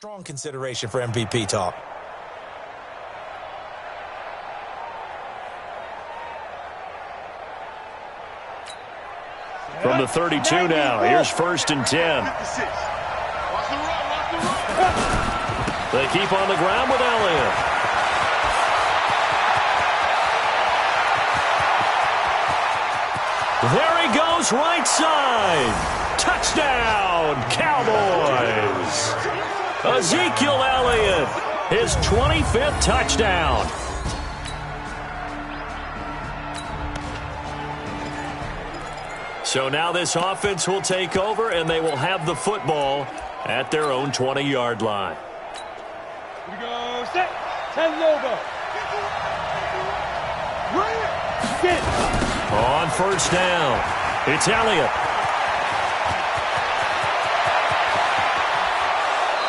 Strong consideration for MVP talk. From the 32 now, here's 1st and 10. They keep on the ground with Elliott. There he goes, right side. Touchdown, Cowboys. Ezekiel Elliott, his 25th touchdown. So now this offense will take over, and they will have the football at their own 20-yard line. Here we go, set, 10 logo. Get. On 1st down, it's Elliott.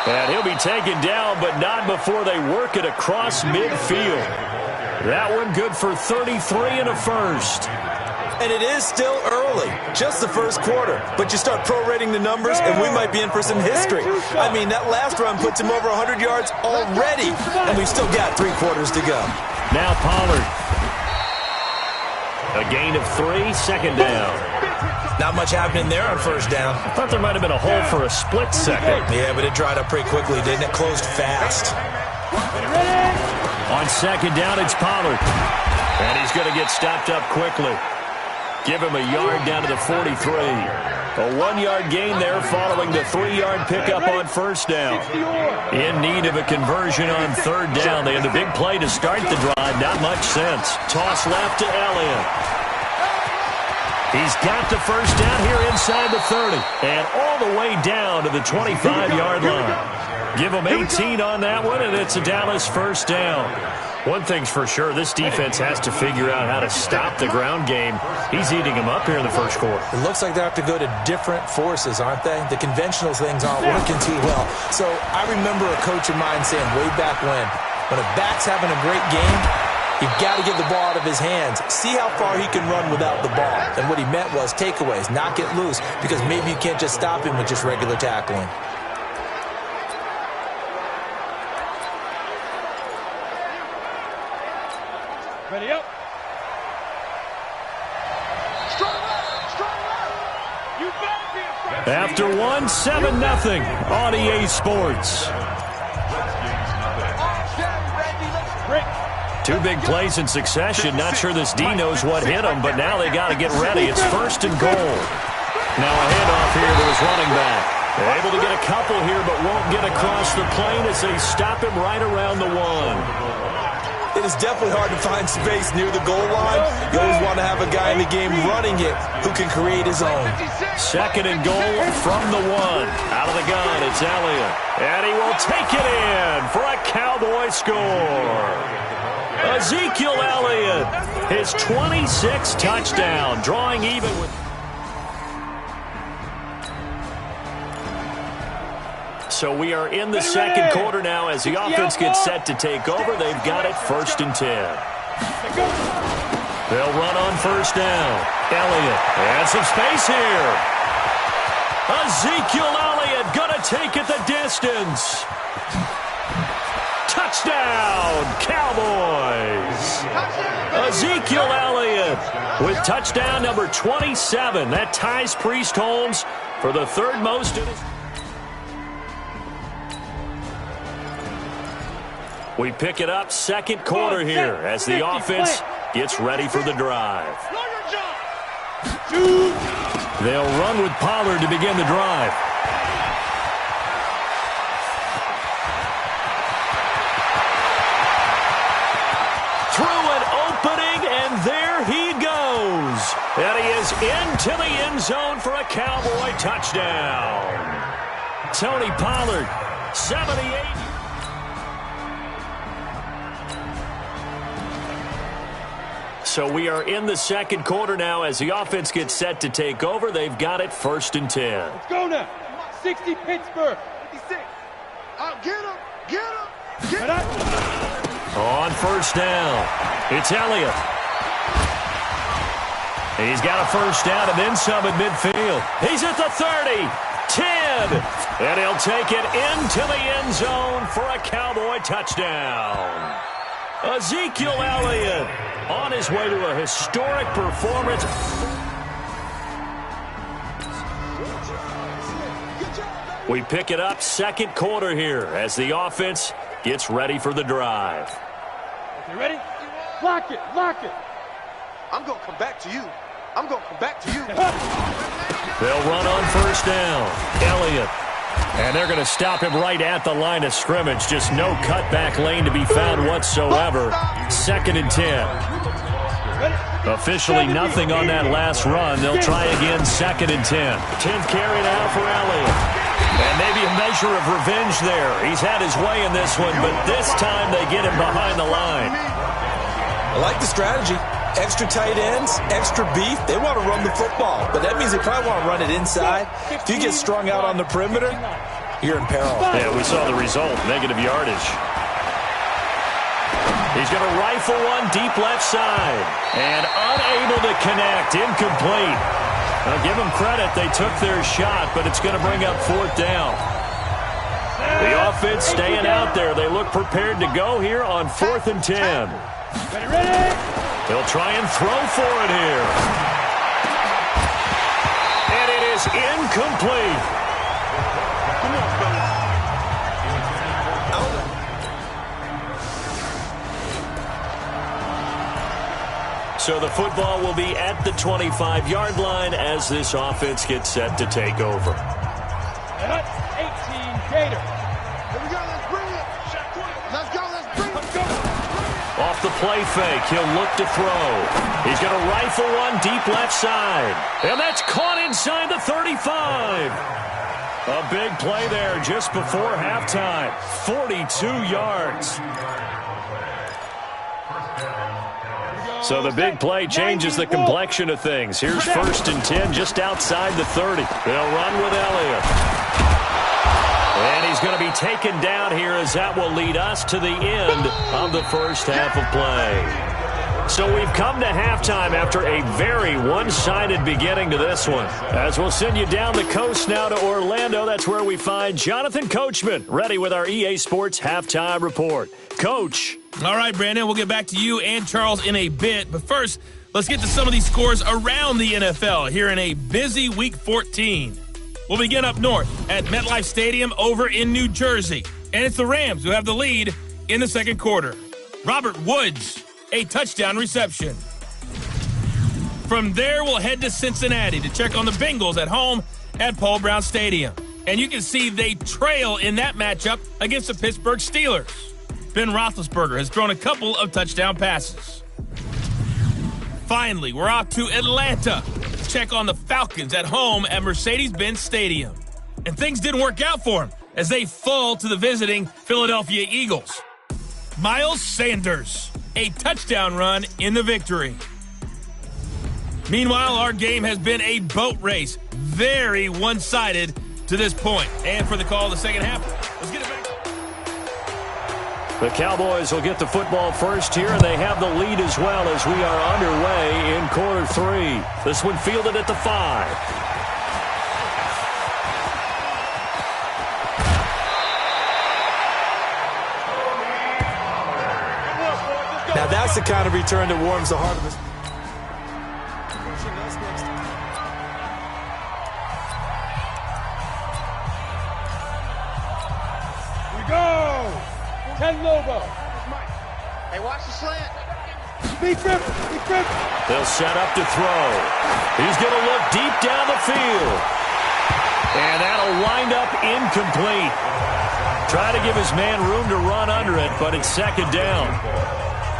And he'll be taken down, but not before they work it across midfield. That one good for 33 and a first. And it is still early, just the first quarter. But you start prorating the numbers, and we might be in for some history. I mean, that last run puts him over 100 yards already, and we've still got 3 quarters to go. Now Pollard. A gain of 3, 2nd down. Not much happening there on 1st down. I thought there might have been a hole for a split second. Yeah, but it dried up pretty quickly, didn't it? Closed fast. On 2nd down, it's Pollard. And he's going to get stopped up quickly. Give him a yard down to the 43. A 1-yard gain there following the 3-yard pickup on 1st down. In need of a conversion on 3rd down. They had the big play to start the drive. Not much sense. Toss left to Elliott. He's got the 1st down here inside the 30. And all the way down to the 25-yard line. Give him 18 on that one, and it's a Dallas 1st down. One thing's for sure, this defense has to figure out how to stop the ground game. He's eating them up here in the 1st quarter. It looks like they have to go to different forces, aren't they? The conventional things aren't working too well. So I remember a coach of mine saying way back when a back's having a great game, you've got to get the ball out of his hands. See how far he can run without the ball. And what he meant was takeaways, not get loose, because maybe you can't just stop him with just regular tackling. Ready up. After one, 7-0 on EA Sports. 2 big plays in succession. Not sure this D knows what hit him, but now they got to get ready. It's 1st and goal. Now a handoff here to his running back. They're able to get a couple here, but won't get across the plane as they stop him right around the 1. It is definitely hard to find space near the goal line. You always want to have a guy in the game running it who can create his own. 2nd and goal from the 1. Out of the gun, it's Elliott. And he will take it in for a Cowboy score. Ezekiel Elliott, his 26th touchdown, drawing even with... So we are in the 2nd quarter now as the offense gets set to take over. They've got it 1st and 10. They'll run on 1st down. Elliott and some space here. Ezekiel Elliott going to take it the distance. Touchdown, Cowboys. Ezekiel Elliott with touchdown number 27. That ties Priest Holmes for the 3rd most in his... We pick it up 2nd quarter here as the offense gets ready for the drive. They'll run with Pollard to begin the drive. Through an opening, and there he goes. And he is into the end zone for a Cowboy touchdown. Tony Pollard, 78. So we are in the 2nd quarter now as the offense gets set to take over. They've got it 1st and 10. Let's go now. 60 Pittsburgh. 56. Get him. Get him. Get him. On 1st down, it's Elliott. He's got a 1st down and then some at midfield. He's at the 30. 10. And he'll take it into the end zone for a Cowboy touchdown. Ezekiel Elliott on his way to a historic performance. We pick it up second quarter here as the offense gets ready for the drive. Okay, ready? Lock it, lock it. I'm going to come back to you. I'm going to come back to you. They'll run on first down. Elliott. And they're going to stop him right at the line of scrimmage. Just no cutback lane to be found whatsoever. 2nd and 10. Officially nothing on that last run. They'll try again 2nd and 10. 10th carry now for Elliott. And maybe a measure of revenge there. He's had his way in this one, but this time they get him behind the line. I like the strategy. Extra tight ends, extra beef. They want to run the football, but that means they probably want to run it inside. If you get strung out on the perimeter, you're in peril. Yeah, we saw the result, negative yardage. He's going to rifle one deep left side. And unable to connect, incomplete. Now, give them credit, they took their shot, but it's going to bring up 4th down. The offense staying out there. They look prepared to go here on 4th and 10. Ready, ready? They'll try and throw for it here. And it is incomplete. Come on, fellas. So the football will be at the 25-yard line as this offense gets set to take over. 18 Gator. Here we go, let's bring it. Let's go, let's bring it. Let's go. Off the play fake, he'll look to throw. He's going to rifle one deep left side. And that's caught inside the 35. A big play there just before halftime. 42 yards. So the big play changes the complexion of things. Here's 1st and 10 just outside the 30. They'll run with Elliott. And he's going to be taken down here as that will lead us to the end of the first half of play. So we've come to halftime after a very one-sided beginning to this one. As we'll send you down the coast now to Orlando, that's where we find Jonathan Coachman ready with our EA Sports Halftime Report. Coach. All right, Brandon, we'll get back to you and Charles in a bit. But first, let's get to some of these scores around the NFL here in a busy Week 14. We'll begin up north at MetLife Stadium over in New Jersey. And it's the Rams who have the lead in the second quarter. Robert Woods, a touchdown reception. From there, we'll head to Cincinnati to check on the Bengals at home at Paul Brown Stadium. And you can see they trail in that matchup against the Pittsburgh Steelers. Ben Roethlisberger has thrown a couple of touchdown passes. Finally, we're off to Atlanta to check on the Falcons at home at Mercedes-Benz Stadium. And things didn't work out for them as they fall to the visiting Philadelphia Eagles. Miles Sanders, a touchdown run in the victory. Meanwhile, our game has been a boat race, very one-sided to this point. And for the call of the second half, let's get it back. The Cowboys will get the football first here, and they have the lead as well as we are underway in quarter 3. This one fielded at the 5. Now that's the kind of return that warms the heart of us. Here we go. 10 logo. Hey, watch the slant. Be careful. Be careful. They'll set up to throw. He's going to look deep down the field. And that'll wind up incomplete. Try to give his man room to run under it, but it's second down.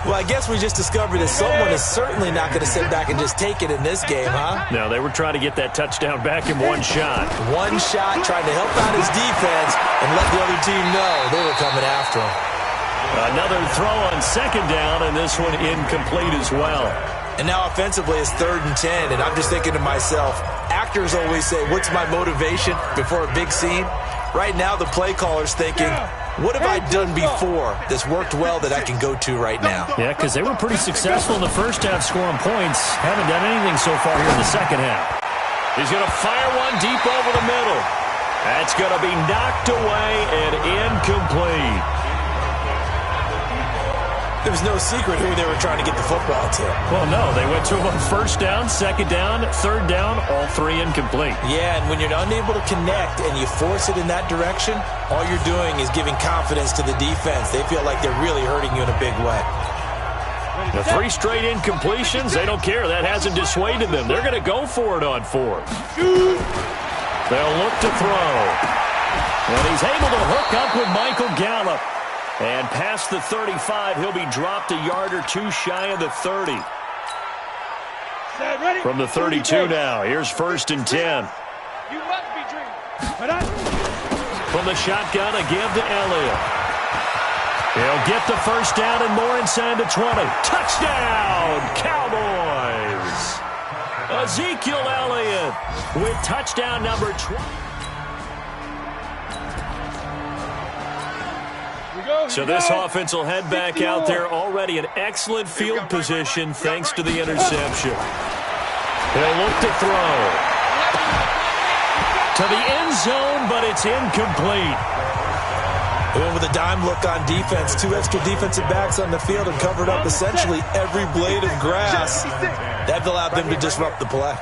Well, I guess we just discovered that someone is certainly not going to sit back and just take it in this game, huh? No, they were trying to get that touchdown back in one shot. One shot, trying to help out his defense and let the other team know they were coming after him. Another throw on second down, and this one incomplete as well. And now offensively it's 3rd and 10, and I'm just thinking to myself, actors always say, what's my motivation before a big scene? Right now the play caller's thinking, what have I done before that's worked well that I can go to right now? Yeah, because they were pretty successful in the first half scoring points. Haven't done anything so far here in the second half. He's going to fire one deep over the middle. That's going to be knocked away and incomplete. There was no secret who they were trying to get the football to. Well, no. They went to him on first down, second down, third down, all three incomplete. Yeah, and when you're unable to connect and you force it in that direction, all you're doing is giving confidence to the defense. They feel like they're really hurting you in a big way. The 3 straight incompletions, they don't care. That hasn't dissuaded them. They're going to go for it on 4th. They'll look to throw. And he's able to hook up with Michael Gallup. And past the 35, he'll be dropped a yard or 2 shy of the 30. From the 32 now, here's 1st and 10. You must be dreaming. From the shotgun, a give to Elliott. He'll get the first down and more inside the 20. Touchdown, Cowboys! Ezekiel Elliott with touchdown number 20. So this offense will head back out there already in excellent field position thanks to the interception. He'll look to throw. To the end zone, but it's incomplete. And with a dime look on defense, 2 extra defensive backs on the field and covered up essentially every blade of grass. That allowed them to disrupt the play.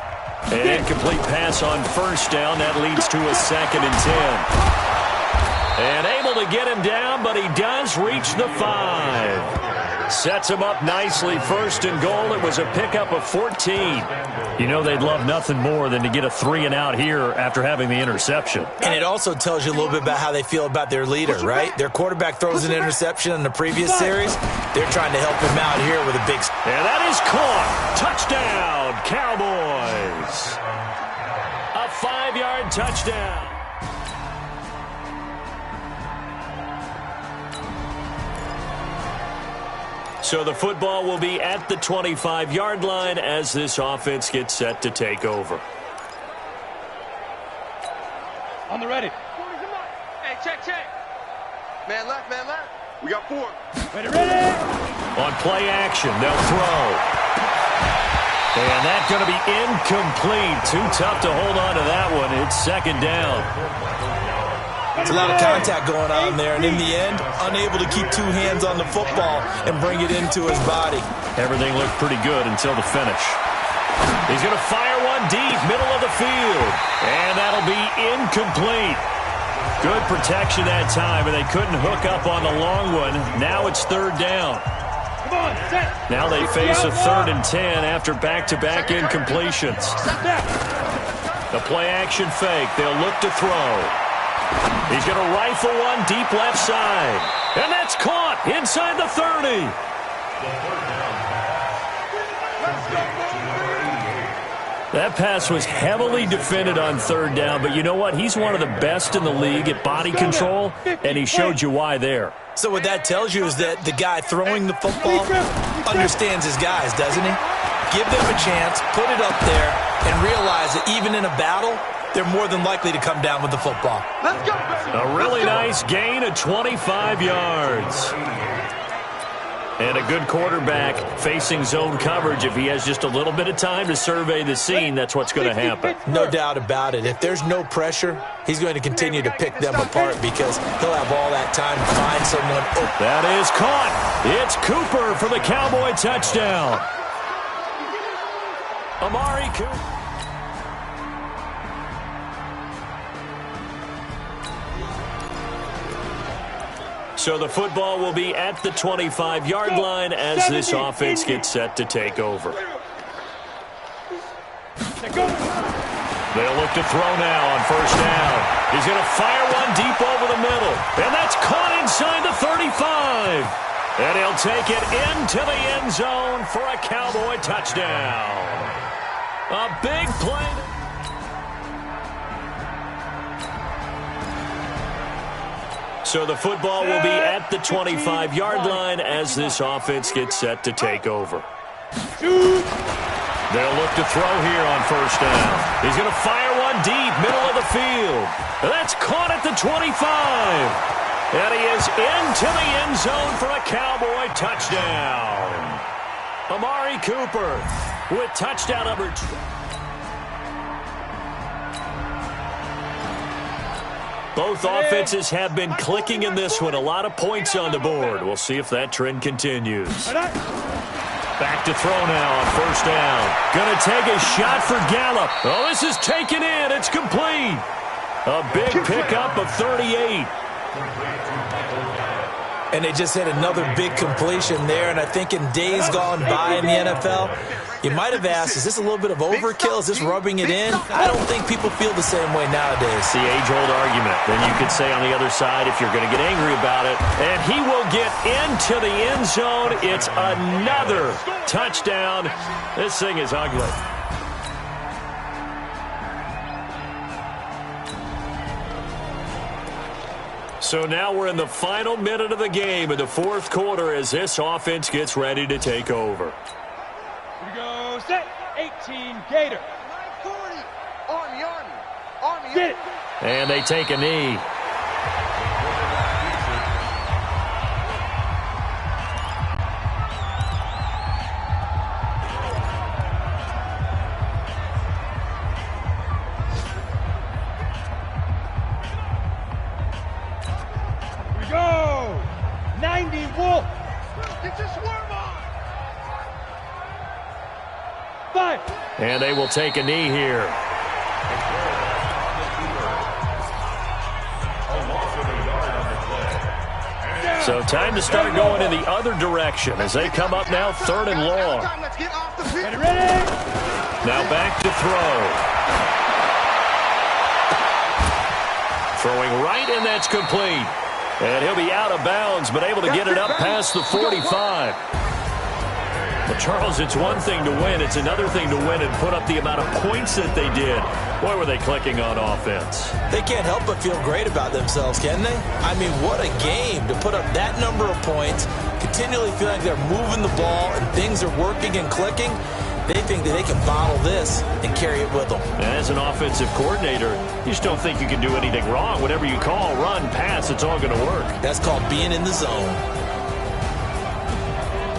An incomplete pass on first down. That leads to a 2nd and 10. And able to get him down, but he does reach the 5. Sets him up nicely. 1st and goal. It was a pickup of 14. You know they'd love nothing more than to get a 3 and out here after having the interception. And it also tells you a little bit about how they feel about their leader, right? Their quarterback throws an interception in the previous series. They're trying to help him out here with a big... And that is caught. Touchdown, Cowboys. A 5-yard touchdown. So the football will be at the 25-yard line as this offense gets set to take over. On the ready. Hey, check. Man left. We got 4. Ready. On play action, they'll throw. And that's going to be incomplete. Too tough to hold on to that one. It's 2nd down. It's a lot of contact going on there, and in the end, unable to keep 2 hands on the football and bring it into his body. Everything looked pretty good until the finish. He's going to fire one deep, middle of the field. And that'll be incomplete. Good protection that time, and they couldn't hook up on the long one. Now it's 3rd down. Come on, set. Now they face a 3rd and 10 after back-to-back incompletions. The play-action fake. They'll look to throw. He's going to rifle one deep left side. And that's caught inside the 30. That pass was heavily defended on 3rd down, but you know what? He's one of the best in the league at body control, and he showed you why there. So what that tells you is that the guy throwing the football understands his guys, doesn't he? Give them a chance, put it up there, and realize that even in a battle, they're more than likely to come down with the football. Let's go. A really nice gain of 25 yards. And a good quarterback facing zone coverage. If he has just a little bit of time to survey the scene, that's what's going to happen. No doubt about it. If there's no pressure, he's going to continue to pick them apart because he'll have all that time to find someone open. That is caught. It's Cooper for the Cowboy touchdown. Amari Cooper. So the football will be at the 25-yard line as this offense gets set to take over. They'll look to throw now on 1st down. He's going to fire one deep over the middle. And that's caught inside the 35. And he'll take it into the end zone for a Cowboy touchdown. A big play. So the football will be at the 25-yard line as this offense gets set to take over. They'll look to throw here on 1st down. He's going to fire one deep, middle of the field. That's caught at the 25. And he is into the end zone for a Cowboy touchdown. Amari Cooper with touchdown number 2. Both offenses have been clicking in this one. A lot of points on the board. We'll see if that trend continues. Back to throw now on first down. Going to take a shot for Gallup. Oh, this is taken in. It's complete. A big pickup of 38. And they just hit another big completion there. And I think in days gone by in the NFL, you might have asked, is this a little bit of overkill? Is this rubbing it in? I don't think people feel the same way nowadays. The age-old argument. Then you could say on the other side, if you're going to get angry about it, and he will get into the end zone. It's another touchdown. This thing is ugly. So now we're in the final minute of the game in the fourth quarter as this offense gets ready to take over. Here we go, set, 18, Gator. 940, Army. Get it. And they take a knee. Go! 90 Wolf! Get your swerve on! 5! And they will take a knee here. So time to start going in the other direction as they come up now third and long. Ready? Now back to throw. Throwing right, and that's complete. And he'll be out of bounds, but able to get it up past the 45. Well, Charles, it's one thing to win. It's another thing to win and put up the amount of points that they did. Boy, were they clicking on offense. They can't help but feel great about themselves, can they? I mean, what a game to put up that number of points, continually feeling like they're moving the ball and things are working and clicking. They think that they can bottle this and carry it with them. As an offensive coordinator, you just don't think you can do anything wrong. Whatever you call, run, pass, it's all going to work. That's called being in the zone.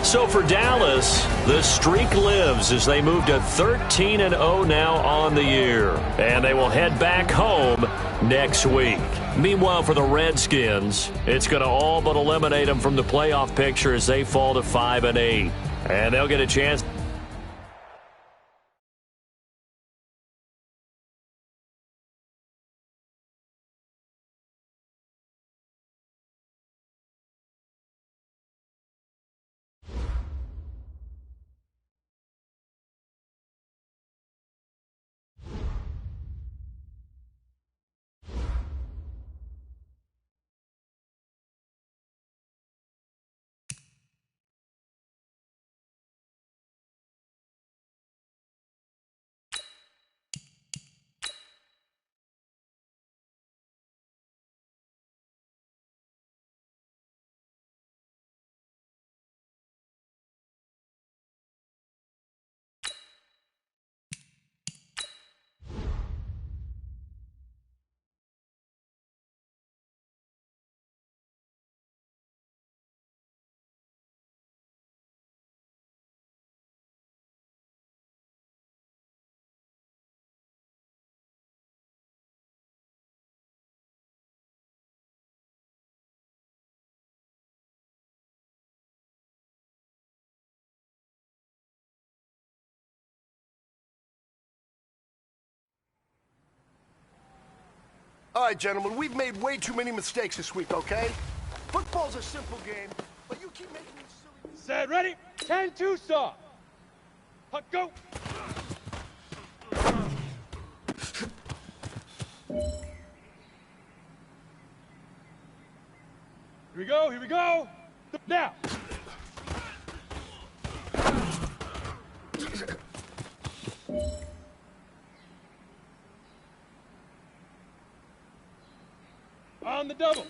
So for Dallas, the streak lives as they move to 13-0 now on the year. And they will head back home next week. Meanwhile, for the Redskins, it's going to all but eliminate them from the playoff picture as they fall to 5-8. And they'll get a chance. All right, gentlemen, we've made way too many mistakes this week, okay? Football's a simple game, but you keep making these silly... Set, ready? 10-2 stop. Puck, go. Here we go. Now. On the double.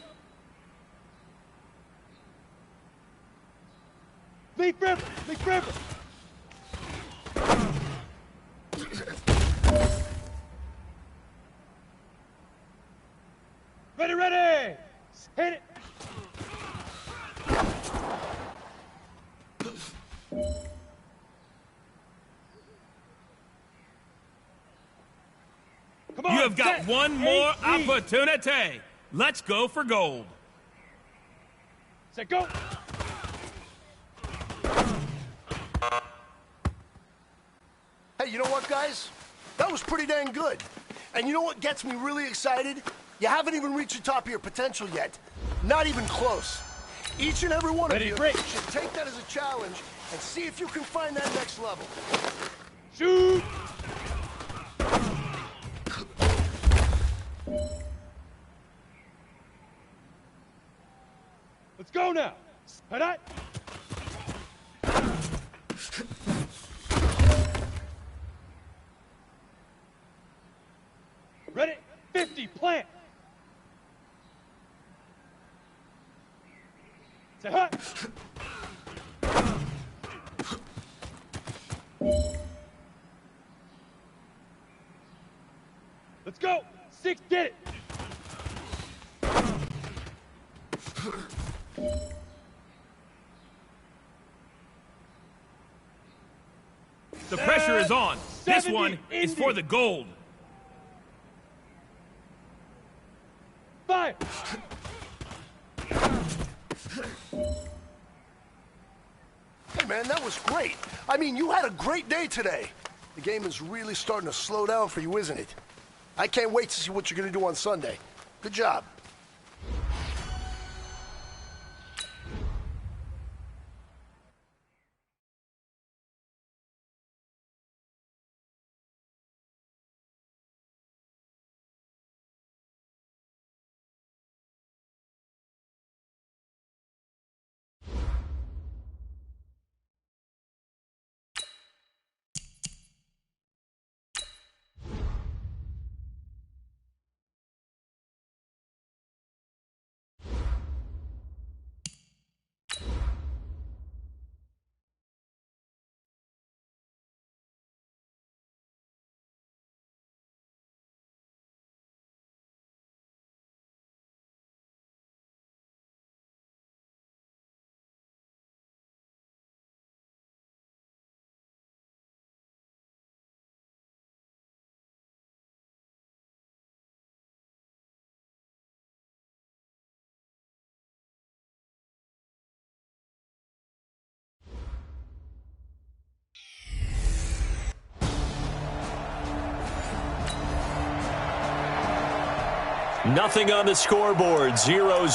Leaf River. Ready. Hit it. Come on, You have got one more opportunity. Let's go for gold. Set, go. Hey, you know what, guys? That was pretty dang good. And you know what gets me really excited? You haven't even reached the top of your potential yet. Not even close. Each and every one of you should take that as a challenge and see if you can find that next level. Shoot. Let's go now. Head out. Ready? 50, plant. Say hut. Let's go. 6, get it. The pressure is on. This one is for the gold. Fire. Hey, man, that was great. I mean, you had a great day today. The game is really starting to slow down for you, isn't it? I can't wait to see what you're going to do on Sunday. Good job. Nothing on the scoreboard, 0-0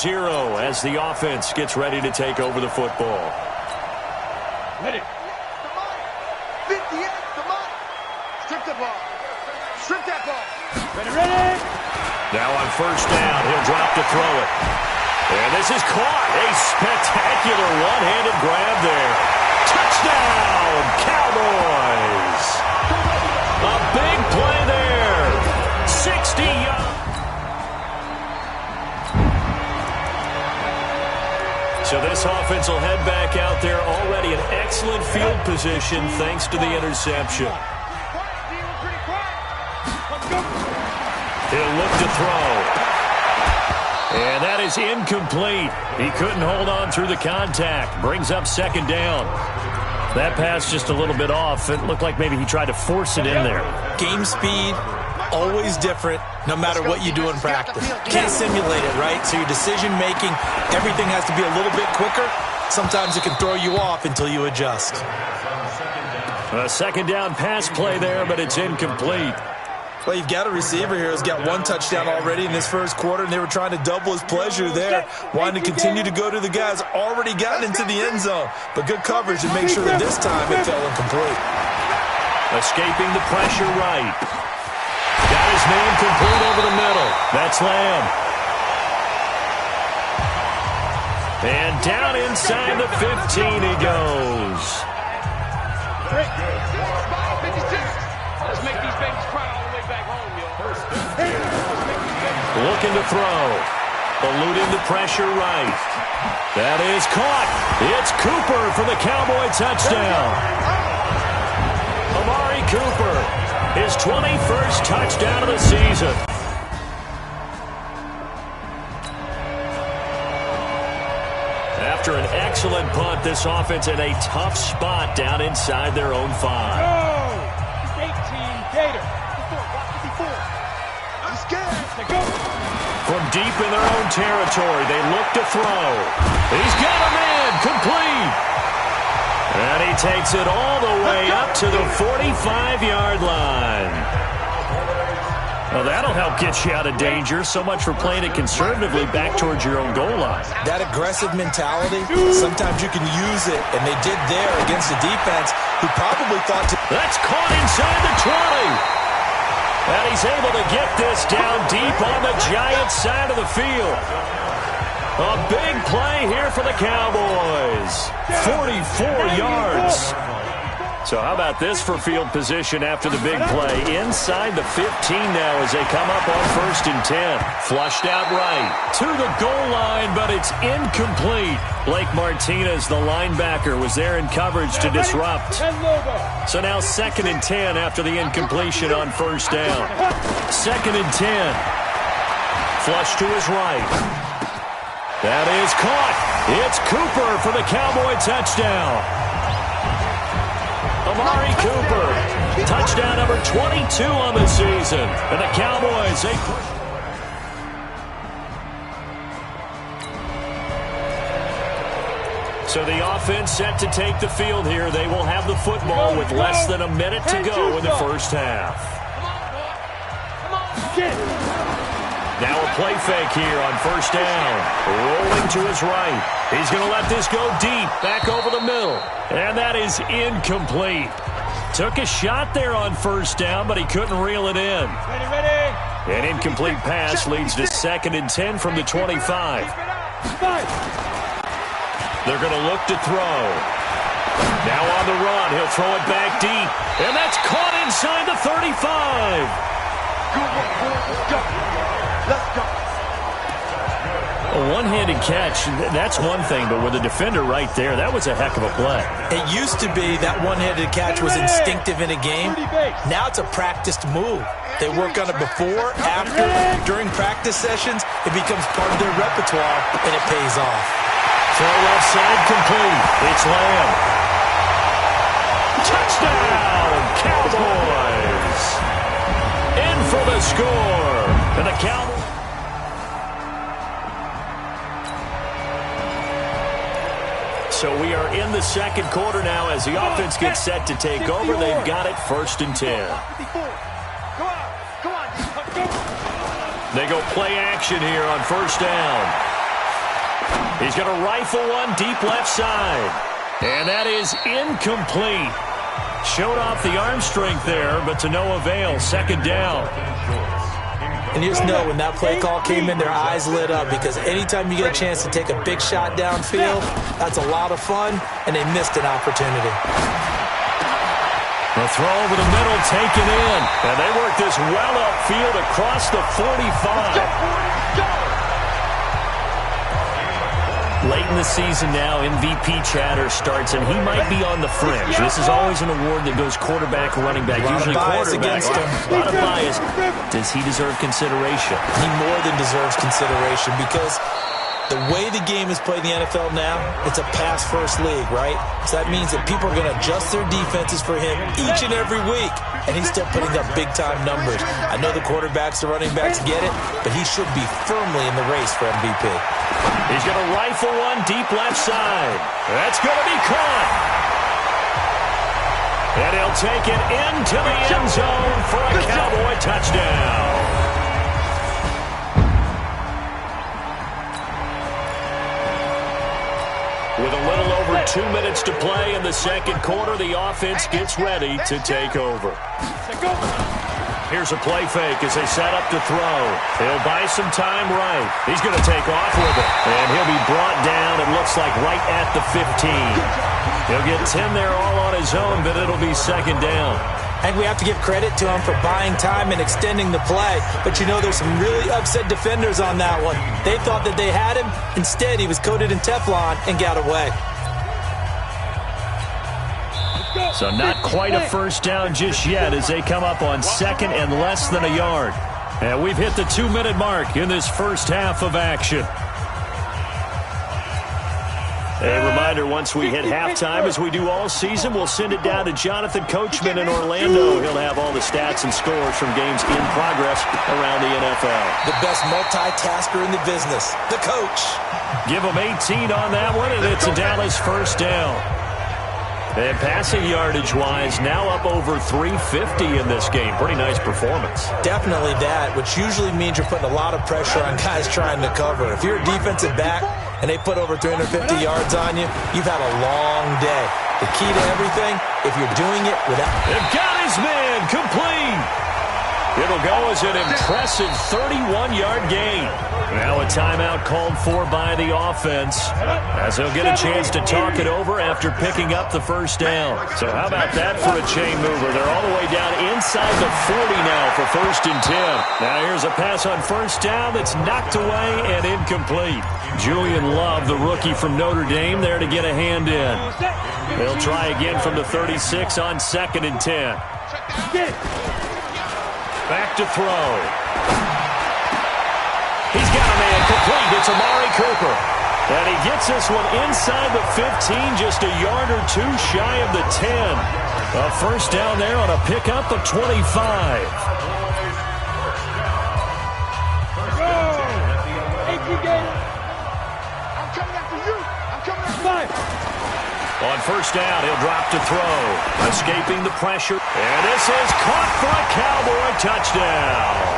as the offense gets ready to take over the football. Ready. 58, come on. Strip the ball. Strip that ball. Ready, ready. Now on first down, he'll drop to throw it. And this is caught. A spectacular one-handed grab there. Touchdown, Cowboys. A big play there. 60 yards. So this offense will head back out there, already in excellent field position thanks to the interception. He'll look to throw. And that is incomplete. He couldn't hold on through the contact. Brings up second down. That pass just a little bit off. It looked like maybe he tried to force it in there. Game speed, always different, no matter what you do in practice. Can't simulate it, right? So your decision-making, everything has to be a little bit quicker. Sometimes it can throw you off until you adjust. A second down pass play there, but it's incomplete. Well, you've got a receiver here who's got one touchdown already in this first quarter, and they were trying to double his pleasure there, wanting to continue to go to the guys already gotten into the end zone. But good coverage to make sure that this time it fell incomplete. Escaping the pressure right. Got his man complete over the middle. That's Lamb. And down inside the 15 he goes. Let's make these babies cry all the way back home, yo. Looking to throw. Eluding the pressure right. That is caught. It's Cooper for the Cowboy touchdown. Amari Cooper, his 21st touchdown of the season. After an excellent punt, this offense in a tough spot down inside their own 5. Go! 18, Gator. 54, 54. I'm scared. Go. From deep in their own territory. They look to throw. He's got a man, complete. And he takes it all the way up to the 45-yard line. Well, that'll help get you out of danger. So much for playing it conservatively back towards your own goal line. That aggressive mentality, sometimes you can use it, and they did there against a defense who probably thought to... That's caught inside the 20. And he's able to get this down deep on the Giants' side of the field. A big play here for the Cowboys. 44 yards. So how about this for field position after the big play? Inside the 15 now as they come up on 1st and 10. Flushed out right to the goal line, but it's incomplete. Blake Martinez, the linebacker, was there in coverage to disrupt. So now 2nd and 10 after the incompletion on 1st down. 2nd and 10. Flush to his right. That is caught. It's Cooper for the Cowboy touchdown. Amari Cooper, touchdown number 22 on the season. And the Cowboys, So the offense set to take the field here. They will have the football with less than a minute to go in the first half. Now a play fake here on 1st down. Rolling to his right. He's going to let this go deep, back over the middle. And that is incomplete. Took a shot there on 1st down, but he couldn't reel it in. An incomplete pass leads to 2nd and 10 from the 25. They're going to look to throw. Now on the run, he'll throw it back deep. And that's caught inside the 35. Let's go. A one-handed catch, that's one thing, but with a defender right there, that was a heck of a play. It used to be that one-handed catch was instinctive in a game. Now it's a practiced move. They work on it before, after, during practice sessions. It becomes part of their repertoire, and it pays off. Throw left side complete. It's Lamb. Touchdown, Cowboys. In for the score. And the Cowboys. So we are in the second quarter now as the offense gets set to take over. They've got it 1st and 10. They go play action here on 1st down. He's going to rifle one deep left side. And that is incomplete. Showed off the arm strength there, but to no avail. 2nd down. And you just know when that play call came in, their eyes lit up because anytime you get a chance to take a big shot downfield, that's a lot of fun, and they missed an opportunity. The throw over the middle taken in, and they work this well upfield across the 45. Late in the season now, MVP chatter starts, and he might be on the fringe. This is always an award that goes quarterback, running back, usually quarterback. A lot of bias. Does he deserve consideration? He more than deserves consideration because the way the game is played in the NFL now, it's a pass-first league, right? So that means that people are going to adjust their defenses for him each and every week, and he's still putting up big-time numbers. I know the quarterbacks, the running backs get it, but he should be firmly in the race for MVP. He's going to rifle one deep left side. That's going to be caught. And he'll take it into the end zone for a Cowboy touchdown. With a little over 2 minutes to play in the second quarter, the offense gets ready to take over. Here's a play fake as they set up to throw. He'll buy some time right. He's going to take off with it. And he'll be brought down, it looks like, right at the 15. He'll get 10 there all on his own, but it'll be 2nd down. And we have to give credit to him for buying time and extending the play. But you know, there's some really upset defenders on that one. They thought that they had him. Instead, he was coated in Teflon and got away. So not quite a first down just yet as they come up on 2nd and less than a yard. And we've hit the 2-minute mark in this first half of action. A reminder, once we hit halftime, as we do all season, we'll send it down to Jonathan Coachman in Orlando. He'll have all the stats and scores from games in progress around the NFL. The best multitasker in the business, the coach. Give him 18 on that one, and it's a Dallas first down. And passing yardage-wise, now up over 350 in this game. Pretty nice performance. Definitely that, which usually means you're putting a lot of pressure on guys trying to cover. If you're a defensive back and they put over 350 yards on you, you've had a long day. The key to everything, if you're doing it without... They've got his man complete. It'll go as an impressive 31-yard gain. Now a timeout called for by the offense, as he'll get a chance to talk it over after picking up the first down. So how about that for a chain mover? They're all the way down inside the 40 now for 1st and 10. Now here's a pass on first down that's knocked away and incomplete. Julian Love, the rookie from Notre Dame, there to get a hand in. They'll try again from the 36 on 2nd and 10. Back to throw. He's got a man complete. It's Amari Cooper. And he gets this one inside the 15, just a yard or two shy of the 10. A first down there on a pickup of 25. On first down, he'll drop to throw. Escaping the pressure. And this is caught for a Cowboy touchdown.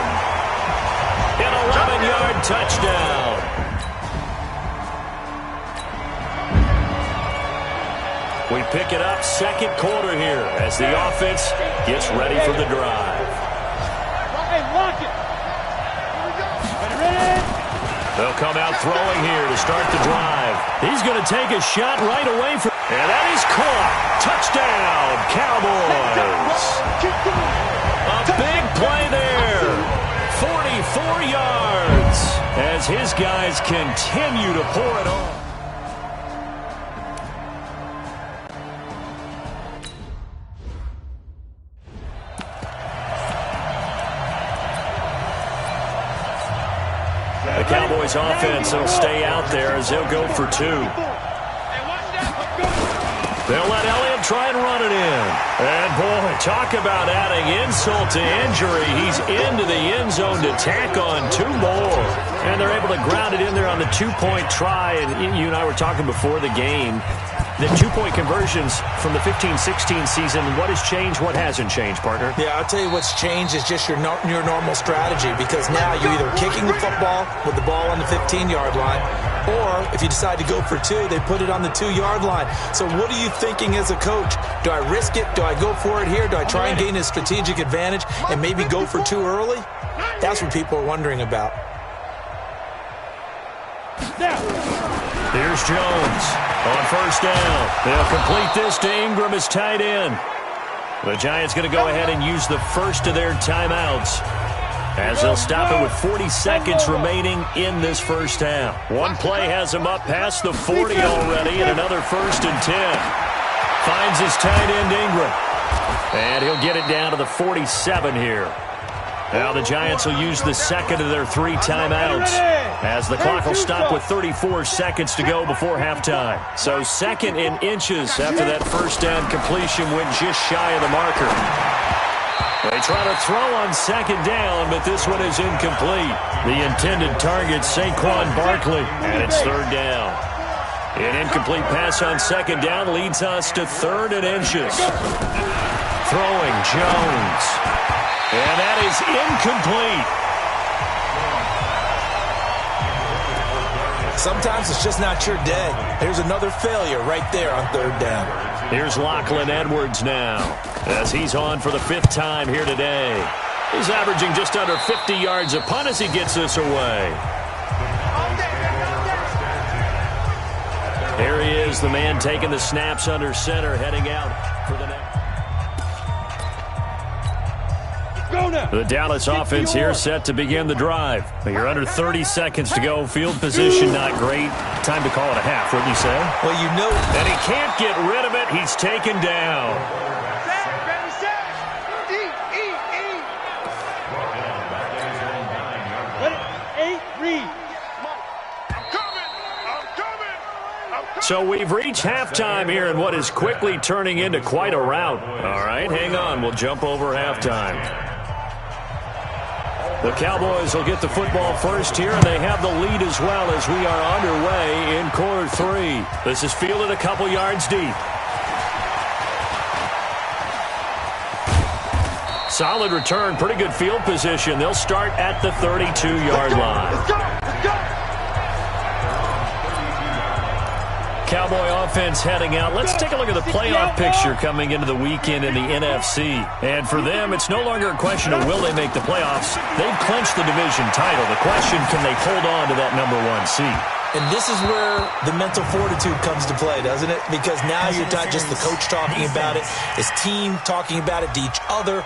An 11-yard touchdown. We pick it up second quarter here as the offense gets ready for the drive. They'll come out throwing here to start the drive. He's going to take a shot right away from... And that is caught. Touchdown, Cowboys. A big play there. 44 yards as his guys continue to pour it on. The Cowboys offense will stay out there as they'll go for two. They'll let Elliott try and run it in. And, boy, talk about adding insult to injury. He's into the end zone to tack on two more. And they're able to ground it in there on the two-point try. And you and I were talking before the game. The two-point conversions from the 15-16 season, what has changed, what hasn't changed, partner? Yeah, I'll tell you what's changed is just your normal strategy, because now you're either kicking the football with the ball on the 15-yard line, or if you decide to go for two, they put it on the 2-yard line. So what are you thinking as a coach? Do I risk it? Do I go for it here? Do I try and gain a strategic advantage and maybe go for two early? That's what people are wondering about. Here's Jones on first down. They'll complete this to Ingram as tight end. The Giants going to go ahead and use the first of their timeouts as they'll stop it with 40 seconds remaining in this first half. One play has him up past the 40 already, and another 1st and 10. Finds his tight end Ingram. And he'll get it down to the 47 here. Now the Giants will use the second of their 3 timeouts as the clock will stop with 34 seconds to go before halftime. So 2nd and inches after that first down completion went just shy of the marker. They try to throw on 2nd down, but this one is incomplete. The intended target, Saquon Barkley, and it's 3rd down. An incomplete pass on 2nd down leads us to 3rd and inches. Throwing Jones. And that is incomplete. Sometimes it's just not your day. There's another failure right there on 3rd down. Here's Lachlan Edwards now as he's on for the 5th time here today. He's averaging just under 50 yards a punt as he gets this away. Here he is, the man taking the snaps under center, heading out for the next. The Dallas offense here set to begin the drive. You're under 30 seconds to go. Field position not great. Time to call it a half, wouldn't you say? Well, you know. And he can't get rid of it. He's taken down. So we've reached halftime here in what is quickly turning into quite a rout. All right, hang on. We'll jump over halftime. The Cowboys will get the football first here, and they have the lead as well as we are underway in quarter 3. This is fielded a couple yards deep. Solid return, pretty good field position. They'll start at the 32-yard line. Let's go! Let's go! Cowboy offense heading out. Let's take a look at the playoff picture coming into the weekend in the NFC. And for them, it's no longer a question of will they make the playoffs. They've clinched the division title. The question, can they hold on to that number 1 seed? And this is where the mental fortitude comes to play, doesn't it? Because now you're not just the coach talking about it, his team talking about it to each other,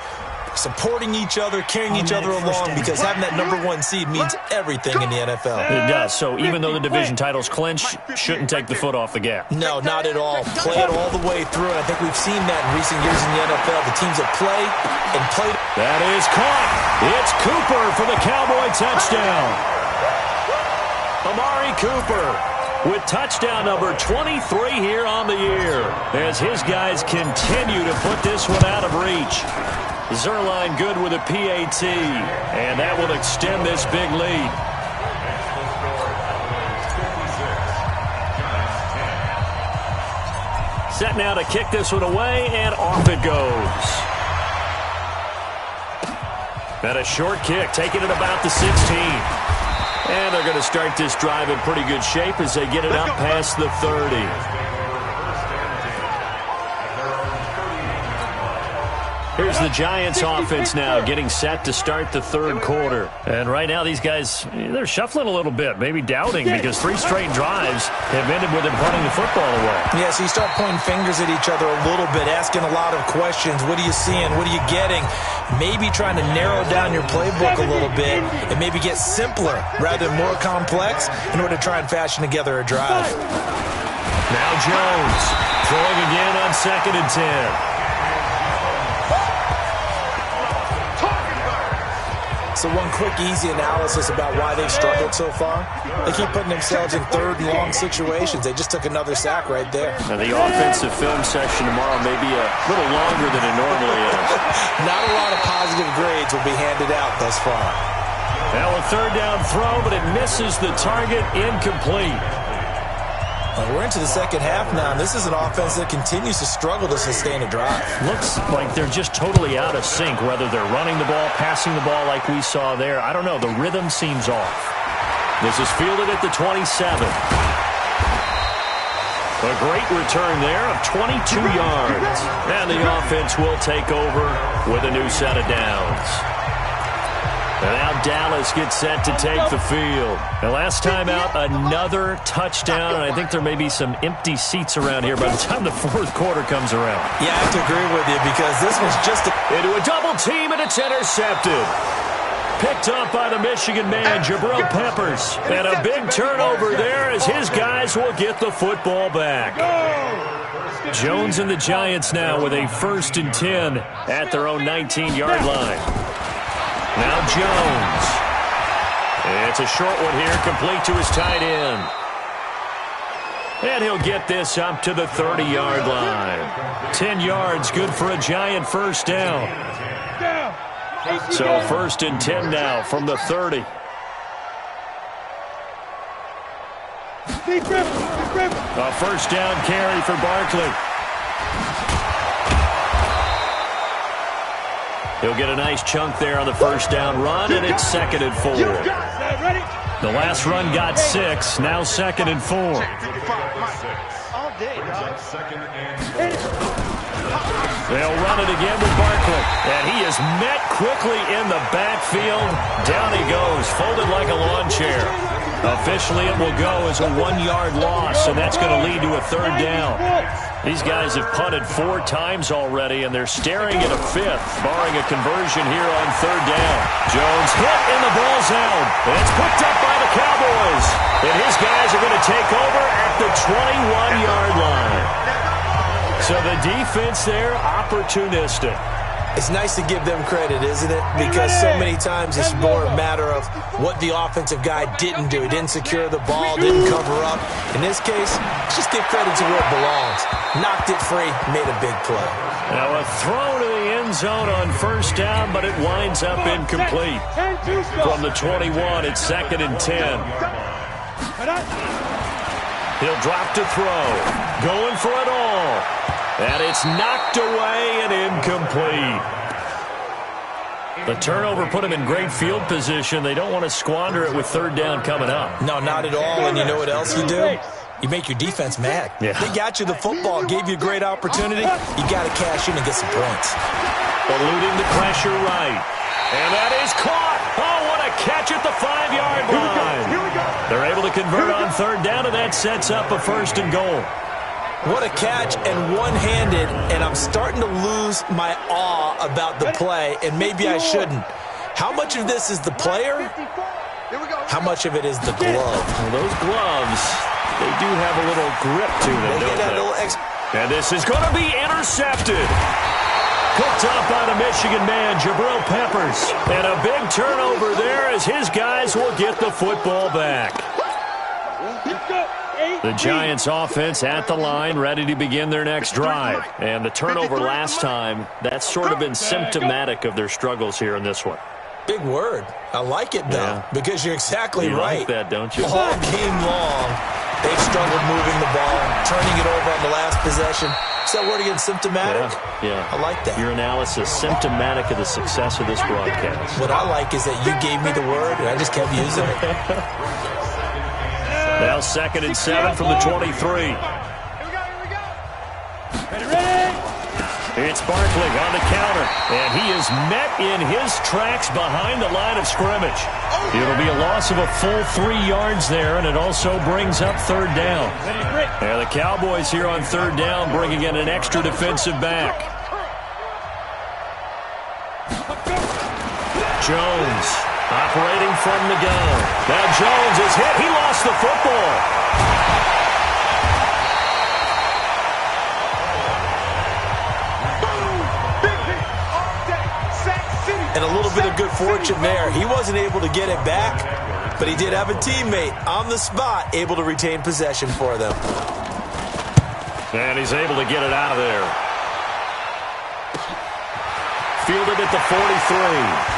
supporting each other, carrying each other along, because having that number 1 seed means everything in the NFL. It does. So even though the division title's clinched, shouldn't take the foot off the gas. No, not at all. Play it all the way through, and I think we've seen that in recent years in the NFL. The teams that play and play. That is caught. It's Cooper for the Cowboy touchdown. Amari Cooper with touchdown number 23 here on the year as his guys continue to put this one out of reach. Zerline good with a PAT, and that will extend this big lead. Set now to kick this one away, and off it goes. And a short kick, taking it about the 16. And they're going to start this drive in pretty good shape as they get it up past the 30. Here's the Giants offense now getting set to start the third quarter. And right now these guys, they're shuffling a little bit, maybe doubting, because 3 straight drives have ended with them punting the football away. Yeah, so you start pointing fingers at each other a little bit, asking a lot of questions. What are you seeing? What are you getting? Maybe trying to narrow down your playbook a little bit and maybe get simpler rather than more complex in order to try and fashion together a drive. Now Jones throwing again on 2nd and 10. So one quick, easy analysis about why they've struggled so far. They keep putting themselves in 3rd and long situations. They just took another sack right there. Now the offensive film session tomorrow may be a little longer than it normally is. Not a lot of positive grades will be handed out thus far. Now a 3rd down throw, but it misses the target, incomplete. Well, we're into the second half now, and this is an offense that continues to struggle to sustain a drive. Looks like they're just totally out of sync, whether they're running the ball, passing the ball like we saw there. I don't know. The rhythm seems off. This is fielded at the 27. A great return there of 22 yards. And the offense will take over with a new set of downs. And now Dallas gets set to take the field. And last time out, another touchdown. And I think there may be some empty seats around here by the time the 4th quarter comes around. Yeah, I have to agree with you because this was just into a double team, and it's intercepted. Picked up by the Michigan man, Jabril Peppers. And a big turnover there as his guys will get the football back. Jones and the Giants now with a 1st and 10 at their own 19-yard line. Now Jones. It's a short one here, complete to his tight end. And he'll get this up to the 30-yard line. 10 yards, good for a Giant 1st down. So 1st and 10 now from the 30. A 1st down carry for Barkley. He'll get a nice chunk there on the 1st down run, and it's 2nd and 4. The last run got 6, now 2nd and 4. They'll run it again with Barkley, and he is met quickly in the backfield. Down he goes, folded like a lawn chair. Officially, it will go as a 1-yard loss, and that's going to lead to a 3rd down. These guys have punted 4 times already, and they're staring at a 5th, barring a conversion here on 3rd down. Jones hit, and the ball's out. And it's picked up by the Cowboys. And his guys are going to take over at the 21-yard line. So the defense there, opportunistic. It's nice to give them credit, isn't it? Because so many times it's more a matter of what the offensive guy didn't do. He didn't secure the ball, didn't cover up. In this case, let's just give credit to where it belongs. Knocked it free, made a big play. Now a throw to the end zone on first down, but it winds up incomplete. From the 21, it's 2nd and 10. He'll drop to throw. Going for it all. And it's knocked away and incomplete. The turnover put him in great field position. They don't want to squander it with 3rd down coming up. No, not at all. And you know what else you do? You make your defense mad. Yeah. They got you the football, gave you a great opportunity. You got to cash in and get some points. Eluding the pressure right. And that is caught. Oh, what a catch at the 5-yard line. They're able to convert on 3rd down, and that sets up a 1st and goal. What a catch, and one-handed, and I'm starting to lose my awe about the play, and maybe I shouldn't. How much of this is the player? How much of it is the glove? Well, those gloves, they do have a little grip to them, don't they? And this is going to be intercepted. Picked up by the Michigan man, Jabril Peppers. And a big turnover there as his guys will get the football back. The Giants offense at the line, ready to begin their next drive. And the turnover last time, that's sort of been symptomatic of their struggles here in this one. Big word. I like it, though, because you're exactly right. You like that, don't you? All game long, they've struggled moving the ball, turning it over on the last possession. Is that word again, symptomatic? Yeah. I like that. Your analysis, symptomatic of the success of this broadcast. What I like is that you gave me the word, and I just kept using it. Now 2nd and 7 from the 23. Here we go. Ready? It's Barkley on the counter, and he is met in his tracks behind the line of scrimmage. It'll be a loss of a full 3 yards there, and it also brings up 3rd down. And the Cowboys here on 3rd down bringing in an extra defensive back. Jones operating from the gun. Now Jones is hit. He lost the football. And a little bit of good fortune there. He wasn't able to get it back, but he did have a teammate on the spot able to retain possession for them. And he's able to get it out of there. Fielded at the 43.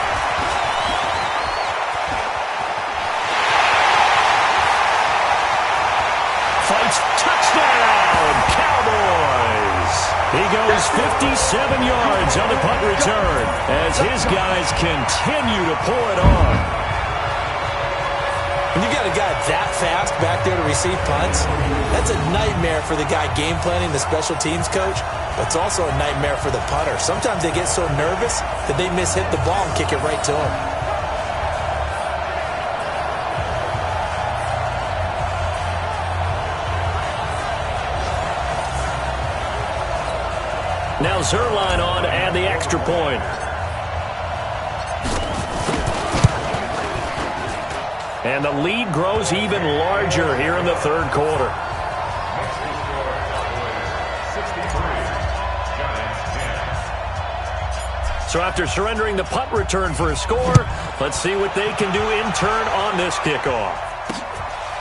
Fights, touchdown, Cowboys! He goes 57 yards on the punt return as his guys continue to pull it on. When you got a guy that fast back there to receive punts, that's a nightmare for the guy game planning, the special teams coach, but it's also a nightmare for the punter. Sometimes they get so nervous that they mishit the ball and kick it right to him. Now Zerline on to add the extra point. And the lead grows even larger here in the 3rd quarter. So after surrendering the punt return for a score, let's see what they can do in turn on this kickoff.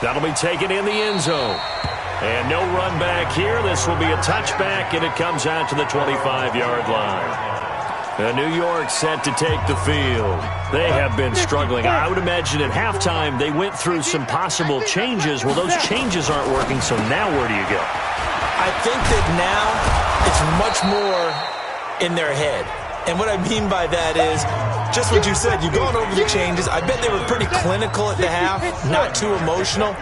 That'll be taken in the end zone. And no run back here. This will be a touchback, and it comes out to the 25-yard line. New York set to take the field. They have been struggling. I would imagine at halftime they went through some possible changes. Well, those changes aren't working, so now where do you go? I think that now it's much more in their head. And what I mean by that is just what you said. You've gone over the changes. I bet they were pretty clinical at the half, not too emotional.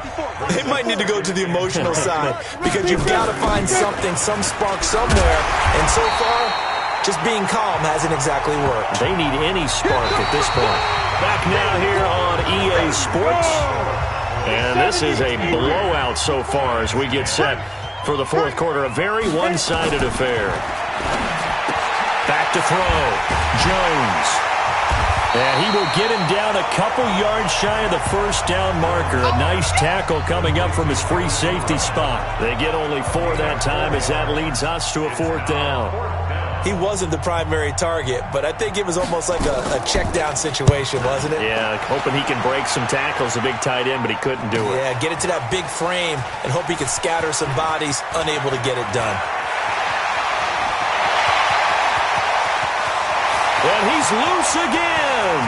They might need to go to the emotional side because you've got to find something, some spark somewhere. And so far, just being calm hasn't exactly worked. They need any spark at this point. Back now here on EA Sports. And this is a blowout so far as we get set for the 4th quarter. A very one-sided affair. Back to throw. Jones. And he will get him down a couple yards shy of the 1st down marker. A nice tackle coming up from his free safety spot. They get only 4 that time as that leads us to a 4th down. he wasn't the primary target, but I think it was almost like a check down situation, wasn't it? Yeah, hoping he can break some tackles, a big tight end, but he couldn't do it. Yeah, get it to that big frame and hope he can scatter some bodies, unable to get it done. And he's loose again.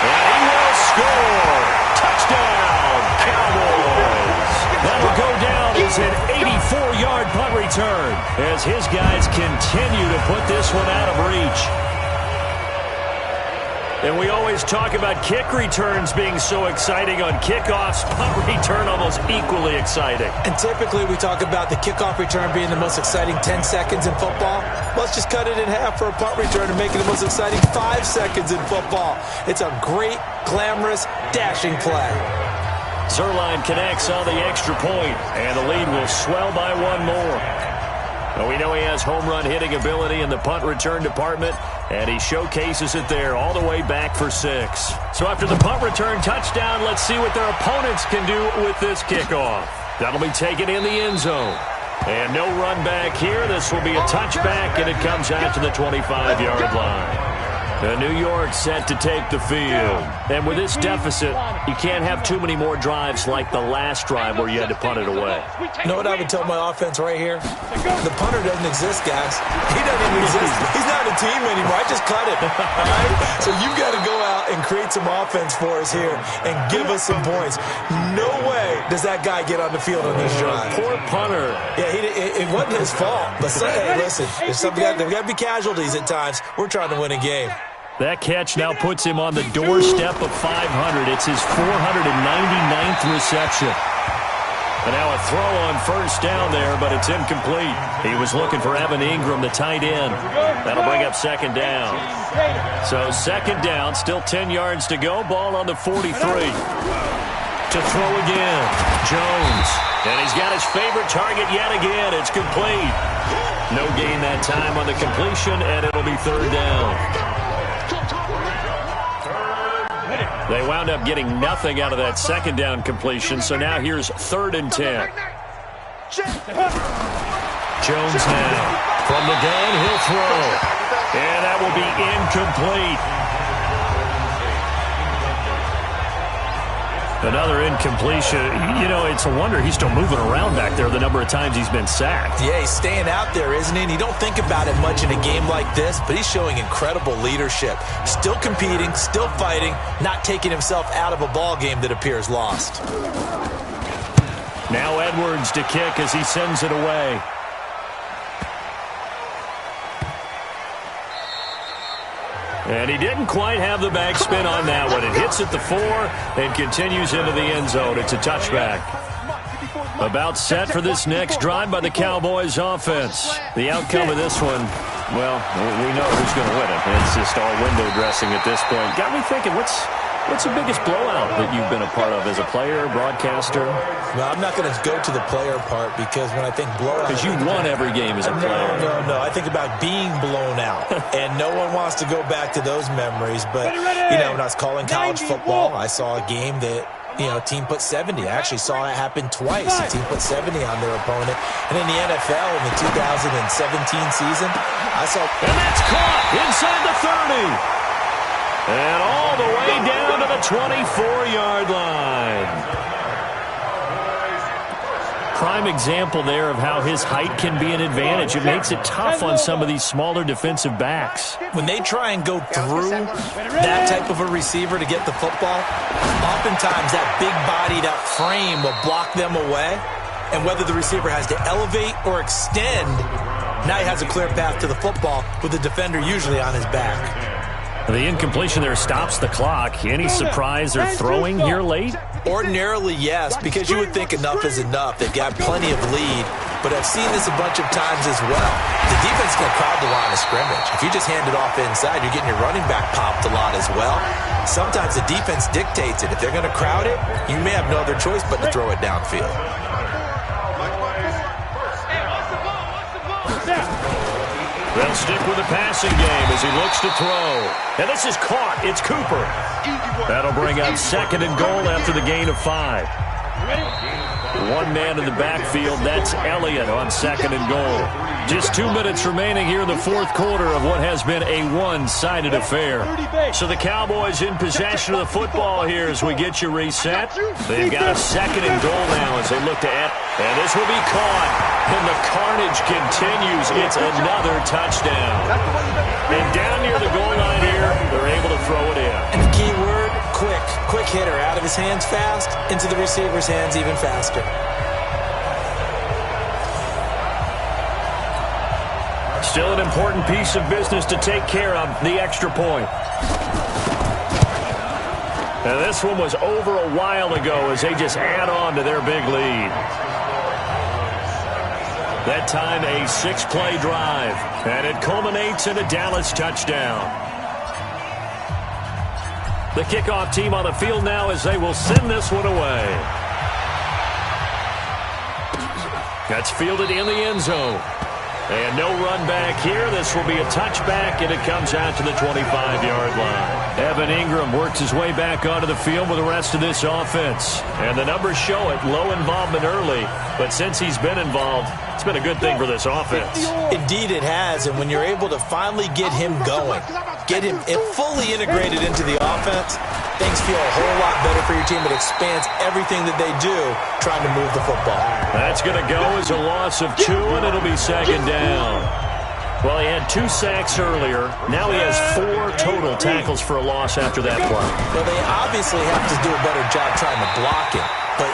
And he will score. Touchdown, Cowboys. That'll go down as an 84-yard punt return as his guys continue to put this one out of reach. And we always talk about kick returns being so exciting on kickoffs. Punt return almost equally exciting. And typically we talk about the kickoff return being the most exciting 10 seconds in football. Let's just cut it in half for a punt return and make it the most exciting 5 seconds in football. It's a great, glamorous, dashing play. Zerline connects on the extra point, and the lead will swell by one more. Well, we know he has home run hitting ability in the punt return department, and he showcases it there all the way back for 6. So after the punt return touchdown, let's see what their opponents can do with this kickoff. That'll be taken in the end zone. And no run back here. This will be a touchback, and it comes out to the 25-yard line. New York set to take the field. And with this deficit, you can't have too many more drives like the last drive where you had to punt it away. You know what I would tell my offense right here? The punter doesn't exist, guys. He doesn't even exist. He's not a team anymore. I just cut it. All right? So you've got to go out and create some offense for us here and give us some points. No way does that guy get on the field on this drive. Poor punter. Yeah, it wasn't his fault. But hey, listen, there's got to be casualties at times. We're trying to win a game. That catch now puts him on the doorstep of 500. It's his 499th reception. And now a throw on first down there, but it's incomplete. He was looking for Evan Ingram, the tight end. That'll bring up second down. So second down, still 10 yards to go. Ball on the 43. To throw again, Jones. And he's got his favorite target yet again. It's complete. No gain that time on the completion, and it'll be third down. They wound up getting nothing out of that second down completion, so now here's 3rd and 10. Jones now from the gun, he'll throw. And that will be incomplete. Another incompletion. You know, it's a wonder he's still moving around back there the number of times he's been sacked. Yeah, he's staying out there, isn't he? And you don't think about it much in a game like this, but he's showing incredible leadership. Still competing, still fighting, not taking himself out of a ball game that appears lost. Now Edwards to kick as he sends it away. And he didn't quite have the backspin on that one. It hits at the 4 and continues into the end zone. It's a touchback. About set for this next drive by the Cowboys offense. The outcome of this one, well, we know who's going to win it. It's just all window dressing at this point. Got me thinking, what's the biggest blowout that you've been a part of as a player, broadcaster? Well, I'm not going to go to the player part because when I think blowout... Because you won every game as a player. No. I think about being blown out. And no one wants to go back to those memories. But, you know, when I was calling college football, I saw a game that, you know, a team put 70. I actually saw it happen twice. A team put 70 on their opponent. And in the NFL in the 2017 season, I saw... And that's caught inside the 30. And all the way down to the 24-yard line. Prime example there of how his height can be an advantage. It makes it tough on some of these smaller defensive backs. When they try and go through that type of a receiver to get the football, oftentimes that big body, that frame will block them away. And whether the receiver has to elevate or extend, now he has a clear path to the football with the defender usually on his back. The incompletion there stops the clock. Any surprise they're throwing here late? Ordinarily, yes, because you would think enough is enough. They've got plenty of lead, but I've seen this a bunch of times as well. The defense can crowd the line of scrimmage. If you just hand it off inside, you're getting your running back popped a lot as well. Sometimes the defense dictates it. If they're going to crowd it, you may have no other choice but to throw it downfield. They'll stick with the passing game as he looks to throw. And this is caught. It's Cooper. That'll bring up 2nd and goal after the gain of 5. One man in the backfield. That's Elliott on 2nd and goal. Just 2 minutes remaining here in the fourth quarter of what has been a one-sided affair. So the Cowboys in possession of the football here as we get you reset. They've got a 2nd and goal now as they look to end. And this will be caught. And the carnage continues. It's another touchdown. And down near the goal line here, they're able to throw it in. And the key word, quick. Quick hitter. Out of his hands fast, into the receiver's hands even faster. Still an important piece of business to take care of, the extra point. And this one was over a while ago as they just add on to their big lead. That time a 6-play drive, and it culminates in a Dallas touchdown. The kickoff team on the field now as they will send this one away. That's fielded in the end zone. And no run back here. This will be a touchback, and it comes out to the 25-yard line. Evan Ingram works his way back onto the field with the rest of this offense. And the numbers show it. Low involvement early, but since he's been involved, it's been a good thing for this offense. Indeed it has, and when you're able to finally get him going, get him fully integrated into the offense, things feel a whole lot better for your team. It expands everything that they do trying to move the football. That's going to go as a loss of 2, and it'll be 2nd down. Well, he had 2 sacks earlier. Now he has 4 total tackles for a loss after that play. Well, they obviously have to do a better job trying to block him. But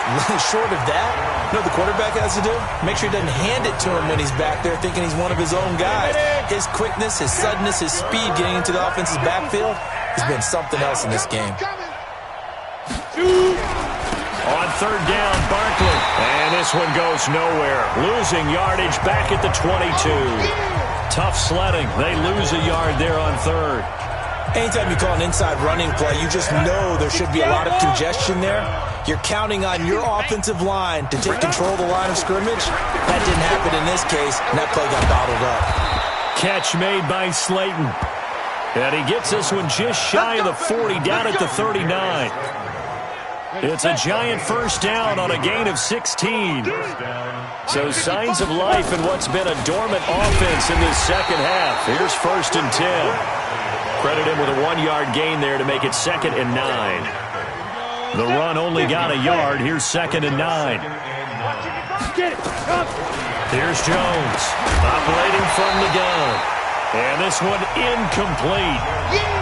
short of that, you know what the quarterback has to do? Make sure he doesn't hand it to him when he's back there thinking he's one of his own guys. His quickness, his suddenness, his speed getting into the offense's backfield has been something else in this game. On 3rd down, Barkley. And this one goes nowhere. Losing yardage back at the 22. Tough sledding. They lose a yard there on 3rd. Anytime you call an inside running play, you just know there should be a lot of congestion there. You're counting on your offensive line to take control of the line of scrimmage. That didn't happen in this case, and that play got bottled up. Catch made by Slayton. And he gets this one just shy of the 40, down at the 39. It's a giant first down on a gain of 16. So signs of life in what's been a dormant offense in this second half. Here's 1st and 10. Credit him with a 1-yard gain there to make it 2nd and 9. The run only got a yard. Here's 2nd and 9. Here's Jones operating from the gun. And this one incomplete.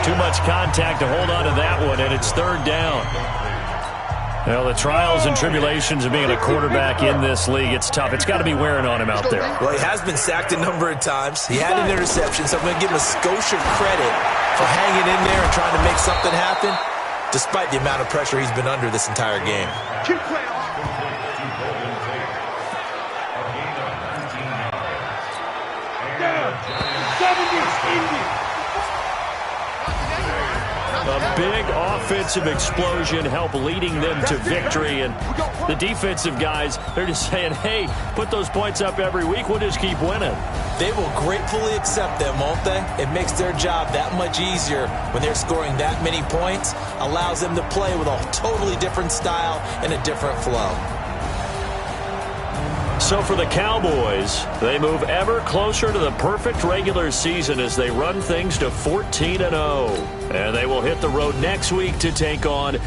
Too much contact to hold on to that one, and it's 3rd down. Well, the trials and tribulations of being a quarterback in this league, it's tough. It's got to be wearing on him out there. Well, he has been sacked a number of times. He had an interception, so I'm going to give him a skosh of credit for hanging in there and trying to make something happen, despite the amount of pressure he's been under this entire game. A big offensive explosion helped leading them to victory. And the defensive guys, they're just saying, hey, put those points up every week. We'll just keep winning. They will gratefully accept them, won't they? It makes their job that much easier when they're scoring that many points. Allows them to play with a totally different style and a different flow. So for the Cowboys, they move ever closer to the perfect regular season as they run things to 14-0. And they will hit the road next week to take on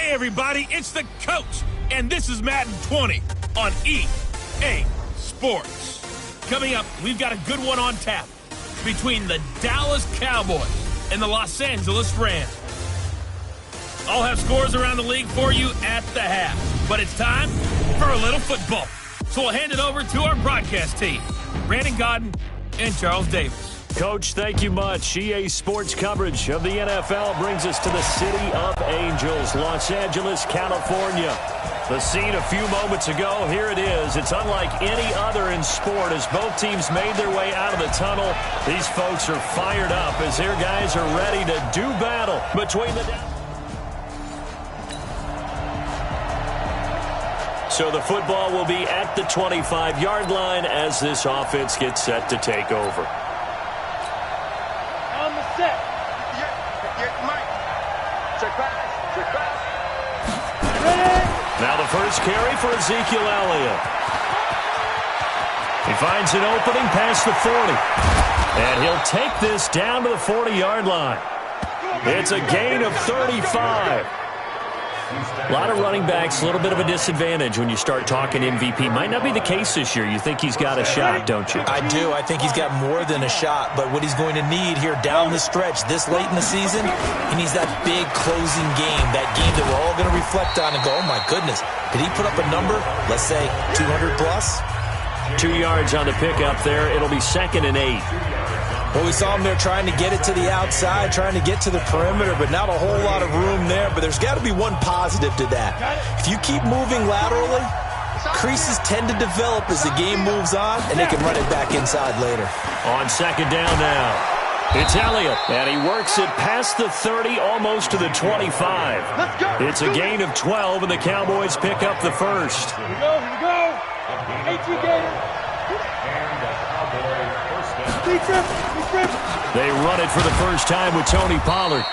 Hey, everybody, it's the coach, and this is Madden 20 on EA Sports. Coming up, we've got a good one on tap between the Dallas Cowboys and the Los Angeles Rams. I'll have scores around the league for you at the half, but it's time for a little football. So we'll hand it over to our broadcast team, Brandon Godden and Charles Davis. Coach, thank you much. EA Sports coverage of the NFL brings us to the City of Angels, Los Angeles, California. The scene a few moments ago, here it is. It's unlike any other in sport as both teams made their way out of the tunnel. These folks are fired up as their guys are ready to do battle between the... So the football will be at the 25-yard line as this offense gets set to take over. On the set. Mike. Check pass. Ready? Now the first carry for Ezekiel Elliott. He finds an opening past the 40. And he'll take this down to the 40-yard line. It's a gain of 35. A lot of running backs, a little bit of a disadvantage when you start talking MVP. Might not be the case this year. You think he's got a shot, don't you? I do. I think he's got more than a shot. But what he's going to need here down the stretch this late in the season, he needs that big closing game, that game that we're all going to reflect on and go, oh, my goodness, did he put up a number, let's say 200 plus? 2 yards on the pickup there. It'll be 2nd and 8. Well, we saw him there trying to get it to the outside, trying to get to the perimeter, but not a whole lot of room there. But there's got to be one positive to that. If you keep moving laterally, creases tend to develop as the game moves on, and they can run it back inside later. On 2nd down now, it's Elliott, and he works it past the 30, almost to the 25. It's a gain of 12, and the Cowboys pick up the first. Here we go. 18 gainer. They run it for the first time with Tony Pollard.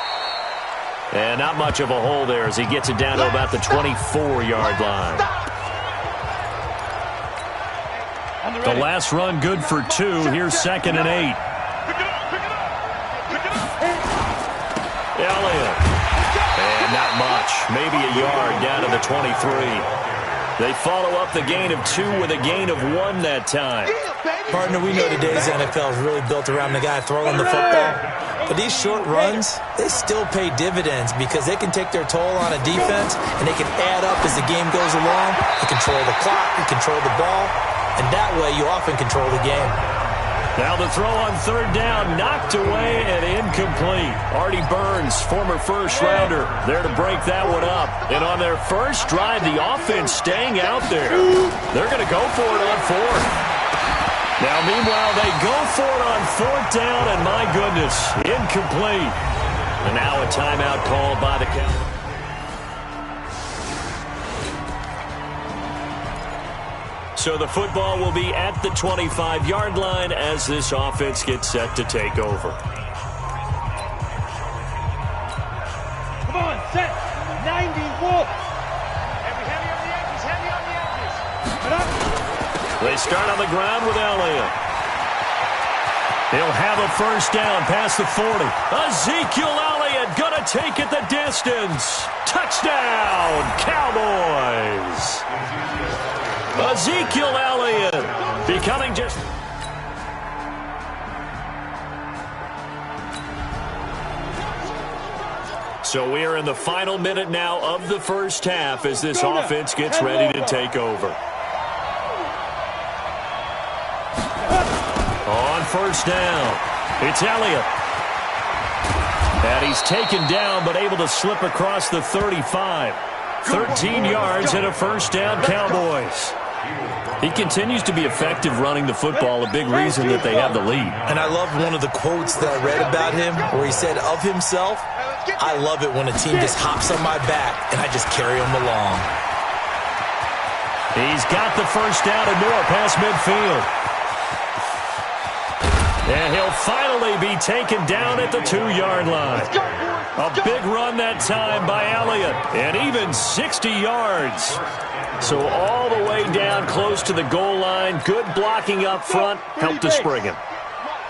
And not much of a hole there as he gets it down to about the 24-yard line. The last run good for 2. Here's 2nd and 8. Elliott. And not much. Maybe a yard down to the 23. They follow up the gain of 2 with a gain of 1 that time. Partner, we know today's NFL is really built around the guy throwing the football. But these short runs, they still pay dividends because they can take their toll on a defense and they can add up as the game goes along. You control the clock, you control the ball, and that way you often control the game. Now the throw on 3rd down, knocked away and incomplete. Artie Burns, former first-rounder, there to break that one up. And on their first drive, the offense staying out there. They're going to go for it on 4th. Now, meanwhile, they go for it on 4th down, and my goodness, incomplete. And now a timeout called by the Cowboys. So the football will be at the 25-yard line as this offense gets set to take over. Come on, set. 90 Wolf. Heavy on the edges. They start on the ground with Elliott. He'll have a first down past the 40. Ezekiel Elliott gonna take it the distance. Touchdown, Cowboys. Ezekiel Elliott becoming just... So we are in the final minute now of the first half as this offense gets ready to take over. On first down, it's Elliott. And he's taken down but able to slip across the 35. 13 yards and a first down, Cowboys. He continues to be effective running the football, a big reason that they have the lead. And I love one of the quotes that I read about him where he said of himself, I love it when a team just hops on my back and I just carry them along. He's got the first down and more past midfield. And he'll finally be taken down at the 2-yard line. A big run that time by Elliott, and even 60 yards. So all the way down close to the goal line. Good blocking up front. Helped to spring him.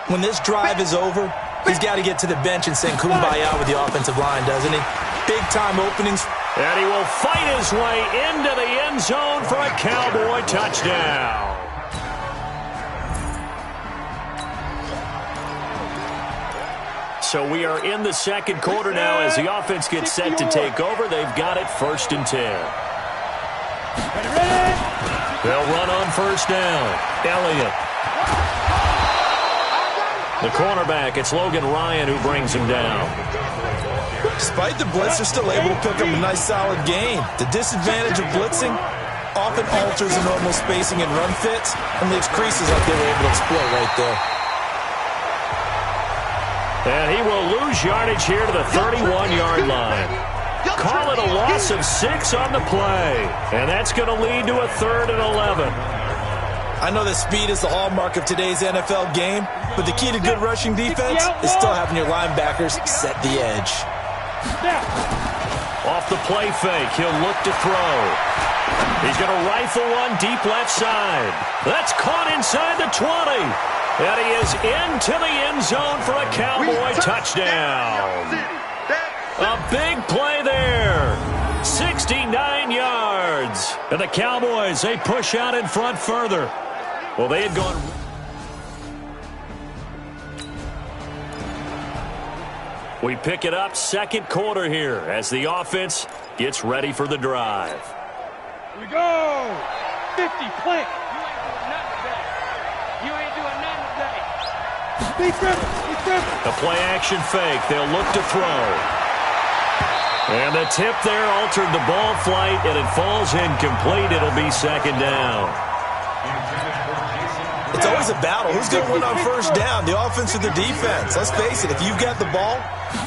When this drive is over, he's got to get to the bench and sing kumbaya with the offensive line, doesn't he? big-time openings. And he will fight his way into the end zone for a Cowboy touchdown. So we are in the second quarter now as the offense gets set to take over. They've got it 1st and 10. They'll run on 1st down. Elliott. The cornerback, it's Logan Ryan who brings him down. Despite the blitz, they're still able to pick up a nice, solid gain. The disadvantage of blitzing often alters the normal spacing and run fits and leaves creases like they were able to exploit right there. And he will lose yardage here to the 31-yard line. Call it a loss of 6 on the play. And that's going to lead to a 3rd and 11. I know that speed is the hallmark of today's NFL game, but the key to good rushing defense is still having your linebackers set the edge. Off the play fake, he'll look to throw. He's going to rifle one deep left side. That's caught inside the 20. And he is into the end zone for a Cowboy touchdown. A big play there. 69 yards. And the Cowboys, they push out in front further. Well, they had gone... We pick it up second quarter here as the offense gets ready for the drive. Here we go. 50, plant. You ain't doing nothing today. Be tripping. The play action fake. They'll look to throw. And the tip there altered the ball flight, and it falls incomplete. It'll be 2nd down. It's always a battle. Who's going to win on 1st down, the offense or the defense? Let's face it, if you've got the ball,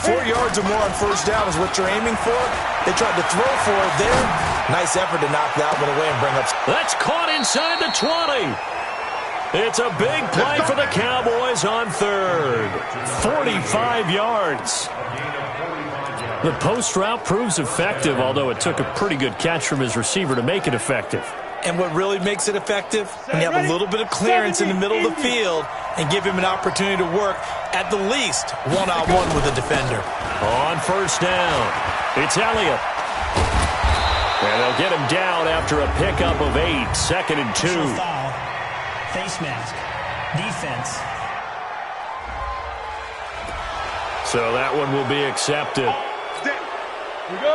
4 yards or more on 1st down is what you're aiming for. They tried to throw for it there. Nice effort to knock that one away and bring up. That's caught inside the 20. It's a big play for the Cowboys on 3rd. 45 yards. The post route proves effective, although it took a pretty good catch from his receiver to make it effective. And what really makes it effective, when you have a little bit of clearance in the middle of the field and give him an opportunity to work, at the least, one-on-one with the defender. On 1st down, it's Elliott. And they'll get him down after a pickup of 8, 2nd and 2. Foul. Face mask. Defense. So that one will be accepted.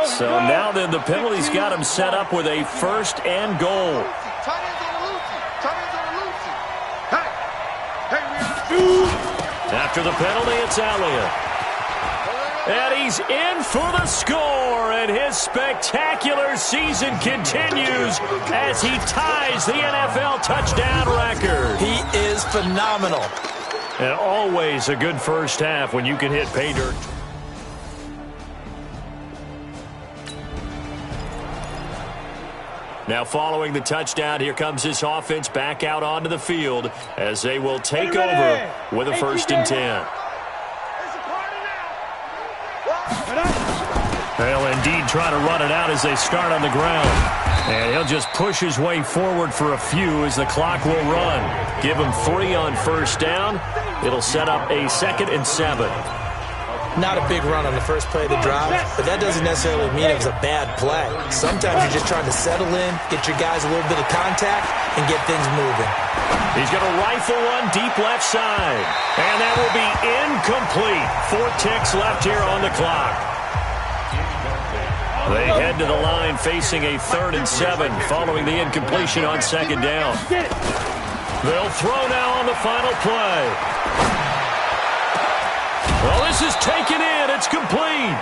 So now then the penalty's got him set up with a 1st and goal. After the penalty, it's Elliott. And he's in for the score, and his spectacular season continues as he ties the NFL touchdown record. He is phenomenal. And always a good first half when you can hit pay dirt. Now following the touchdown, here comes this offense back out onto the field as they will take over with a 1st and 10. They'll indeed try to run it out as they start on the ground. And he'll just push his way forward for a few as the clock will run. Give him 3 on 1st down. It'll set up a 2nd and 7. Not a big run on the first play of the drive, but that doesn't necessarily mean it was a bad play. Sometimes you're just trying to settle in, get your guys a little bit of contact, and get things moving. He's going to rifle one deep left side. And that will be incomplete. 4 ticks left here on the clock. They head to the line facing a 3rd and 7 following the incompletion on 2nd down. They'll throw now on the final play. Well, this is taken in. It's complete.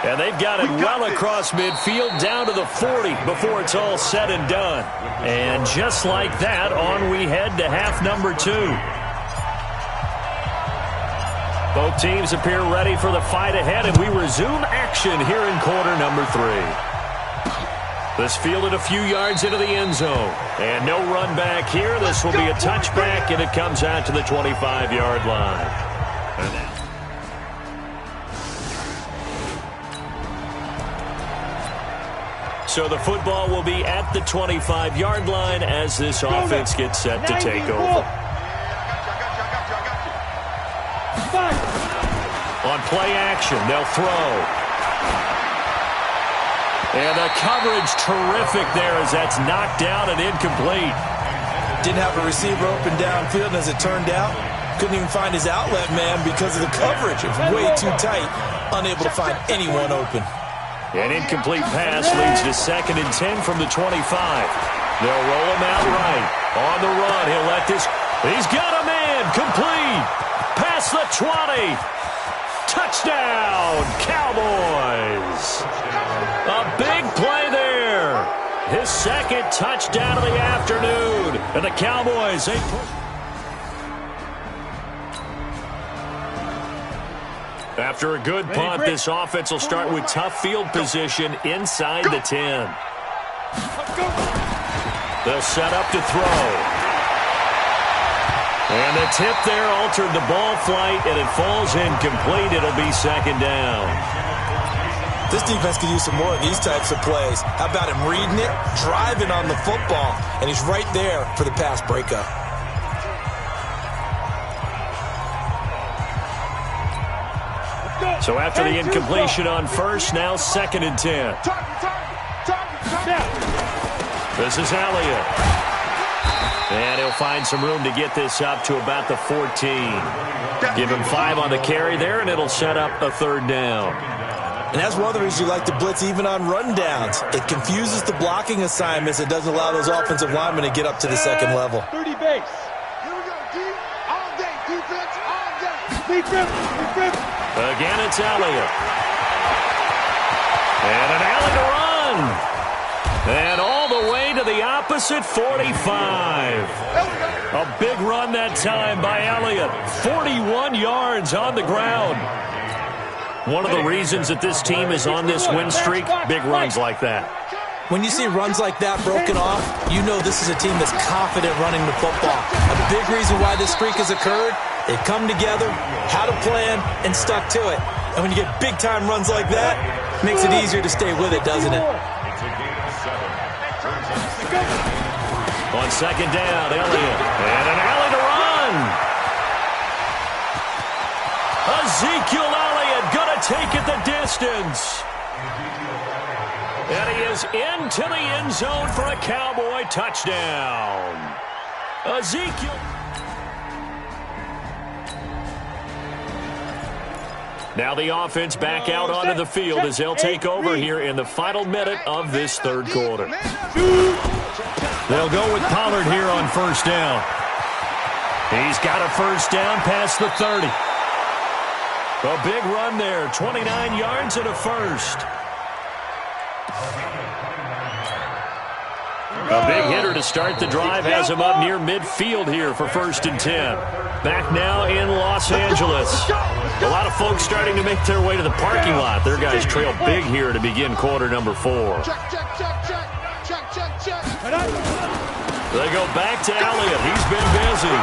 And they've got it well across midfield down to the 40 before it's all said and done. And just like that, on we head to half number 2. Both teams appear ready for the fight ahead, and we resume action here in quarter number 3. This fielded a few yards into the end zone. And no run back here. This will be a touchback, and it comes out to the 25-yard line. So the football will be at the 25-yard line as this offense gets set to take over. On play action, they'll throw. And the coverage terrific there as that's knocked down and incomplete. Didn't have a receiver open downfield, and as it turned out, couldn't even find his outlet man because of the coverage. It was way too tight, unable to find anyone open. An incomplete pass leads to 2nd and 10 from the 25. They'll roll him out right. On the run, he'll let this. He's got a man. Complete. Past the 20. Touchdown, Cowboys. A big play there. His 2nd touchdown of the afternoon. And the Cowboys, they push. After a good punt, this offense will start with tough field position inside the 10. They'll set up to throw. And the tip there altered the ball flight, and it falls incomplete. It'll be 2nd down. This defense could use some more of these types of plays. How about him reading it, driving on the football, and he's right there for the pass breakup. So after the incompletion on first, now 2nd and 10. This is Elliott. And he'll find some room to get this up to about the 14. Give him 5 on the carry there, and it'll set up a 3rd down. And that's one of the reasons you like to blitz even on rundowns. It confuses the blocking assignments. It doesn't allow those offensive linemen to get up to the 2nd level. 30 base. Here we go, D. All day. Defense, all day. Defense. Again, it's Elliott. And an alley to run. And all the way to the opposite 45. A big run that time by Elliott. 41 yards on the ground. One of the reasons that this team is on this win streak, big runs like that. When you see runs like that broken off, you know this is a team that's confident running the football. A big reason why this streak has occurred, they've come together, had a plan, and stuck to it. And when you get big-time runs like that, it makes it easier to stay with it, doesn't it? On 2nd down, Elliott. And an alley to run. Ezekiel Elliott going to take it the distance. And he is into the end zone for a Cowboy touchdown. Ezekiel. Now the offense back out onto the field as they'll take over here in the final minute of this 3rd quarter. They'll go with Pollard here on 1st down. He's got a 1st down past the 30. A big run there, 29 yards and a 1st. A big hitter to start the drive has him up near midfield here for 1st and 10. Back now in Los Angeles. A lot of folks starting to make their way to the parking lot. Their guys trail big here to begin quarter number 4. They go back to Elliott. He's been busy.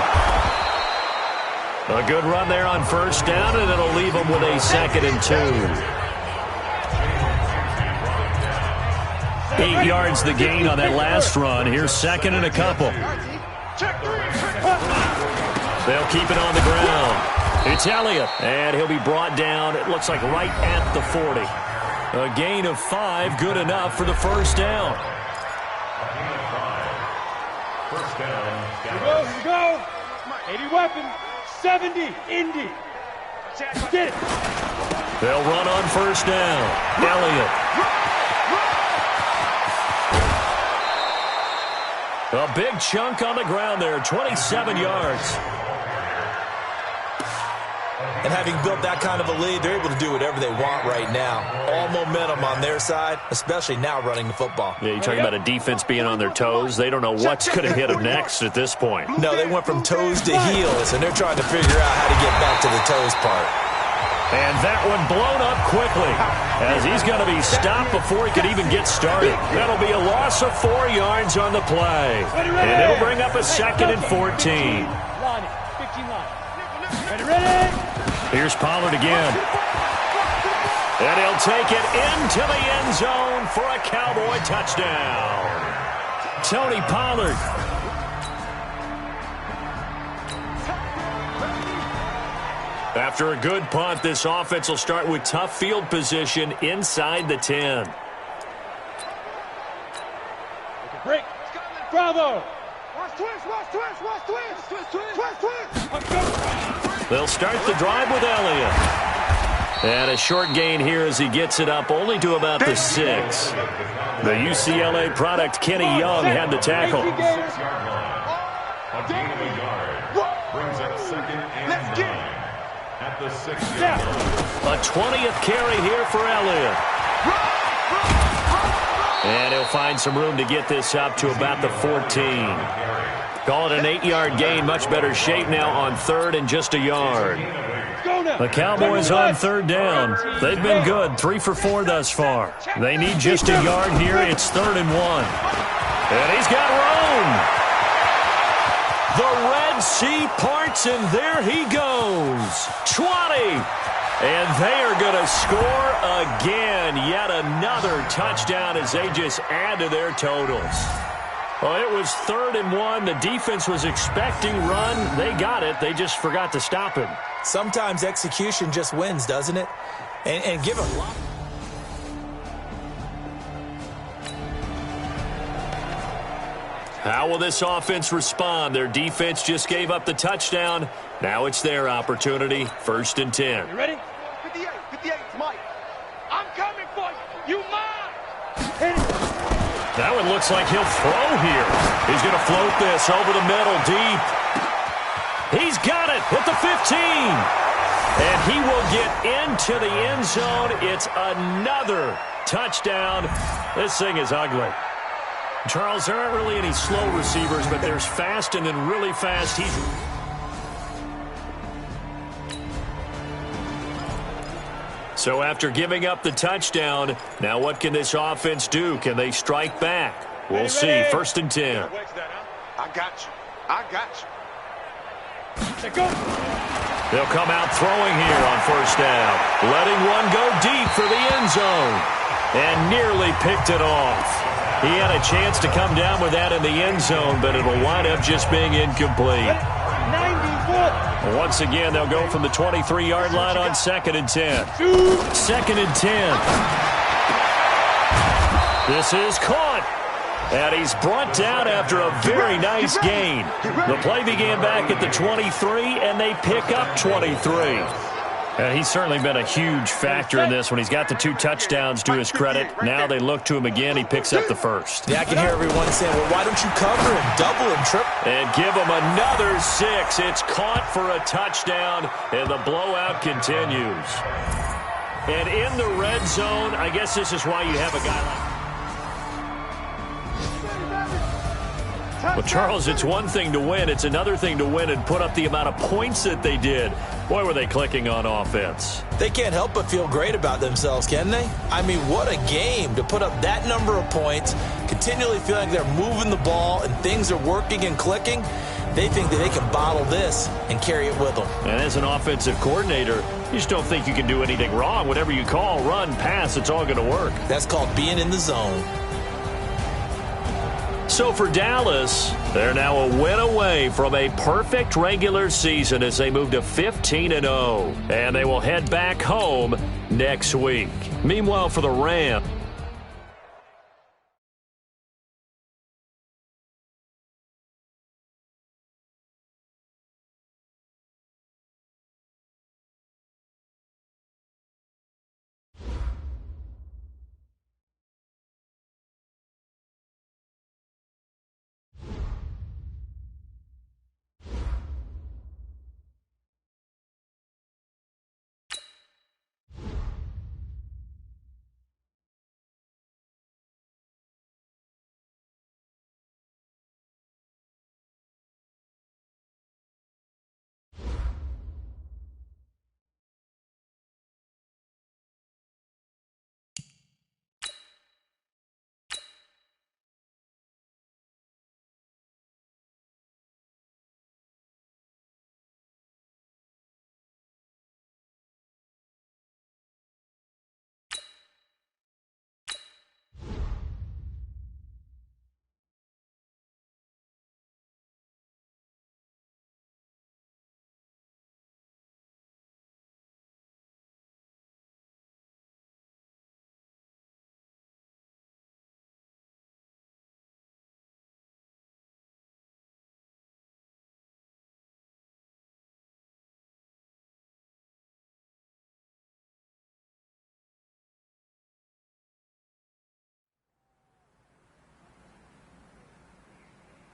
A good run there on 1st down, and it'll leave him with a 2nd and 2. 8 yards the gain on that last run. Here's 2nd and a couple. They'll keep it on the ground. It's Elliott, and he'll be brought down, it looks like right at the 40. A gain of 5, good enough for the 1st down. Here we go. 80 weapon. 70, Indy. Get it. They'll run on 1st down. Elliott. A big chunk on the ground there, 27 yards. And having built that kind of a lead, they're able to do whatever they want right now. All momentum on their side, especially now running the football. Yeah, you're talking about a defense being on their toes. They don't know what's going to hit them next at this point. No, they went from toes to heels, and they're trying to figure out how to get back to the toes part. And that one blown up quickly as he's going to be stopped before he could even get started. That'll be a loss of 4 yards on the play. And it'll bring up a 2nd and 14. Ready. Here's Pollard again. And he'll take it into the end zone for a Cowboy touchdown. Tony Pollard. After a good punt, this offense will start with tough field position inside the 10. Break. Bravo. Watch twist, watch twist, watch twist. Twist, twist, twist, twist. They'll start the drive with Elliott. And a short gain here as he gets it up only to about the 6. The UCLA product, Kenny Young, had the tackle. Brings up second and 9 at the 6-yard line. A 20th carry here for Elliott. And he'll find some room to get this up to about the 14. Call it an 8-yard gain. Much better shape now on 3rd and just a yard. The Cowboys on 3rd down. They've been good, 3 for 4 thus far. They need just a yard here. It's 3rd and 1. And he's got room. The Red Sea parts, and there he goes. 20. And they are going to score again. Yet another touchdown as they just add to their totals. Well, it was 3rd and 1. The defense was expecting run. They got it. They just forgot to stop him. Sometimes execution just wins, doesn't it? And give him luck. How will this offense respond? Their defense just gave up the touchdown. Now it's their opportunity. 1st and 10. You ready? 58, 58, Mike. I'm coming for you. You mine. Hit it. That one looks like he'll throw here. He's going to float this over the middle deep. He's got it at the 15. And he will get into the end zone. It's another touchdown. This thing is ugly. Charles, there aren't really any slow receivers, but there's fast and then really fast. So after giving up the touchdown, now what can this offense do? Can they strike back? We'll see. 1st and 10. I got you. I got you. Go. They'll come out throwing here on 1st down. Letting one go deep for the end zone. And nearly picked it off. He had a chance to come down with that in the end zone, but it'll wind up just being incomplete. 90-foot. Once again, they'll go from the 23-yard line on 2nd and 10. 2nd and 10. This is caught. And he's brought down after a very nice gain. The play began back at the 23, and they pick up 23. And he's certainly been a huge factor in this when he's got the 2 touchdowns to his credit. Now they look to him again. He picks up the 1st. Yeah, I can hear everyone saying, well, why don't you cover and double and triple? And give him another 6. It's caught for a touchdown, and the blowout continues. And in the red zone, I guess this is why you have a guy like... Well, Charles, it's one thing to win. It's another thing to win and put up the amount of points that they did. Boy, were they clicking on offense. They can't help but feel great about themselves, can they? I mean, what a game to put up that number of points, continually feeling like they're moving the ball and things are working and clicking. They think that they can bottle this and carry it with them. And as an offensive coordinator, you just don't think you can do anything wrong. Whatever you call, run, pass, it's all going to work. That's called being in the zone. So for Dallas, they're now a win away from a perfect regular season as they move to 15-0. And they will head back home next week. Meanwhile, for the Rams,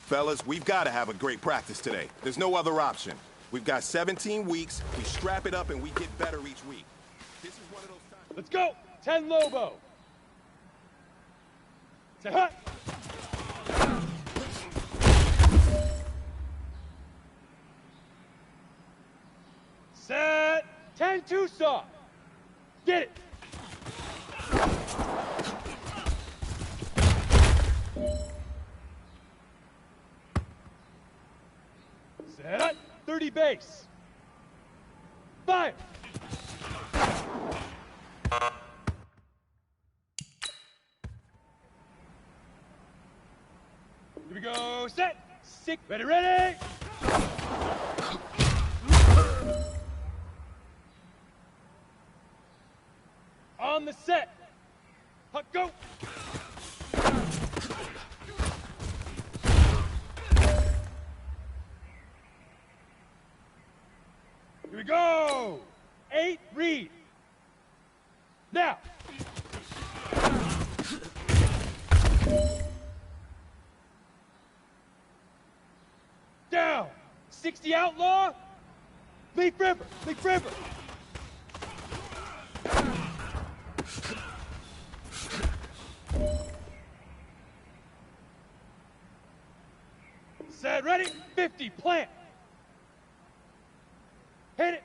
Fellas, we've got to have a great practice today. There's no other option. We've got 17 weeks. We strap it up and we get better each week. This is one of those times. Let's go. 10 Lobo. Say hut. Set. 10 Tucson. Get it. Set. 30 base. Fire. Here we go. Set. 6. Ready. On the set. Hut, go. Here we go. 8, read. Now. Down. 60 outlaw. Leaf river. Set, ready, 50, plant. Hit it.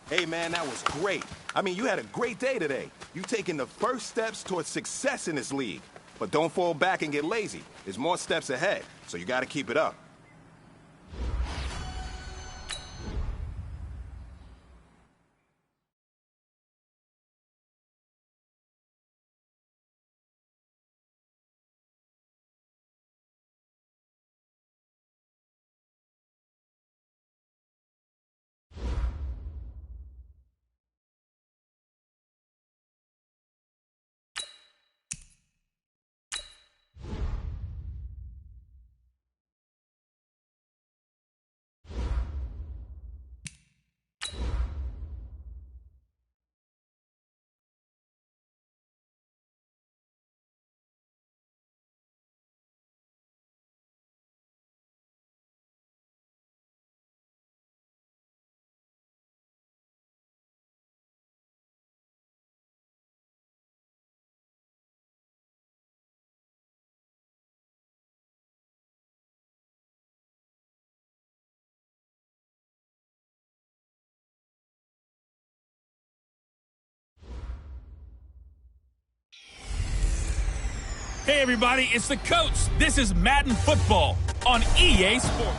Hey, man, that was great. I mean, you had a great day today. You've taken the first steps towards success in this league. But don't fall back and get lazy. There's more steps ahead, so you got to keep it up. Hey, everybody, it's the coach. This is Madden Football on EA Sports.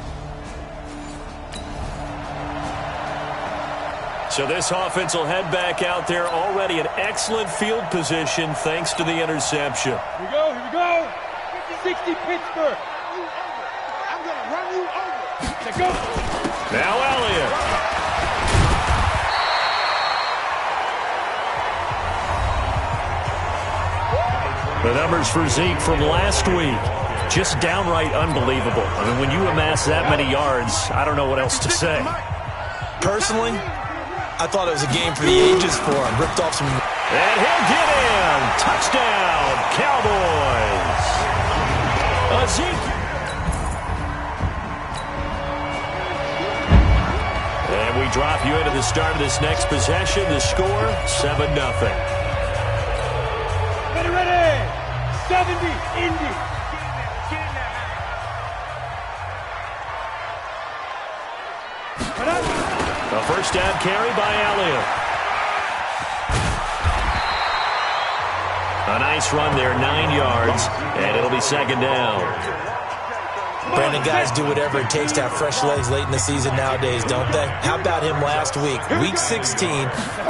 So this offense will head back out there, already in excellent field position thanks to the interception. Here we go. 60 Pittsburgh. I'm going to run you over. Let's go. Now Elliott. The numbers for Zeke from last week, just downright unbelievable. I mean, when you amass that many yards, I don't know what else to say. Personally, I thought it was a game for the ages for him. Ripped off some... And he'll get in. Touchdown, Cowboys. Zeke. And we drop you into the start of this next possession. The score, 7-0. Ready. 70, Indy. A first down carry by Elliott. A nice run there, 9 yards, and it'll be second down. Brandon, guys do whatever it takes to have fresh legs late in the season nowadays, don't they? How about him last week? Week 16,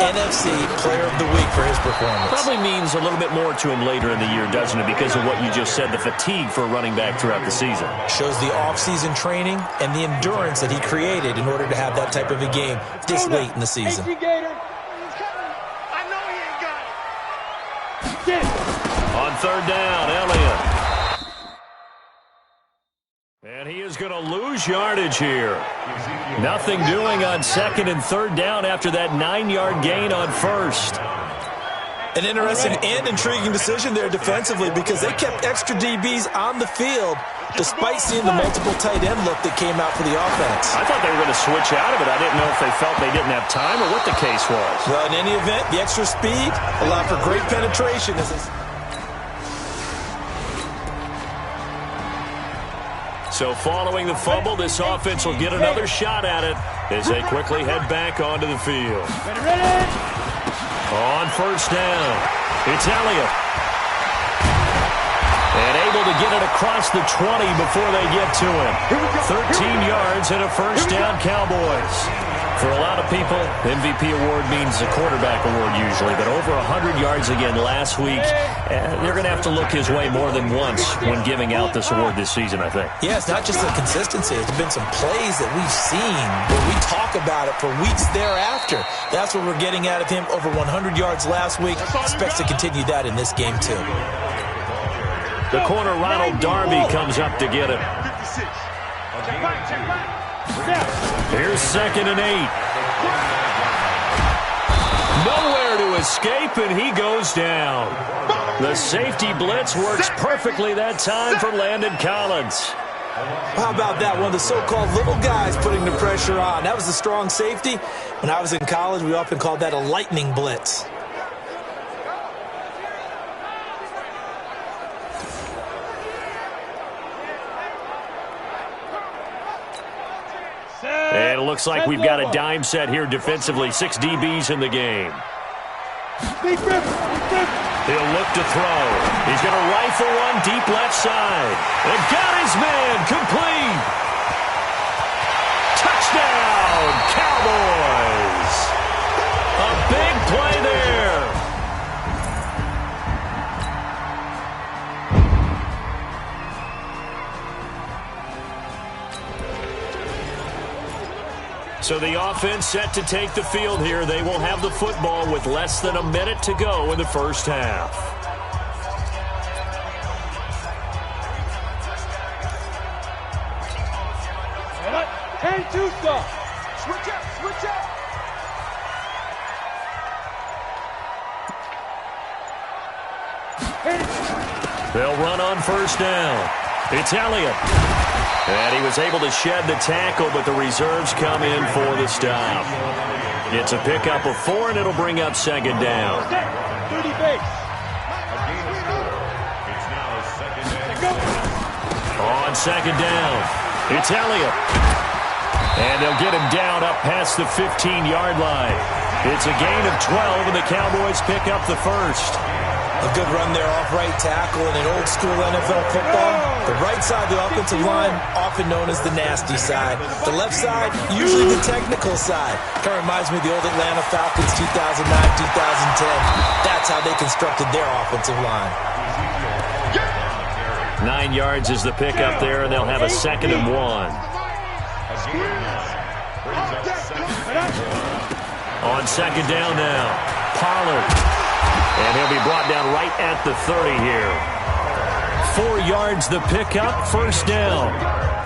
NFC Player of the Week for his performance. Probably means a little bit more to him later in the year, doesn't it? Because of what you just said, the fatigue for a running back throughout the season. Shows the offseason training and the endurance that he created in order to have that type of a game this late in the season. On third down, Elliott. And he is going to lose yardage here. Nothing doing on second and third down after that 9-yard gain on first. An interesting and intriguing decision there defensively because they kept extra DBs on the field despite seeing the multiple tight end look that came out for the offense. I thought they were going to switch out of it. I didn't know if they felt they didn't have time or what the case was. Well, in any event, the extra speed allowed for great penetration. So following the fumble, this offense will get another shot at it as they quickly head back onto the field. On first down, it's Elliott. And able to get it across the 20 before they get to him. 13 yards and a first down, Cowboys. For a lot of people, MVP award means a quarterback award usually, but over 100 yards again last week. They're going to have to look his way more than once when giving out this award this season, I think. Yeah, it's not just the consistency. It's been some plays that we've seen where we talk about it for weeks thereafter. That's what we're getting out of him. Over 100 yards last week. Expects to continue that in this game, too. The corner, Ronald Darby, comes up to get it. Here's 2nd and 8. Nowhere to escape, and he goes down. The safety blitz works perfectly that time for Landon Collins. How about that? One of the so-called little guys putting the pressure on. That was a strong safety. When I was in college, we often called that a lightning blitz. And it looks like we've got a dime set here defensively. 6 DBs in the game. He'll look to throw. He's going to rifle one deep left side. And got his man complete. Touchdown, Cowboys. A big play there. So the offense set to take the field here. They will have the football with less than a minute to go in the first half. Hey, Tusa! Switch up, switch up! They'll run on first down. It's Elliott. And he was able to shed the tackle, but the reserves come in for the stop. It's a pickup of 4, and it'll bring up 2nd down. 30 base. On 2nd down, it's Elliott. And they'll get him down up past the 15-yard line. It's a gain of 12, and the Cowboys pick up the first. A good run there off right tackle in an old-school NFL football. The right side of the offensive line, often known as the nasty side. The left side, usually the technical side. Kind of reminds me of the old Atlanta Falcons 2009, 2010. That's how they constructed their offensive line. 9 yards is the pickup there, and they'll have a 2nd and 1. On 2nd down now, Pollard. And he'll be brought down right at the 30 here. 4 yards the pickup, first down.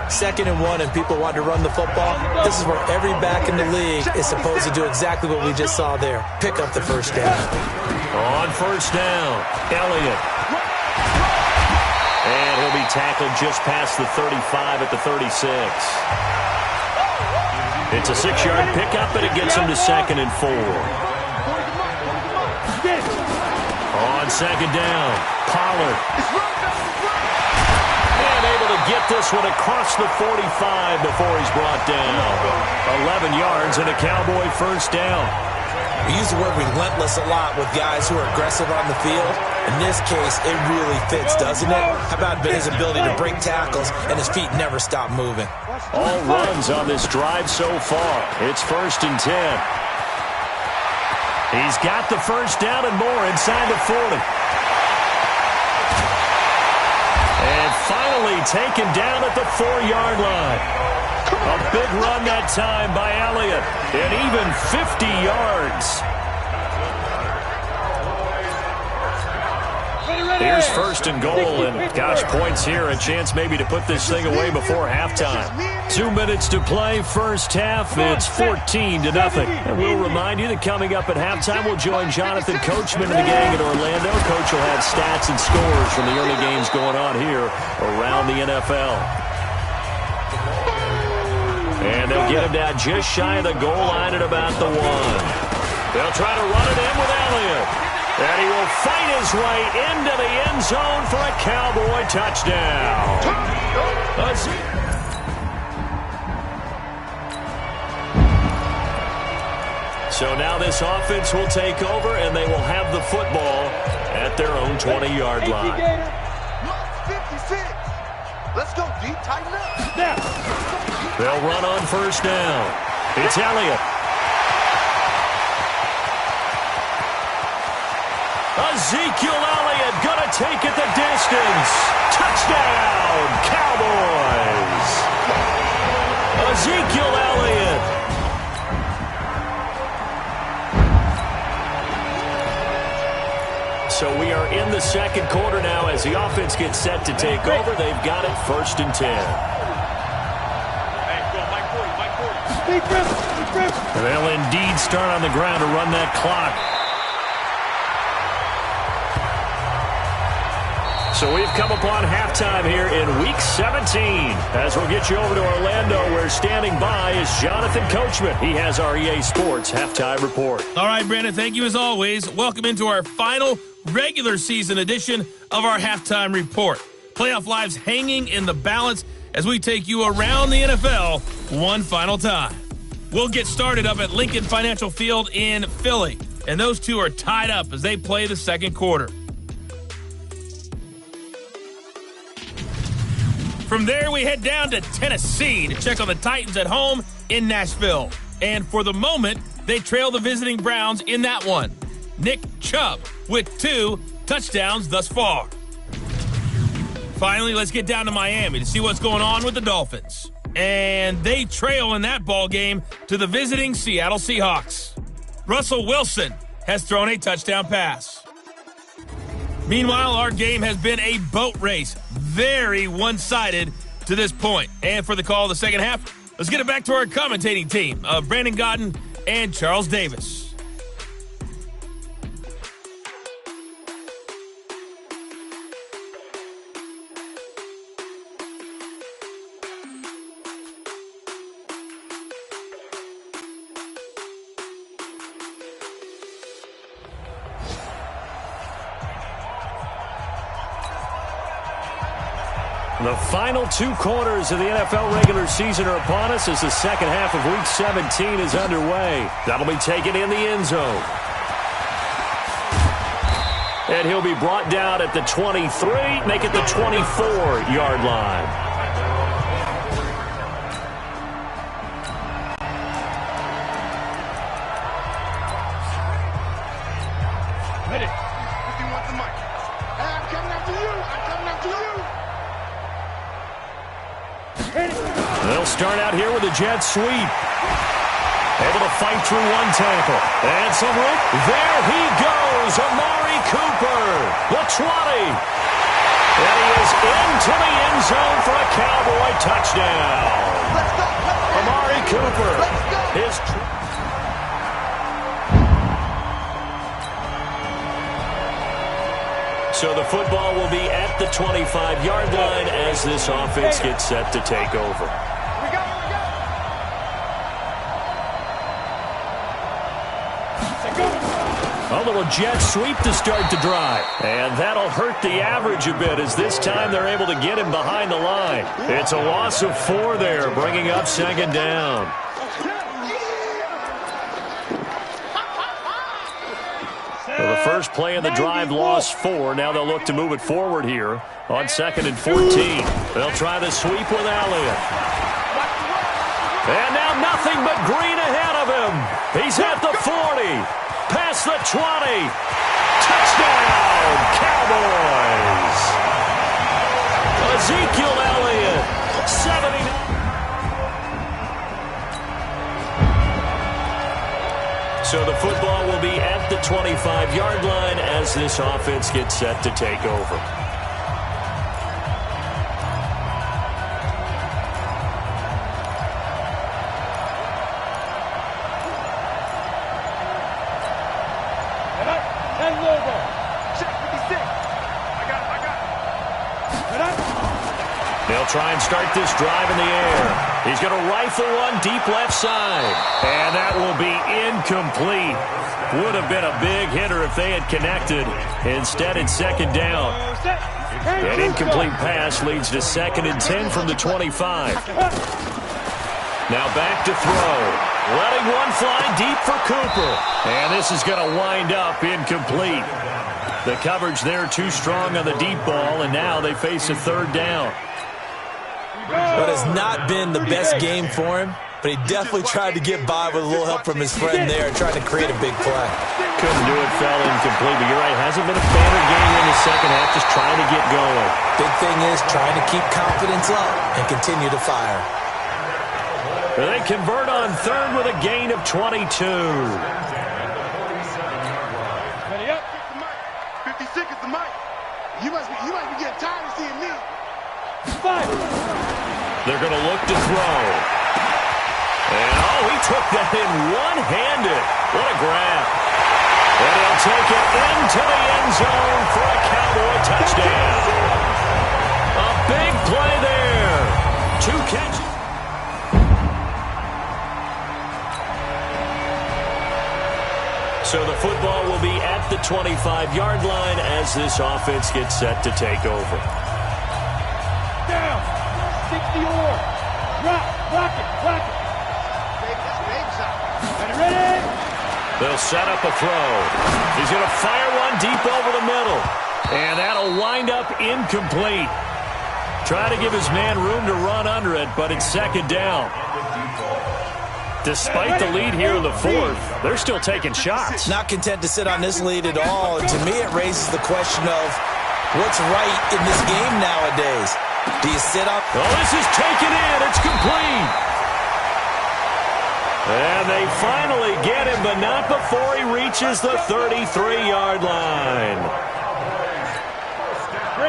2nd and 1, and people want to run the football. This is where every back in the league is supposed to do exactly what we just saw there. Pick up the first down. On first down, Elliott. And he'll be tackled just past the 35 at the 36. It's a 6-yard pickup, and it gets him to 2nd and 4. On 2nd down, Pollard. And able to get this one across the 45 before he's brought down. 11 yards and a Cowboy first down. We use the word relentless a lot with guys who are aggressive on the field. In this case, it really fits, doesn't it? How about his ability to break tackles and his feet never stop moving? All runs on this drive so far. It's 1st and 10. He's got the first down and more inside the 40. And finally taken down at the 4-yard line. A big run that time by Elliott. And even 50 yards. Here's first and goal, and gosh, points here, a chance maybe to put this thing away before halftime. 2 minutes to play, first half. It's 14-0. And we'll remind you that coming up at halftime, we'll join Jonathan Coachman and the gang in Orlando. Coach will have stats and scores from the early games going on here around the NFL. And they'll get him down just shy of the goal line at about the 1. They'll try to run it in with Elliott. And he will fight his way into the end zone for a Cowboy touchdown. So now this offense will take over, and they will have the football at their own 20-yard line. 56. Let's go deep, tighten up. They'll run on first down. It's Elliott. Ezekiel Elliott going to take it the distance. Touchdown, Cowboys. Ezekiel Elliott. So we are in the second quarter now as the offense gets set to take over. They've got it 1st and 10. And they'll indeed start on the ground to run that clock. So we've come upon halftime here in Week 17. As we'll get you over to Orlando, where standing by is Jonathan Coachman. He has our EA Sports Halftime Report. All right, Brandon, thank you as always. Welcome into our final regular season edition of our Halftime Report. Playoff lives hanging in the balance as we take you around the NFL one final time. We'll get started up at Lincoln Financial Field in Philly, and those two are tied up as they play the second quarter. From there, we head down to Tennessee to check on the Titans at home in Nashville. And for the moment, they trail the visiting Browns in that one. Nick Chubb with 2 touchdowns thus far. Finally, let's get down to Miami to see what's going on with the Dolphins. And they trail in that ball game to the visiting Seattle Seahawks. Russell Wilson has thrown a touchdown pass. Meanwhile, our game has been a boat race. Very one-sided to this point. And for the call of the second half, let's get it back to our commentating team of Brandon Godden and Charles Davis. The final 2 quarters of the NFL regular season are upon us as the second half of Week 17 is underway. That'll be taken in the end zone. And he'll be brought down at the 23, make it the 24-yard line. Ready? If you want the mic. I'm coming after you. I'm coming after you. They'll start out here with a jet sweep. Able to fight through one tackle. And some room. There he goes. Amari Cooper. The 20. And he is into the end zone for a Cowboy touchdown. Let's go. Amari Cooper. Let's go. So the football will be at the 25-yard line as this offense gets set to take over. A little jet sweep to start the drive. And that'll hurt the average a bit as this time they're able to get him behind the line. It's a loss of 4 there, bringing up second down. So the first play of the drive lost 4. Now they'll look to move it forward here on 2nd and 14. They'll try the sweep with Elliott. And now nothing but green ahead of him. He's at the 40. Past the 20. Touchdown, Cowboys. Ezekiel Elliott, 79. So the football will be at the 25-yard line as this offense gets set to take over. They'll try and start this drive in the air. He's going to rifle one deep left side. And that will be incomplete. Would have been a big hitter if they had connected. Instead, it's second down. An incomplete pass leads to 2nd and 10 from the 25. Now back to throw. Letting one fly deep for Cooper. And this is going to wind up incomplete. The coverage there too strong on the deep ball, and now they face a 3rd down. But it's not been the best game for him, but he definitely tried to get by with a little help from his friend there, trying to create a big play. Couldn't do it, fell incomplete, but you're right, hasn't been a banner game in the second half, just trying to get going. Big thing is trying to keep confidence up and continue to fire. They convert on 3rd with a gain of 22. Ready up. 50 seconds to Mike. You must be getting tired of seeing me. 5. They're going to look to throw. And, oh, he took that in one-handed. What a grab. And he'll take it into the end zone for a Cowboy touchdown. A big play there. 2 catches. So the football will be at the 25-yard line as this offense gets set to take over. Down. 60 or. Rock it. Ready? They'll set up a throw. He's going to fire one deep over the middle. And that'll wind up incomplete. Try to give his man room to run under it, but it's 2nd down. Despite the lead here in the 4th, they're still taking shots. Not content to sit on this lead at all. To me, it raises the question of what's right in this game nowadays. Do you sit up? Oh, this is taken in. It's complete. And they finally get him, but not before he reaches the 33-yard line.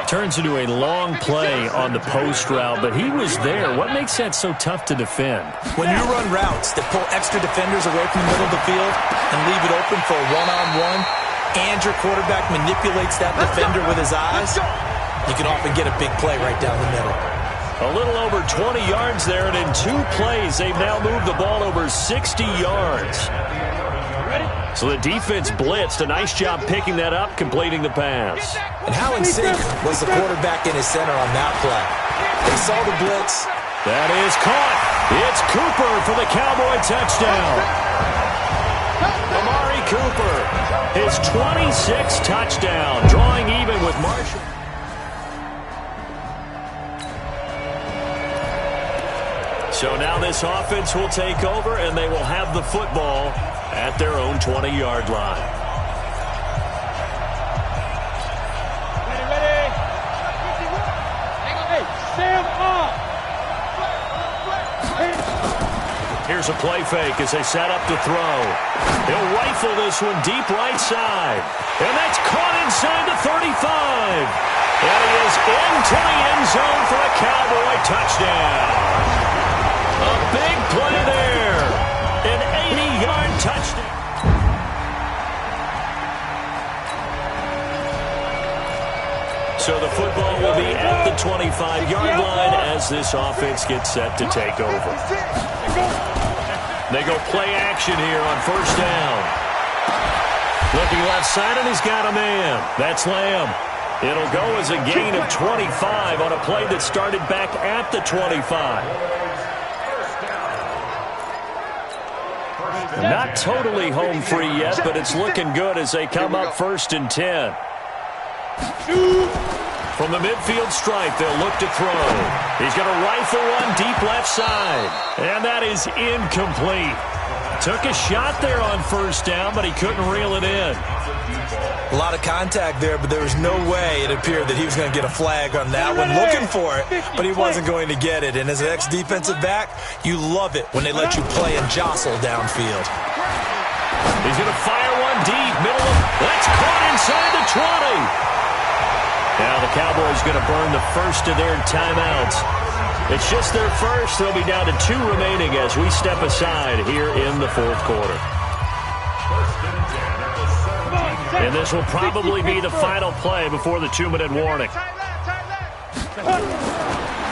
Turns into a long play on the post route, but he was there. What makes that so tough to defend? When you run routes that pull extra defenders away from the middle of the field and leave it open for a one-on-one, and your quarterback manipulates that defender with his eyes, you can often get a big play right down the middle. A little over 20 yards there, and in 2 plays, they've now moved the ball over 60 yards. So the defense blitzed. A nice job picking that up, completing the pass. And how in sync was the quarterback in his center on that play? They saw the blitz. That is caught. It's Cooper for the Cowboy touchdown. Amari Cooper, his 26th touchdown, drawing even with Marshall. So now this offense will take over, and they will have the football at their own 20-yard line. Ready. Hey, Sam off. Here's a play fake as they set up to throw. He'll rifle this one deep right side. And that's caught inside the 35. And he is into the end zone for a Cowboy touchdown. A big play there. An 80-yard touchdown. So the football will be at the 25-yard line as this offense gets set to take over. They go play action here on 1st down. Looking left side, and he's got a man. That's Lamb. It'll go as a gain of 25 on a play that started back at the 25. Not totally home free yet, but it's looking good as they come up 1st and 10. From the midfield stripe, they'll look to throw. He's going to rifle one deep left side. And that is incomplete. Took a shot there on 1st down, but he couldn't reel it in. A lot of contact there, but there was no way it appeared that he was going to get a flag on that one. Looking for it, but he wasn't going to get it. And as an ex-defensive back, you love it when they let you play and jostle downfield. He's going to fire one deep, middle of, that's caught inside the 20. Now the Cowboys going to burn the first of their timeouts. It's just their first. They'll be down to 2 remaining as we step aside here in the fourth quarter. And this will probably be the final play before the 2-minute warning.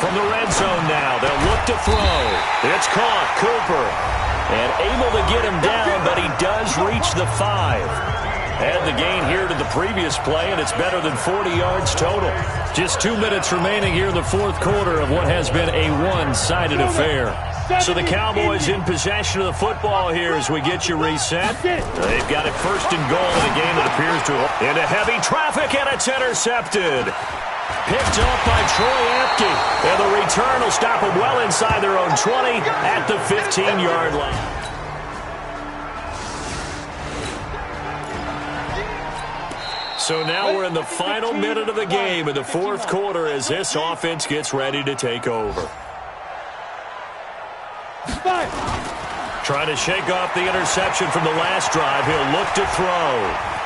From the red zone now, they'll look to throw. It's caught, Cooper. And able to get him down, but he does reach the 5. Add the gain here to the previous play, and it's better than 40 yards total. Just 2 minutes remaining here in the fourth quarter of what has been a one-sided affair. So the Cowboys in possession of the football here as we get you reset. They've got it first and goal in a game that appears to into heavy traffic, and it's intercepted. Picked up by Troy Apke, and the return will stop them well inside their own 20 at the 15-yard line. So now we're in the final minute of the game in the fourth quarter as this offense gets ready to take over. Trying to shake off the interception from the last drive. He'll look to throw.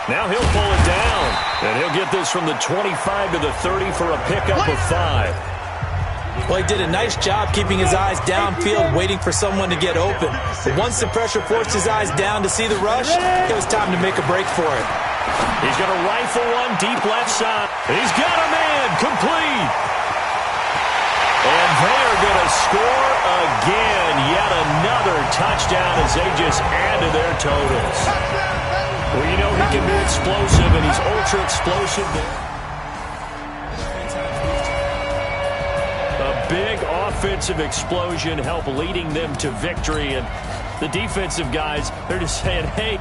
Now he'll pull it down. And he'll get this from the 25 to the 30 for a pickup of 5. Well, he did a nice job keeping his eyes downfield, waiting for someone to get open. But once the pressure forced his eyes down to see the rush, it was time to make a break for it. He's going to rifle one deep left side. He's got a man complete. And they are going to score again. Yet another touchdown as they just add to their totals. Well, you know he can be explosive, and he's ultra explosive. A big offensive explosion helped leading them to victory. And the defensive guys, they're just saying, hey,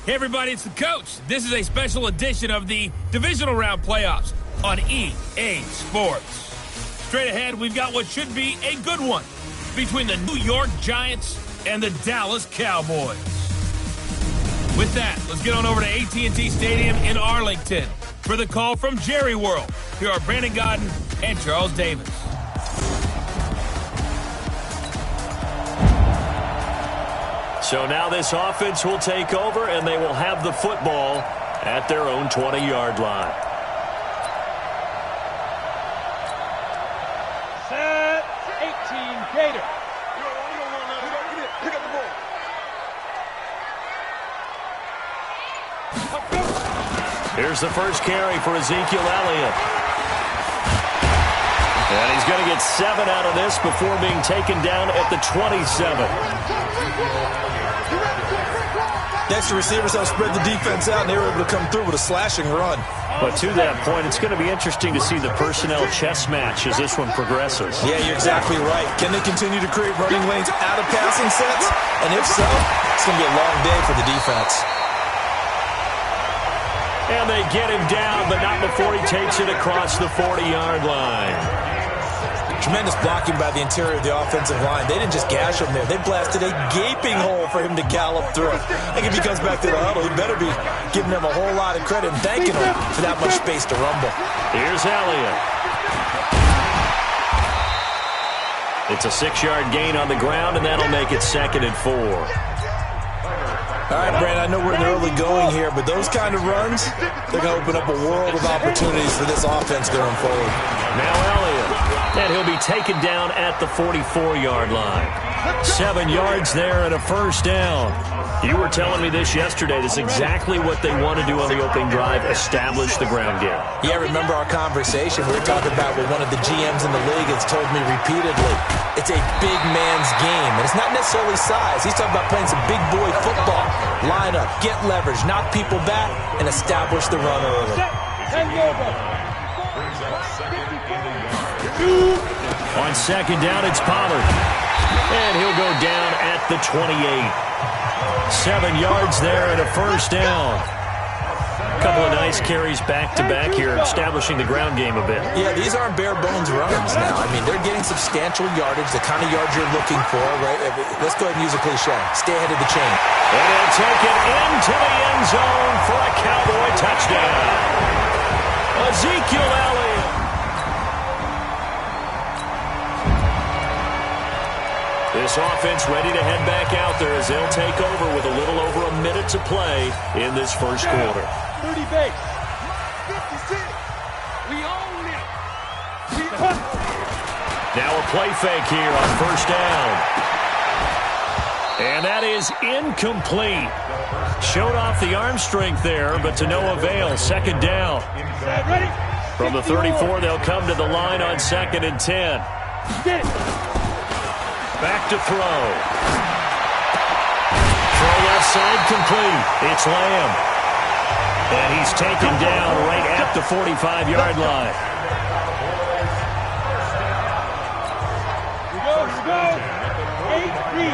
Hey everybody, it's the coach. This is a special edition of the Divisional Round Playoffs on EA Sports. Straight ahead, we've got what should be a good one between the New York Giants and the Dallas Cowboys. With that, let's get on over to AT&T Stadium in Arlington for the call from Jerry World. Here are Brandon Godden and Charles Davis. So now this offense will take over, and they will have the football at their own 20-yard line. Set 18 Gator. Pick up the ball. Here's the first carry for Ezekiel Elliott. And he's going to get 7 out of this before being taken down at the 27. Next, the receivers have spread the defense out, and they were able to come through with a slashing run. But to that point, it's going to be interesting to see the personnel chess match as this one progresses. Yeah, you're exactly right. Can they continue to create running lanes out of passing sets? And if so, it's going to be a long day for the defense. And they get him down, but not before he takes it across the 40-yard line. Tremendous blocking by the interior of the offensive line. They didn't just gash him there. They blasted a gaping hole for him to gallop through. I think if he comes back to the huddle, he better be giving them a whole lot of credit and thanking them for that much space to rumble. Here's Elliott. It's a 6-yard gain on the ground, and that'll make it 2nd and 4. All right, Brandon, I know we're in the early going here, but those kind of runs, they're going to open up a world of opportunities for this offense going forward. Now Elliott, and he'll be taken down at the 44-yard line. 7 yards there and a first down. You were telling me this yesterday. This is exactly what they want to do on the opening drive, establish the ground game. Yeah, remember our conversation. We were talking about what one of the GMs in the league has told me repeatedly. It's a big man's game, and it's not necessarily size. He's talking about playing some big boy football. Line up, get leverage, knock people back, and establish the run early. On 2nd down, it's Pollard. And he'll go down at the 28. 7 yards there and a first down. A couple of nice carries back-to-back here, establishing the ground game a bit. Yeah, these aren't bare-bones runs now. I mean, they're getting substantial yardage, the kind of yards you're looking for, right? Let's go ahead and use a cliche. Stay ahead of the chain. And he'll take it into the end zone for a Cowboy touchdown. Ezekiel Elliott. This offense ready to head back out there as they'll take over with a little over a minute to play in this first quarter. 30 base. 56. We own it. Now a play fake here on first down. And that is incomplete. Showed off the arm strength there, but to no avail. 2nd down. From the 34, they'll come to the line on 2nd and 10. Back to throw. Throw left side complete. It's Lamb. And he's taken down right at the 45-yard line. Here we go. 8-3.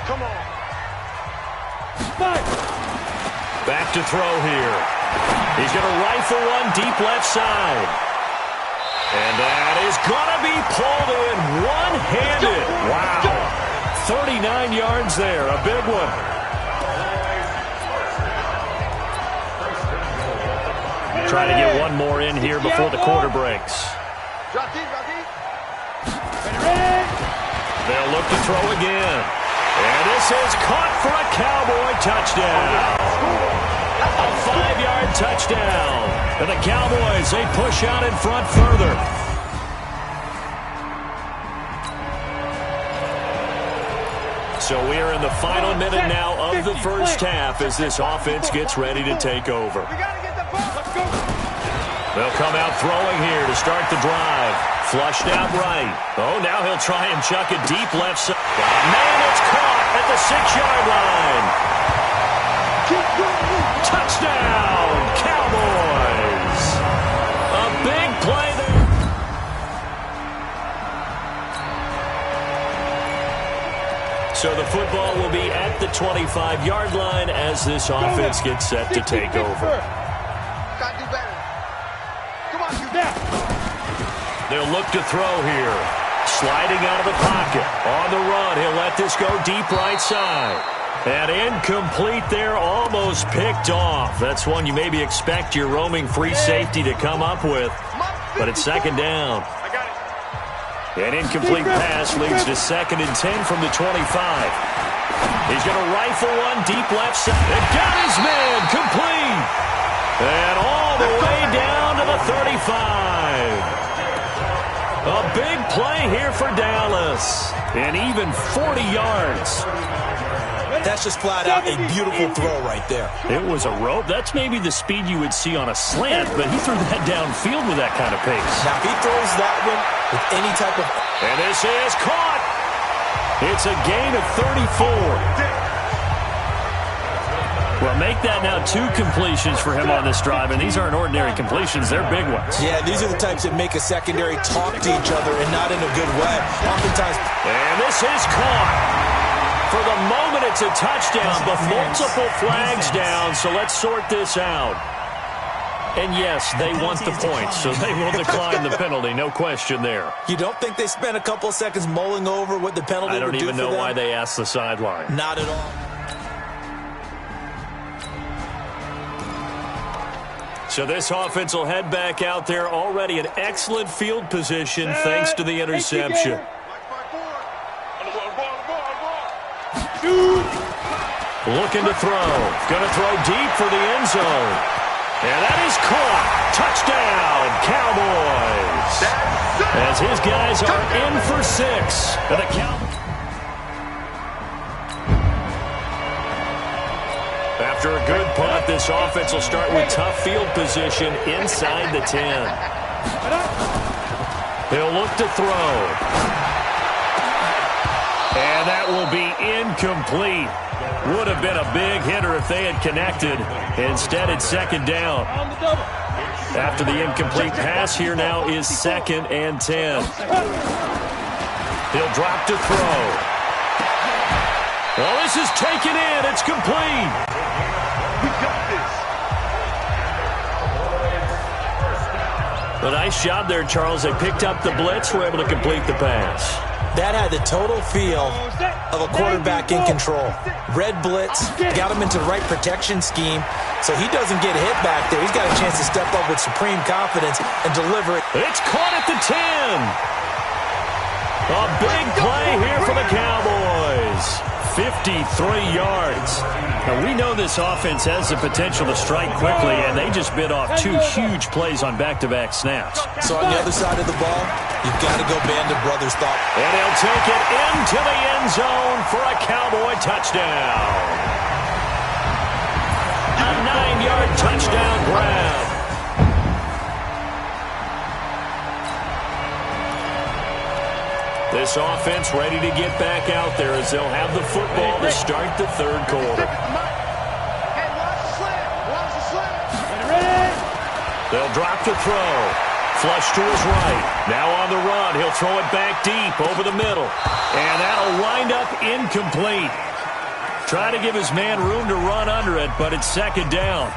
Come on. 5. Back to throw here. He's going to rifle one deep left side. And that is going to be pulled in one-handed. Wow. 39 yards there. A big one. Try to get one more in here before the quarter breaks. They'll look to throw again. And this is caught for a Cowboy touchdown. A 5-yard touchdown. And the Cowboys, they push out in front further. So we are in the final minute now of the first half as this offense gets ready to take over. They'll come out throwing here to start the drive. Flushed out right. Oh, now he'll try and chuck it deep left side. Man, it's caught at the 6-yard line. Touchdown, Cowboys. A big play there. So the football will be at the 25-yard line as this offense gets set to take over. Got to do better. Come on, you down. They'll look to throw here. Sliding out of the pocket. On the run, he'll let this go deep right side. And incomplete there, almost picked off. That's one you maybe expect your roaming free safety to come up with. But it's 2nd down. An incomplete pass leads to 2nd and 10 from the 25. He's going to rifle one deep left side. It got his man complete. And all the way down to the 35. A big play here for Dallas. And even 40 yards. That's just flat out a beautiful throw right there. It was a rope. That's maybe the speed you would see on a slant, but he threw that downfield with that kind of pace. Now, if he throws that one with any type of... And this is caught. It's a gain of 34. Well, make that now 2 completions for him on this drive, and these aren't ordinary completions. They're big ones. Yeah, these are the types that make a secondary talk to each other and not in a good way. Oftentimes... And this is caught. For the moment, it's a touchdown, but multiple flags down, so let's sort this out. And yes, they want the points, so they will decline the penalty, no question there. You don't think they spent a couple of seconds mulling over what the penalty would do for them? I don't even know why they asked the sideline. Not at all. So this offense will head back out there, already in excellent field position thanks to the interception. Looking to throw. Going to throw deep for the end zone. And that is caught. Touchdown, Cowboys. As his guys are in for 6. And the Cowboys. After a good punt, this offense will start with tough field position inside the 10. He'll look to throw. And that will be incomplete. Would have been a big hitter if they had connected. Instead, it's second down. After the incomplete pass, here now is 2nd and 10. He'll drop to throw. Well, this is taken in. It's complete. We got this. A nice job there, Charles. They picked up the blitz, were able to complete the pass. That had the total feel of a quarterback in control. Red blitz, got him into the right protection scheme, so he doesn't get hit back there. He's got a chance to step up with supreme confidence and deliver it. It's caught at the 10. A big play here for the Cowboys. 53 yards. Now, we know this offense has the potential to strike quickly, and they just bit off 2 huge plays on back-to-back snaps. So on the other side of the ball, you've got to go Band of Brothers thought. And he'll take it into the end zone for a Cowboy touchdown. A 9-yard touchdown grab. This offense ready to get back out there as they'll have the football to start the 3rd quarter. They'll drop to throw. Flush to his right. Now on the run. He'll throw it back deep over the middle. And that'll wind up incomplete. Try to give his man room to run under it, but it's 2nd down.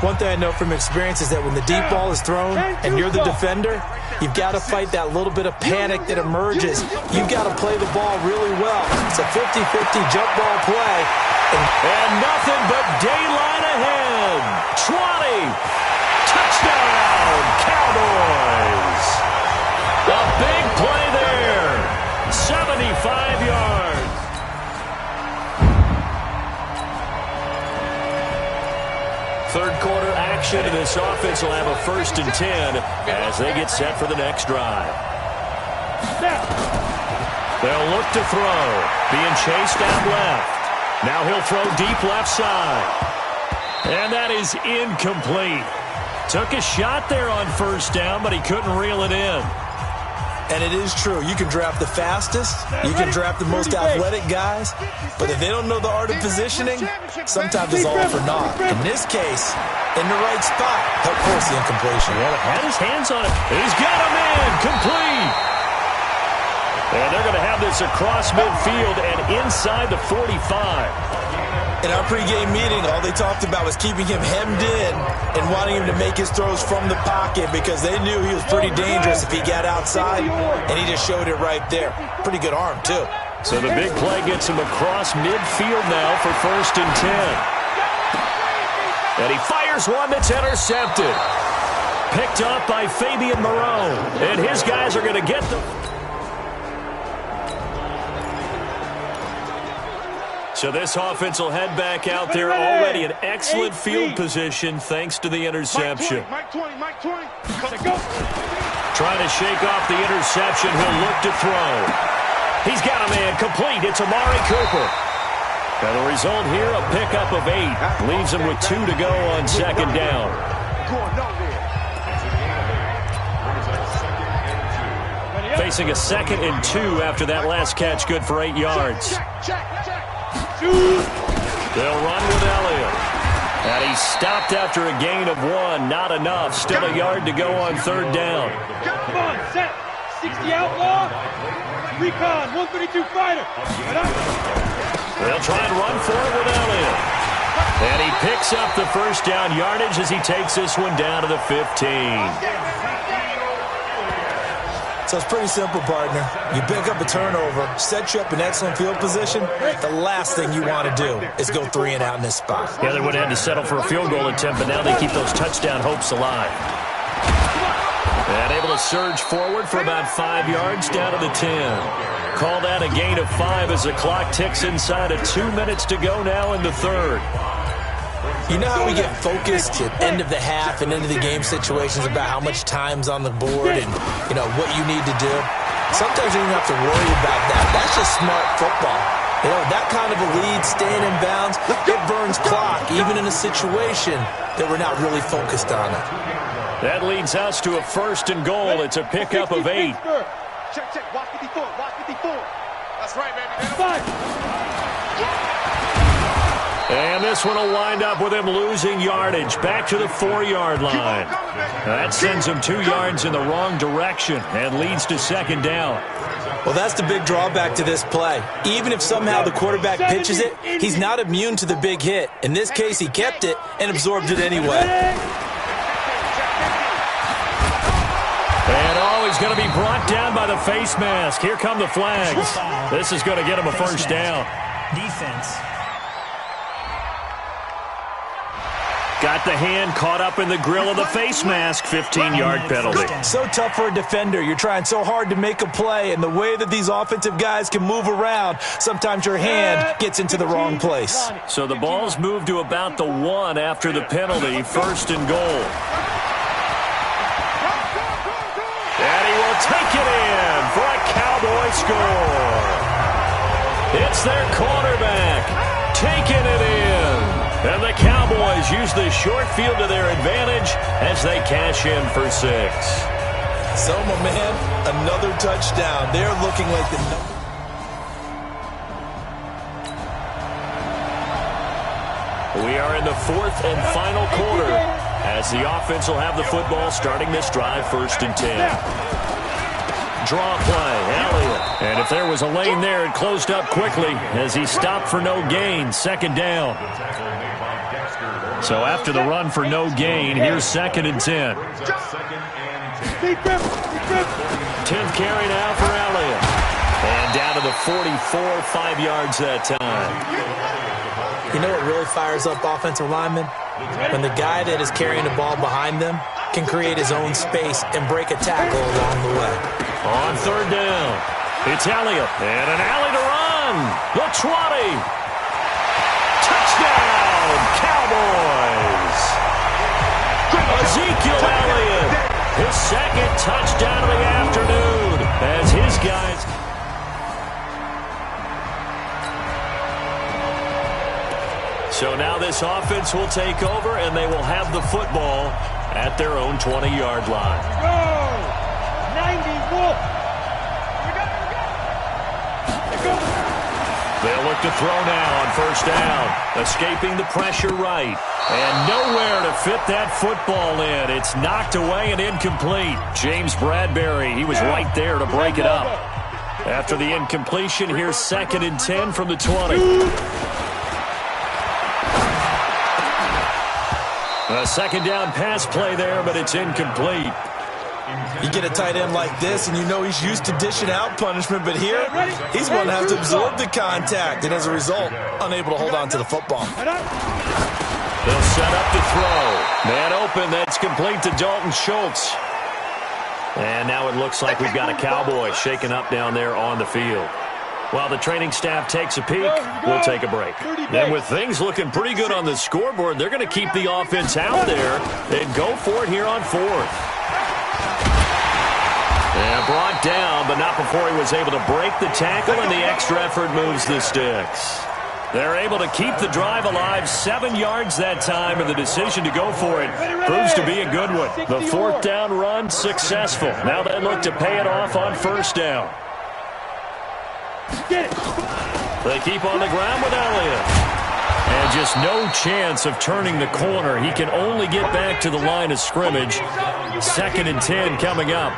One thing I know from experience is that when the deep ball is thrown and you're the defender, you've got to fight that little bit of panic that emerges. You've got to play the ball really well. It's a 50-50 jump ball play. And nothing but daylight ahead. 20. Touchdown, Cowboys. A big play there. 75 yards. Third quarter action, and this offense will have a 1st and 10 as they get set for the next drive. They'll look to throw. Being chased out left. Now he'll throw deep left side. And that is incomplete. Took a shot there on 1st down, but he couldn't reel it in. And it is true. You can draft the fastest. You can draft the most athletic guys. But if they don't know the art of positioning, sometimes it's all for naught. In this case, in the right spot, he'll force the incompletion. Well, had his hands on it. He's got a man complete. And they're going to have this across midfield and inside the 45. In our pregame meeting, all they talked about was keeping him hemmed in and wanting him to make his throws from the pocket because they knew he was pretty dangerous if he got outside, and he just showed it right there. Pretty good arm, too. So the big play gets him across midfield now for 1st and 10. And he fires one that's intercepted. Picked up by Fabian Moreau. And his guys are going to get the... So this offense will head back out there already in excellent field position thanks to the interception. Mike 20. Trying to shake off the interception. He'll look to throw. He's got a man complete. It's Amari Cooper. And the result here, a pickup of 8. Leaves him with 2 to go on second down. Facing a 2nd and 2 after that last catch, good for 8 yards. They'll run with Elliott. And he's stopped after a gain of 1. Not enough. Still a yard to go on third down. Come on, set. 60 outlaw. Recon, 132 fighter. They'll try and run for it with Elliott. And he picks up the first down yardage as he takes this one down to the 15. So it's pretty simple, partner. You pick up a turnover, set you up in excellent field position. The last thing you want to do is go 3 and out in this spot. Yeah, they would have had to settle for a field goal attempt, but now they keep those touchdown hopes alive. And able to surge forward for about 5 yards down to the 10. Call that a gain of 5 as the clock ticks inside of 2 minutes to go now in the third. You know how we get focused at end of the half and into the game situations about how much time's on the board and, you know, what you need to do? Sometimes you don't have to worry about that. That's just smart football. You know, that kind of a lead, staying in bounds, it burns clock, even in a situation that we're not really focused on it. That leads us to a 1st and goal. It's a pickup of 8. Check. Watch 54. That's right, baby. And this one will wind up with him losing yardage back to the 4-yard line. That sends him 2 yards in the wrong direction and leads to second down. Well, that's the big drawback to this play. Even if somehow the quarterback pitches it, he's not immune to the big hit. In this case, he kept it and absorbed it anyway. And he's going to be brought down by the face mask. Here come the flags. This is going to get him a first down. Defense. Got the hand caught up in the grill of the face mask. 15-yard penalty. So tough for a defender. You're trying so hard to make a play, and the way that these offensive guys can move around, sometimes your hand gets into the wrong place. So the ball's moved to about the 1 after the penalty. 1st and goal. And he will take it in for a Cowboy score. It's their quarterback taking it in. And the Cowboys use the short field to their advantage as they cash in for 6. So, my man, another touchdown. They're looking like the number. We are in the 4th and final quarter as the offense will have the football starting this drive 1st and 10. Draw play, Elliott. And if there was a lane there, it closed up quickly as he stopped for no gain. 2nd down. So after the run for no gain, here's 2nd and 10. 10th carry now for Elliott. And down to the 44, 5 yards that time. You know what really fires up offensive linemen? When the guy that is carrying the ball behind them can create his own space and break a tackle along the way. On 3rd down, it's Elliott. And an alley to run. The 20. Touchdown, Cowboys. Ezekiel Elliott, his 2nd touchdown of the afternoon as his guys. So now this offense will take over, and they will have the football at their own 20-yard line. Go! 91. They'll look to throw now on 1st down. Escaping the pressure right. And nowhere to fit that football in. It's knocked away and incomplete. James Bradbury, he was right there to break it up. After the incompletion, here's 2nd and 10 from the 20. A 2nd down pass play there, but it's incomplete. You get a tight end like this, and you know he's used to dishing out punishment, but here, he's going to have to absorb the contact, and as a result, unable to hold on to the football. They'll set up to throw. Man open, that's complete to Dalton Schultz. And now it looks like we've got a Cowboy shaken up down there on the field. While the training staff takes a peek, we'll take a break. And with things looking pretty good on the scoreboard, they're going to keep the offense out there and go for it here on fourth. And brought down, but not before he was able to break the tackle, and the extra effort moves the sticks. They're able to keep the drive alive, 7 yards that time, and the decision to go for it proves to be a good one. The fourth down run successful. Now they look to pay it off on first down. They keep on the ground with Elliott. And just no chance of turning the corner. He can only get back to the line of scrimmage. 2nd and 10 coming up.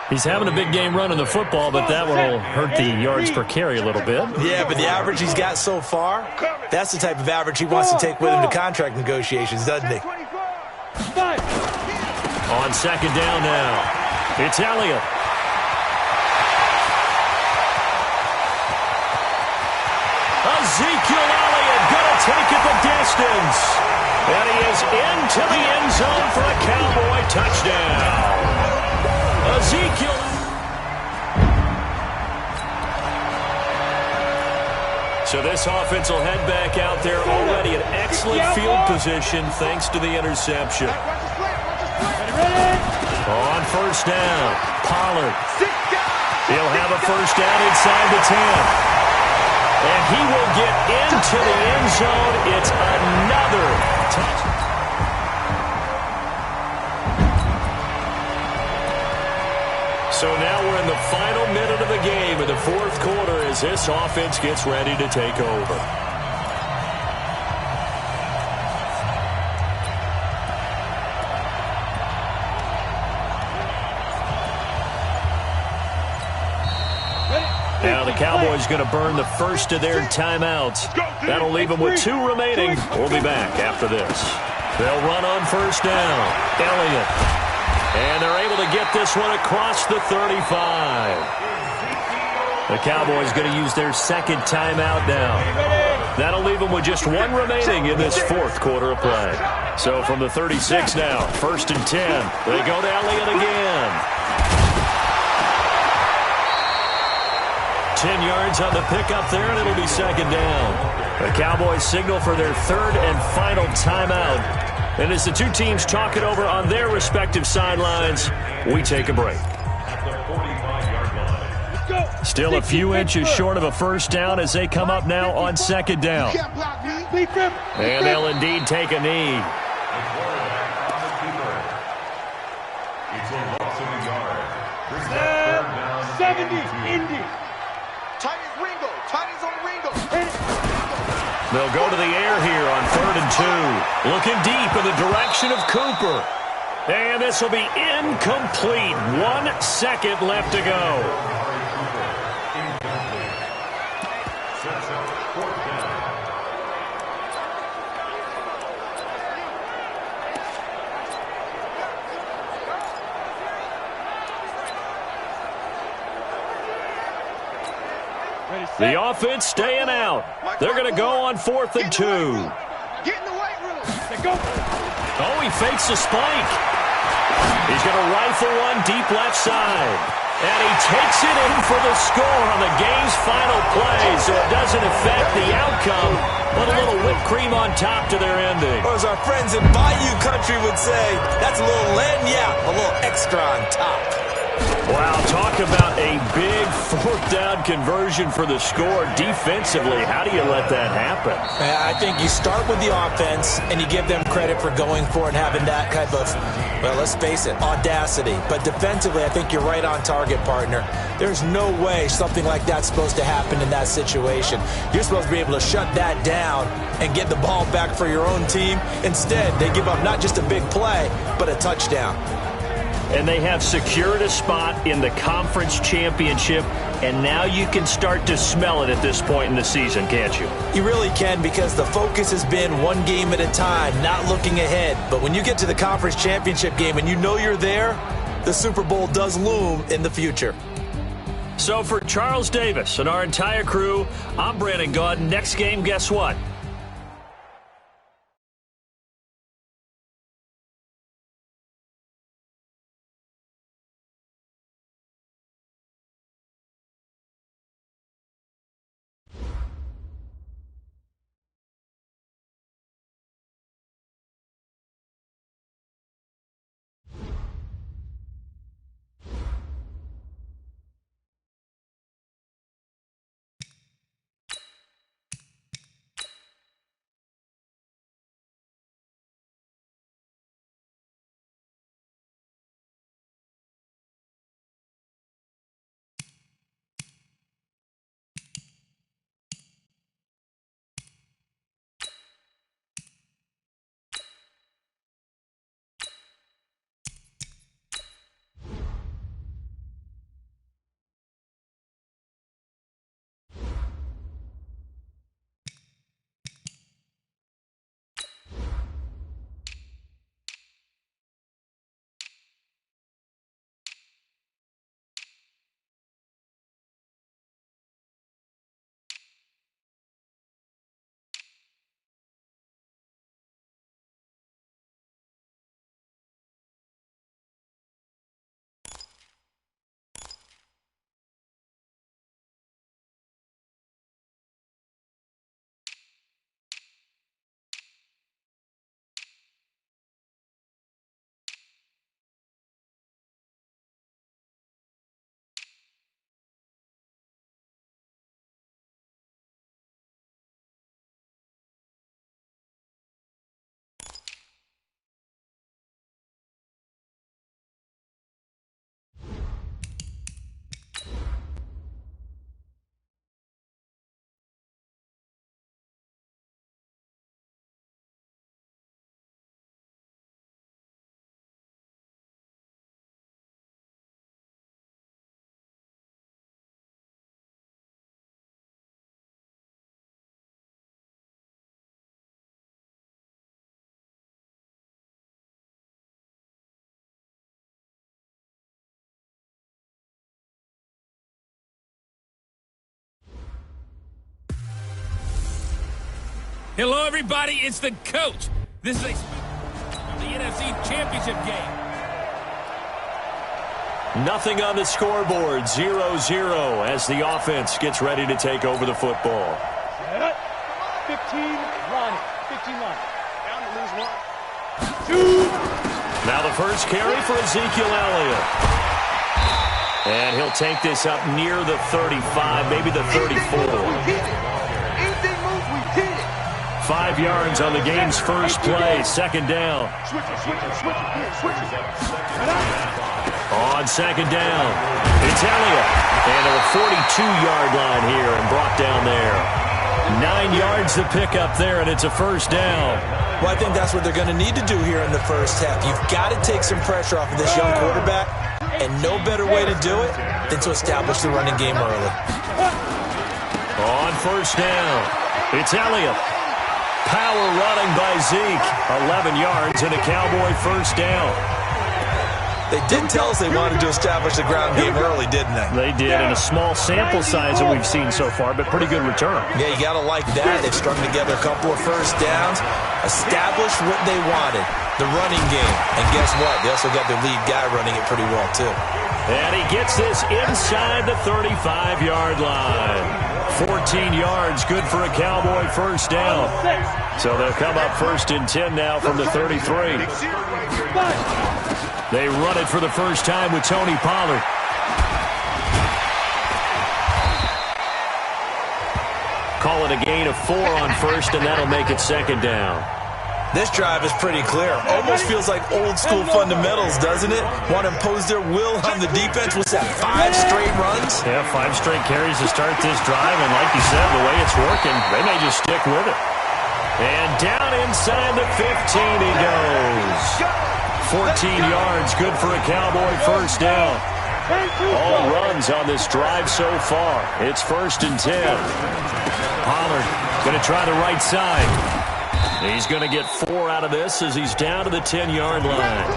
He's having a big game running the football, but that will hurt the yards per carry a little bit. Yeah, but the average he's got so far, that's the type of average he wants to take with him to contract negotiations, doesn't he? On 2nd down now, it's Elliott. Ezekiel Elliott going to take it the distance. And he is into the end zone for a Cowboy touchdown. Ezekiel. So this offense will head back out there already in excellent field position thanks to the interception. On first down, Pollard. He'll have a first down inside the 10. And he will get into the end zone. It's another touchdown. So now we're in the final minute of the game in the fourth quarter as this offense gets ready to take over. Now the Cowboys going to burn the first of their timeouts. That'll leave them with 2 remaining. We'll be back after this. They'll run on first down. Elliott. And they're able to get this one across the 35. The Cowboys going to use their 2nd timeout now. That'll leave them with just 1 remaining in this fourth quarter of play. So from the 36 now, 1st and 10. They go to Elliott again. 10 yards on the pickup there, and it'll be 2nd down. The Cowboys signal for their 3rd and final timeout. And as the two teams talk it over on their respective sidelines, we take a break. Still a few inches short of a first down as they come up now on 2nd down. And they'll indeed take a knee. It's a loss of a yard. 70, Indy. Titans on Ringo. They'll go to the air here on 3rd and 2. Looking deep in the direction of Cooper. And this will be incomplete. 1 second left to go. The offense staying out. They're going to go on 4th and 2. Get in the weight room. Go. Oh, he fakes the spike. He's going to rifle one deep left side. And he takes it in for the score on the game's final play, so it doesn't affect the outcome, but a little whipped cream on top to their ending. Or as our friends in Bayou Country would say, that's a little lagniappe, a little extra on top. Wow, talk about a big 4th down conversion for the score. Defensively, how do you let that happen? I think you start with the offense, and you give them credit for going for it and having that type of, well, let's face it, audacity. But defensively, I think you're right on target, partner. There's no way something like that's supposed to happen in that situation. You're supposed to be able to shut that down and get the ball back for your own team. Instead, they give up not just a big play, but a touchdown. And they have secured a spot in the conference championship, and now you can start to smell it at this point in the season, can't you? You really can, because the focus has been one game at a time, not looking ahead. But when you get to the conference championship game and you know you're there, the Super Bowl does loom in the future. So for Charles Davis and our entire crew, I'm Brandon Gaudin. Next game, guess what? Hello, everybody. It's the coach. This is a from the NFC Championship game. Nothing on the scoreboard, 0-0 as the offense gets ready to take over the football. 15 line. 15 line. Down to lose one. Now the first carry for Ezekiel Elliott. And he'll take this up near the 35, maybe the 34. Anything moves, we did it. 5 yards on the game's first play, second down. Switch it. On second down, it's Elliott. And a 42-yard line here and brought down there. 9 yards to pick up there, and it's a first down. Well, I think that's what they're going to need to do here in the first half. You've got to take some pressure off of this young quarterback, and no better way to do it than to establish the running game early. On first down, it's Elliott. Power running by Zeke. 11 yards and a Cowboy first down. They did tell us they wanted to establish the ground game early, didn't they? They did, in a small sample size that we've seen so far, but pretty good return. Yeah, you got to like that. They've strung together a couple of first downs, established what they wanted, the running game. And guess what? They also got their lead guy running it pretty well, too. And he gets this inside the 35-yard line. 14 yards, good for a Cowboy first down. So they'll come up first and 10 now from the 33. They run it for the first time with Tony Pollard. Call it a gain of 4 on first, and that'll make it second down. This drive is pretty clear. Almost feels like old-school fundamentals, doesn't it? Want to impose their will on the defense. What's that, 5 straight runs? Yeah, 5 straight carries to start this drive, and like you said, the way it's working, they may just stick with it. And down inside the 15 he goes. 14 yards, good for a Cowboy first down. All runs on this drive so far. It's first and 10. Pollard going to try the right side. He's going to get 4 out of this as he's down to the 10-yard line.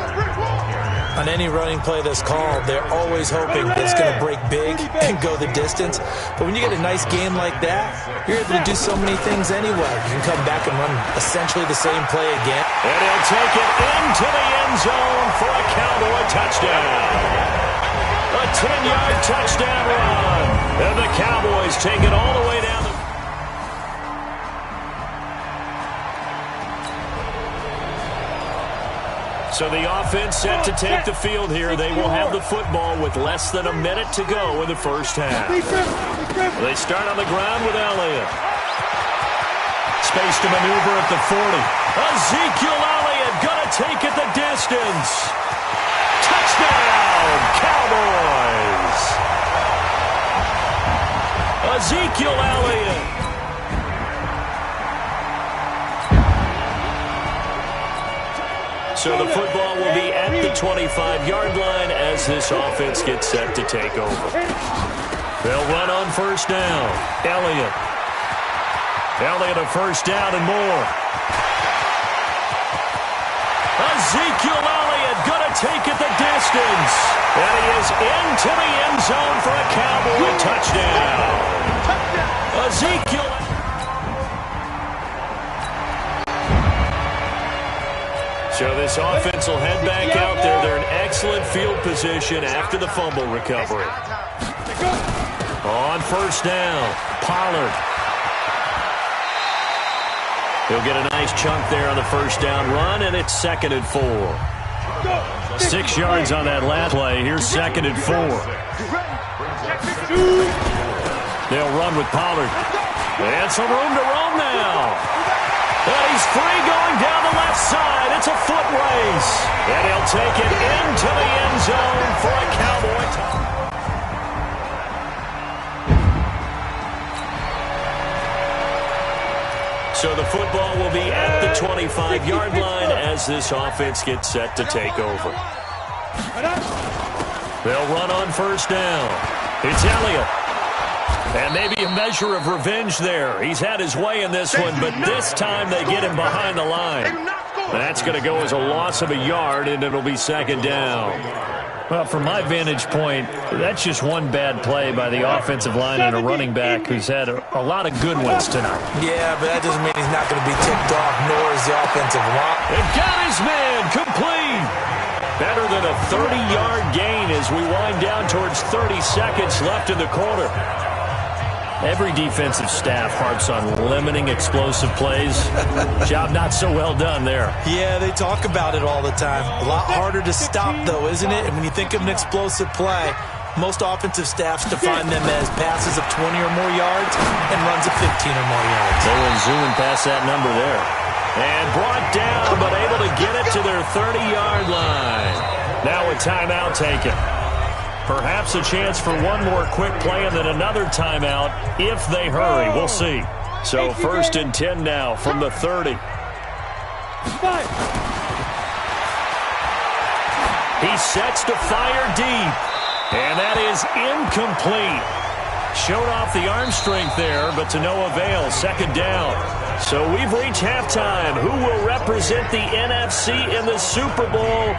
On any running play that's called, they're always hoping it's going to break big and go the distance. But when you get a nice game like that, you're able to do so many things anyway. You can come back and run essentially the same play again. And he'll take it into the end zone for a Cowboy touchdown. A 10-yard touchdown run. And the Cowboys take it all the way down. So the offense set to take the field here. They will have the football with less than a minute to go in the first half. They start on the ground with Elliott. Space to maneuver at the 40. Ezekiel Elliott going to take it the distance. Touchdown, Cowboys. Ezekiel Elliott. So the football will be at the 25-yard line as this offense gets set to take over. They'll run on first down. Elliott a first down and more. Ezekiel Elliott going to take it the distance. And he is into the end zone for a Cowboy touchdown. Ezekiel. So this offense will head back out there. They're in excellent field position after the fumble recovery. On first down, Pollard. He'll get a nice chunk there on the first down run, and it's second and 4. 6 yards on that last play. Here's second and 4. They'll run with Pollard. And some room to roam now. And he's free going down the left side. It's a foot race. And he'll take it into the end zone for a Cowboy touchdown. So the football will be at the 25-yard line as this offense gets set to take over. They'll run on first down. It's Elliott. And maybe a measure of revenge there. He's had his way in this one, but this time they get him behind the line. That's going to go as a loss of a yard, and it'll be second down. Well, from my vantage point, that's just one bad play by the offensive line and a running back who's had a lot of good ones tonight. Yeah, but that doesn't mean he's not going to be ticked off, nor is the offensive line. And got his man complete. Better than a 30-yard gain as we wind down towards 30 seconds left in the quarter. Every defensive staff harps on limiting explosive plays. Job not so well done there. Yeah, they talk about it all the time. A lot harder to stop, though, isn't it? And when you think of an explosive play, most offensive staffs define them as passes of 20 or more yards and runs of 15 or more yards. They went zooming past that number there. And brought down, but able to get it to their 30-yard line. Now a timeout taken. Perhaps a chance for one more quick play and then another timeout if they hurry. We'll see. So 1st and 10 now from the 30. He sets to fire deep. And that is incomplete. Showed off the arm strength there, but to no avail. 2nd down. So we've reached halftime. Who will represent the NFC in the Super Bowl?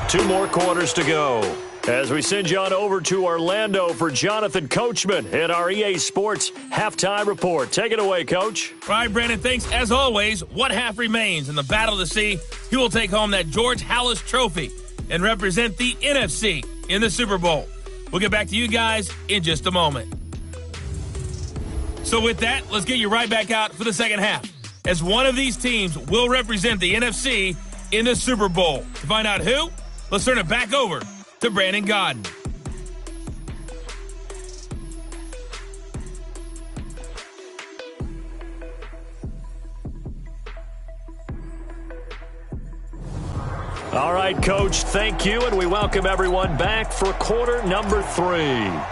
2 more quarters to go. As we send you on over to Orlando for Jonathan Coachman at our EA Sports Halftime Report. Take it away, Coach. All right, Brandon, thanks. As always, one half remains in the battle to see who will take home that George Halas Trophy and represent the NFC in the Super Bowl. We'll get back to you guys in just a moment. So with that, let's get you right back out for the second half, as one of these teams will represent the NFC in the Super Bowl. To find out who, let's turn it back over to Brandon Godden. All right, Coach, thank you, and we welcome everyone back for quarter number 3.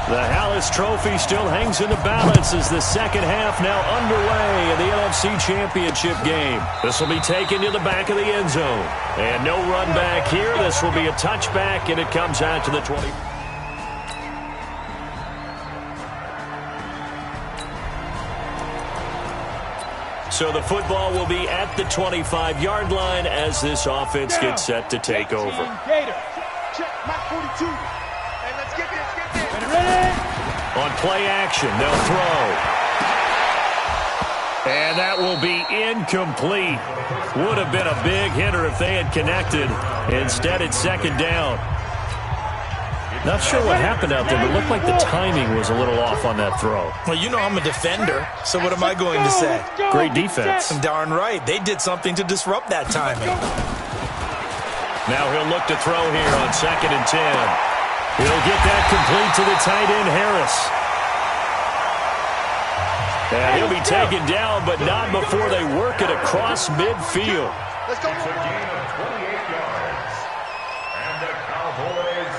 The Halas Trophy still hangs in the balance as the second half now underway in the NFC Championship game. This will be taken to the back of the end zone. And no run back here. This will be a touchback, and it comes out to the 20. So the football will be at the 25-yard line as this offense gets set to take over. Gator. Check, Mike 42. Hey, let's get this, get this. Ready? On play action, they'll throw. And that will be incomplete. Would have been a big hitter if they had connected. Instead, it's 2nd down. Not sure what happened out there, but it looked like the timing was a little off on that throw. Well, you know I'm a defender, so what am I going to say? Great defense. Darn right. They did something to disrupt that timing. Now he'll look to throw here on 2nd and 10. He'll get that complete to the tight end, Harris. And he'll be taken down, but not before they work it across midfield. Let's go. It's a gain of 28 yards. And the Cowboys.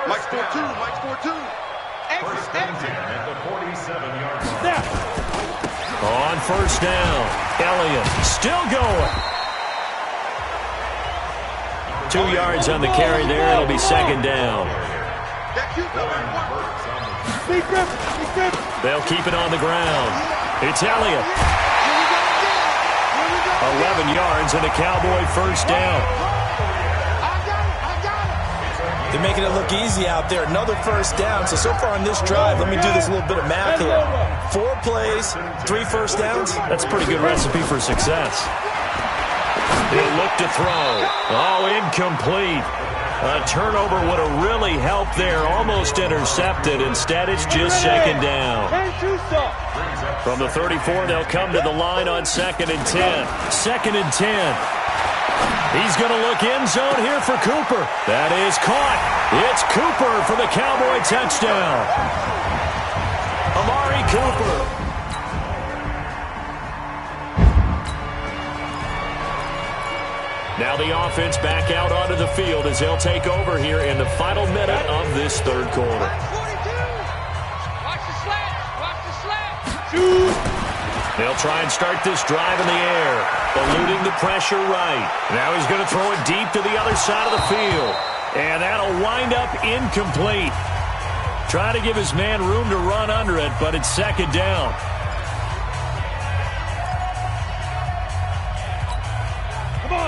Mike score 2. Mike score 2. 1st and 10 at the 47-yard line. On 1st down, Elliott still going. 2 yards on the carry there. It'll be 2nd down. They'll keep it on the ground. It's Elliott. 11 yards and a Cowboy 1st down. They're making it look easy out there. Another 1st down. So far on this drive, let me do this little bit of math here. 4 plays, 3 1st downs. That's a pretty good recipe for success. He'll look to throw. Oh, incomplete. A turnover would have really helped there. Almost intercepted. Instead, it's just 2nd down. From the 34, they'll come to the line on 2nd and 10. 2nd and 10. He's going to look end zone here for Cooper. That is caught. It's Cooper for the Cowboy touchdown. Amari Cooper. Now the offense back out onto the field as they'll take over here in the final minute of this 3rd quarter. Watch the slat. Watch the slat. They'll try and start this drive in the air, eluding the pressure right. Now he's going to throw it deep to the other side of the field. And that'll wind up incomplete. Try to give his man room to run under it, but it's 2nd down.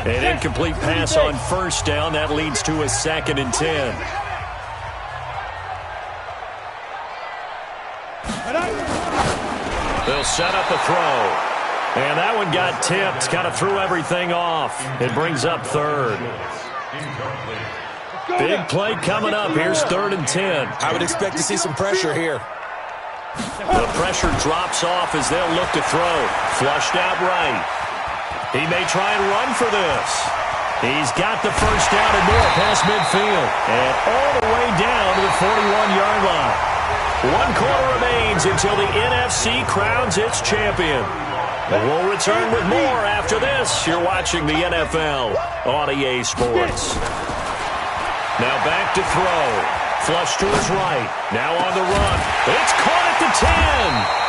An incomplete pass on first down. That leads to a 2nd and 10. They'll set up a throw. And that one got tipped. Kind of threw everything off. It brings up 3rd. Big play coming up. Here's 3rd and 10. I would expect to see some pressure here. The pressure drops off as they'll look to throw. Flushed out right. He may try and run for this. He's got the first down and more past midfield. And all the way down to the 41-yard line. 1 quarter remains until the NFC crowns its champion. And we'll return with more after this. You're watching the NFL on EA Sports. Now back to throw. Flush to his right. Now on the run. It's caught at the 10.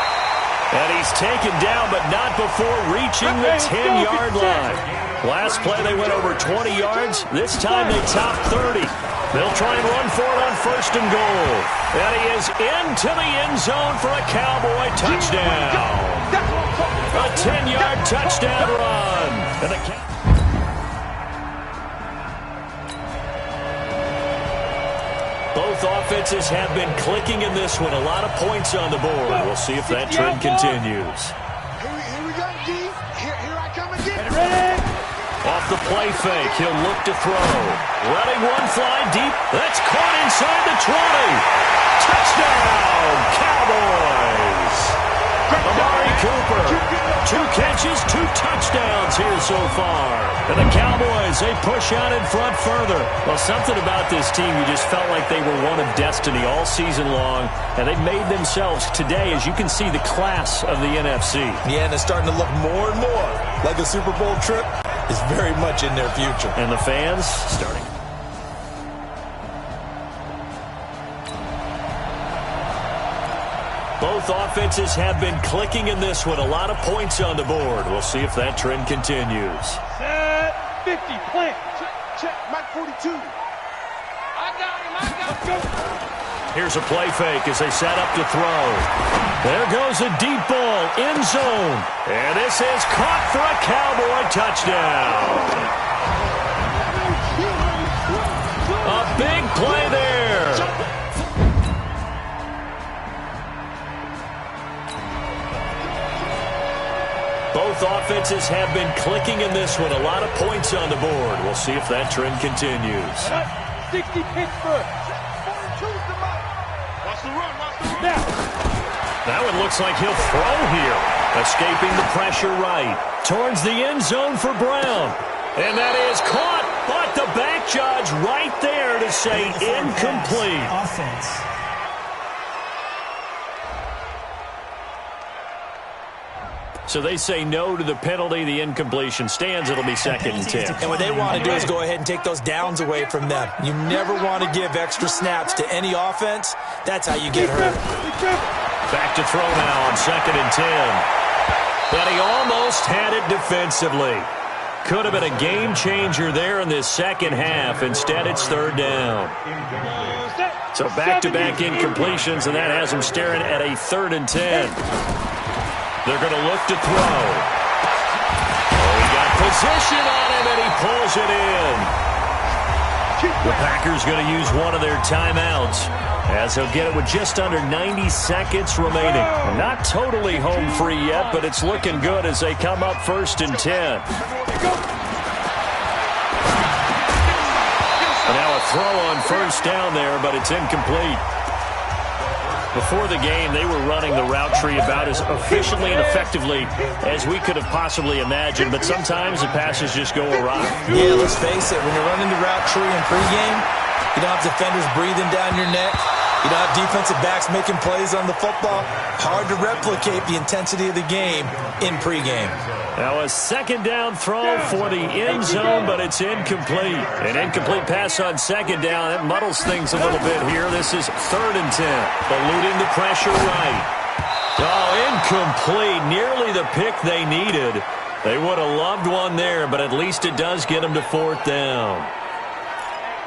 And he's taken down, but not before reaching the 10-yard line. Last play, they went over 20 yards. This time, they topped 30. They'll try and run for it on 1st and goal. And he is into the end zone for a Cowboy touchdown. A 10-yard touchdown run. And the Both offenses have been clicking in this one. A lot of points on the board. We'll see if that trend continues. Here we go, D. Here I come again. Off the play fake, he'll look to throw. Letting one fly deep. That's caught inside the 20. Touchdown, Cowboys. Amari Cooper. 2 catches, 2 touchdowns here so far. And the Cowboys, they push out in front further. Well, something about this team, you just felt like they were one of destiny all season long. And they've made themselves today, as you can see, the class of the NFC. Yeah, and it's starting to look more and more like a Super Bowl trip is very much in their future. And the fans starting. Both offenses have been clicking in this one. A lot of points on the board. We'll see if that trend continues. Set 50, plant. Check, Mike 42. I got him. Here's a play fake as they set up to throw. There goes a deep ball, end zone. And this is caught for a Cowboy touchdown. A big play there. Both offenses have been clicking in this one. A lot of points on the board. We'll see if that trend continues. 60 Pittsburgh. 42's the mark. Watch the run. That one looks like he'll throw here. Escaping the pressure right. Towards the end zone for Brown. And that is caught. But the back judge right there to say incomplete. Offense. So they say no to the penalty. The incompletion stands. It'll be 2nd and 10. And what they want to do is go ahead and take those downs away from them. You never want to give extra snaps to any offense. That's how you get hurt. Back to throw now on 2nd and 10. But he almost had it defensively. Could have been a game changer there in this second half. Instead, it's 3rd down. So back-to-back incompletions, and that has him staring at a 3rd and 10. They're going to look to throw. Oh, he got position on him, and he pulls it in. The Packers going to use one of their timeouts, as they'll get it with just under 90 seconds remaining. Not totally home free yet, but it's looking good as they come up 1st and 10. And now a throw on 1st down there, but it's incomplete. Before the game, they were running the route tree about as efficiently and effectively as we could have possibly imagined, but sometimes the passes just go awry. Yeah, let's face it, when you're running the route tree in pregame, you don't have defenders breathing down your neck. You don't have defensive backs making plays on the football. Hard to replicate the intensity of the game in pregame. Now a 2nd down throw for the end zone, but it's incomplete. An incomplete pass on 2nd down. That muddles things a little bit here. This is 3rd and 10. Eluding the pressure right. Oh, incomplete. Nearly the pick they needed. They would have loved one there, but at least it does get them to 4th down.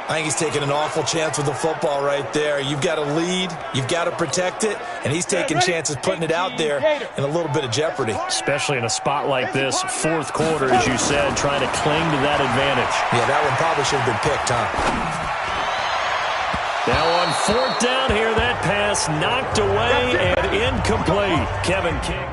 I think he's taking an awful chance with the football right there. You've got to lead, you've got to protect it, and he's taking chances putting it out there in a little bit of jeopardy. Especially in a spot like this, fourth quarter, as you said, trying to cling to that advantage. Yeah, that one probably should have been picked, huh? Now on fourth down here, that pass knocked away and incomplete. Kevin King.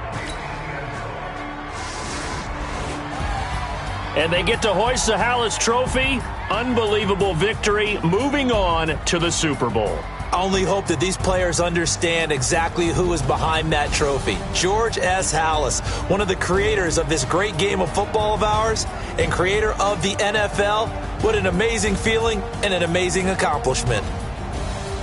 And they get to hoist the Hallis Trophy. Unbelievable victory, moving on to the Super Bowl. I only hope that these players understand exactly who is behind that trophy. George S. Hallis, one of the creators of this great game of football of ours and creator of the NFL. What an amazing feeling and an amazing accomplishment.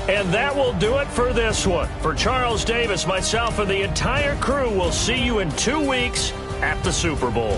And that will do it for this one. For Charles Davis, myself, and the entire crew, we'll see you in 2 weeks at the Super Bowl.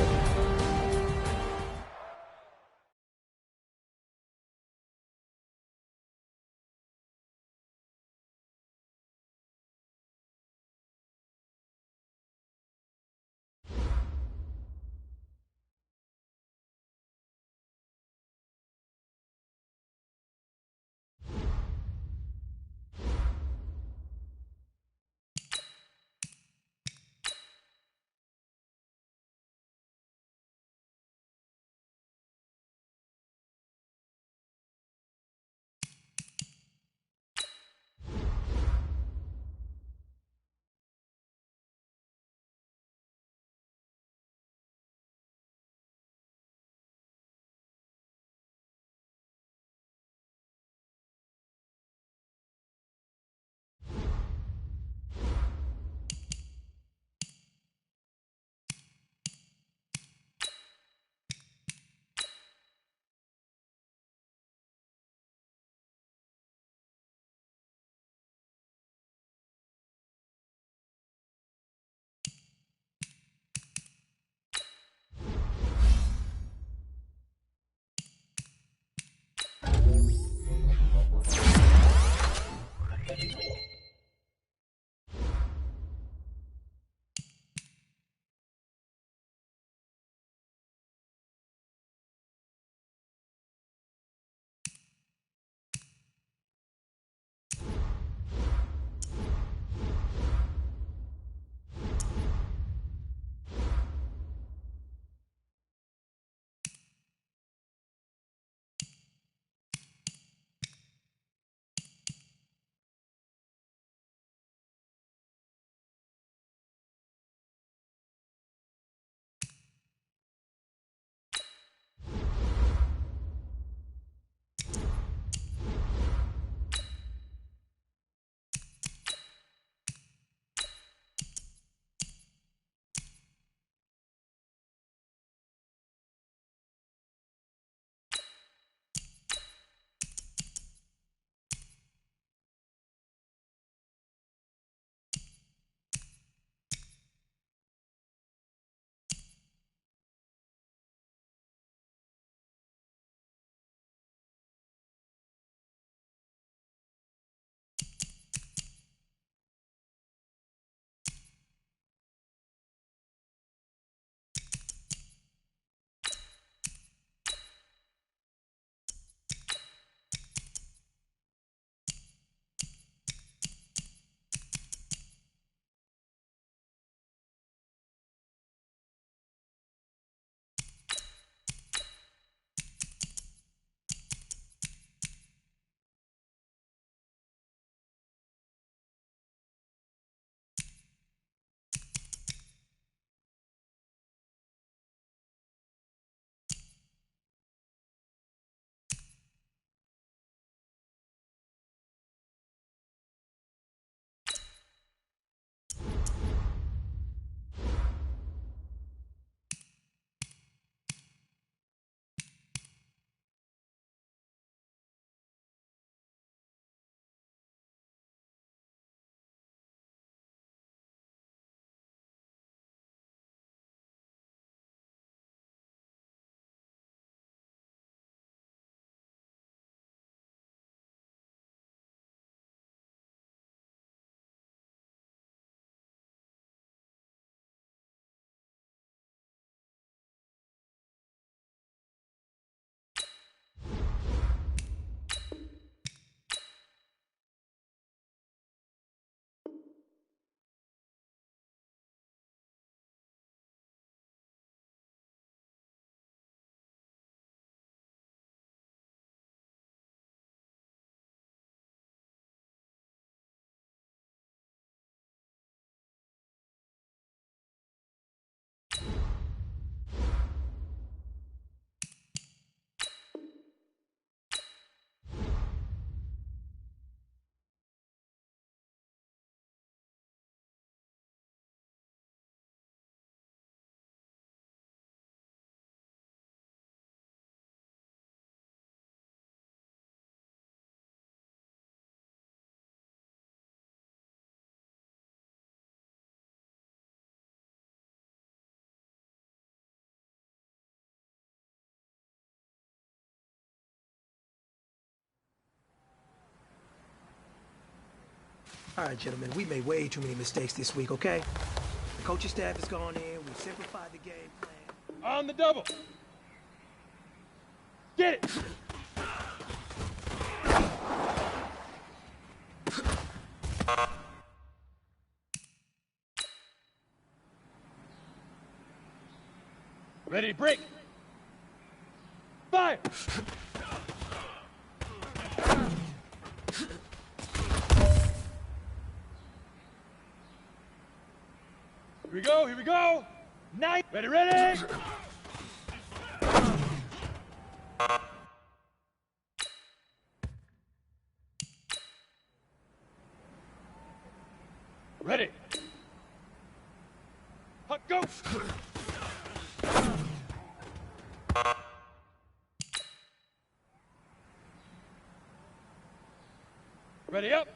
All right, gentlemen, we made way too many mistakes this week, okay? The coaching staff has gone in. We simplified the game plan. On the double. Get it. Ready to break. Fire. Here we go, here we go. Nice. Ready, ready. Ready. Puck, go. Ready up.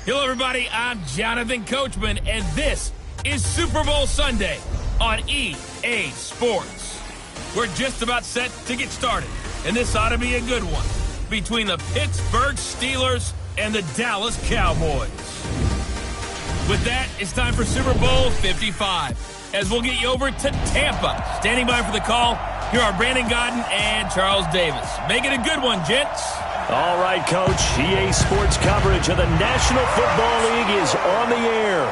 Hello, everybody. I'm Jonathan Coachman, and this is Super Bowl Sunday on EA Sports. We're just about set to get started, and this ought to be a good one between the Pittsburgh Steelers and the Dallas Cowboys. With that, it's time for Super Bowl 55, as we'll get you over to Tampa. Standing by for the call, here are Brandon Godden and Charles Davis. Make it a good one, gents. All right, Coach. EA Sports coverage of the National Football League is on the air.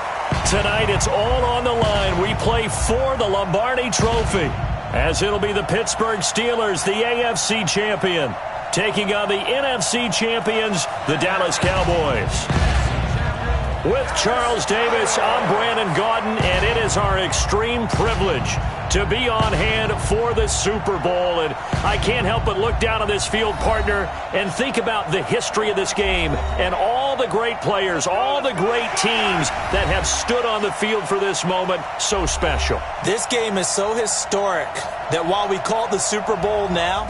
Tonight, it's all on the line. We play for the Lombardi Trophy, as it'll be the Pittsburgh Steelers, the AFC champion, taking on the NFC champions, the Dallas Cowboys. With Charles Davis, I'm Brandon Gaudin, and it is our extreme privilege to be on hand for the Super Bowl. And I can't help but look down on this field, partner, and think about the history of this game and all the great players, all the great teams that have stood on the field for this moment. So special. This game is so historic that while we call it the Super Bowl now,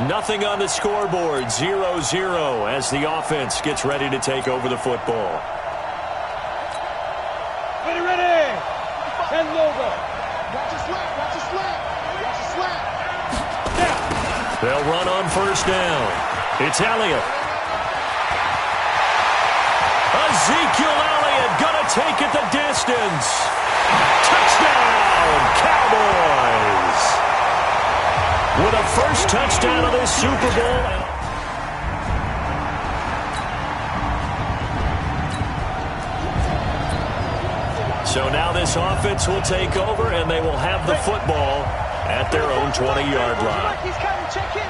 nothing on the scoreboard, 0-0 as the offense gets ready to take over the football. Ready, ready. And logo. Watch your slap, watch your slap. Watch your slap. Down. They'll run on first down. It's Elliott. Ezekiel Elliott gonna take it the distance. Touchdown, Cowboys! With a first touchdown of this Super Bowl. So now this offense will take over, and they will have the football at their own 20-yard line. Check in.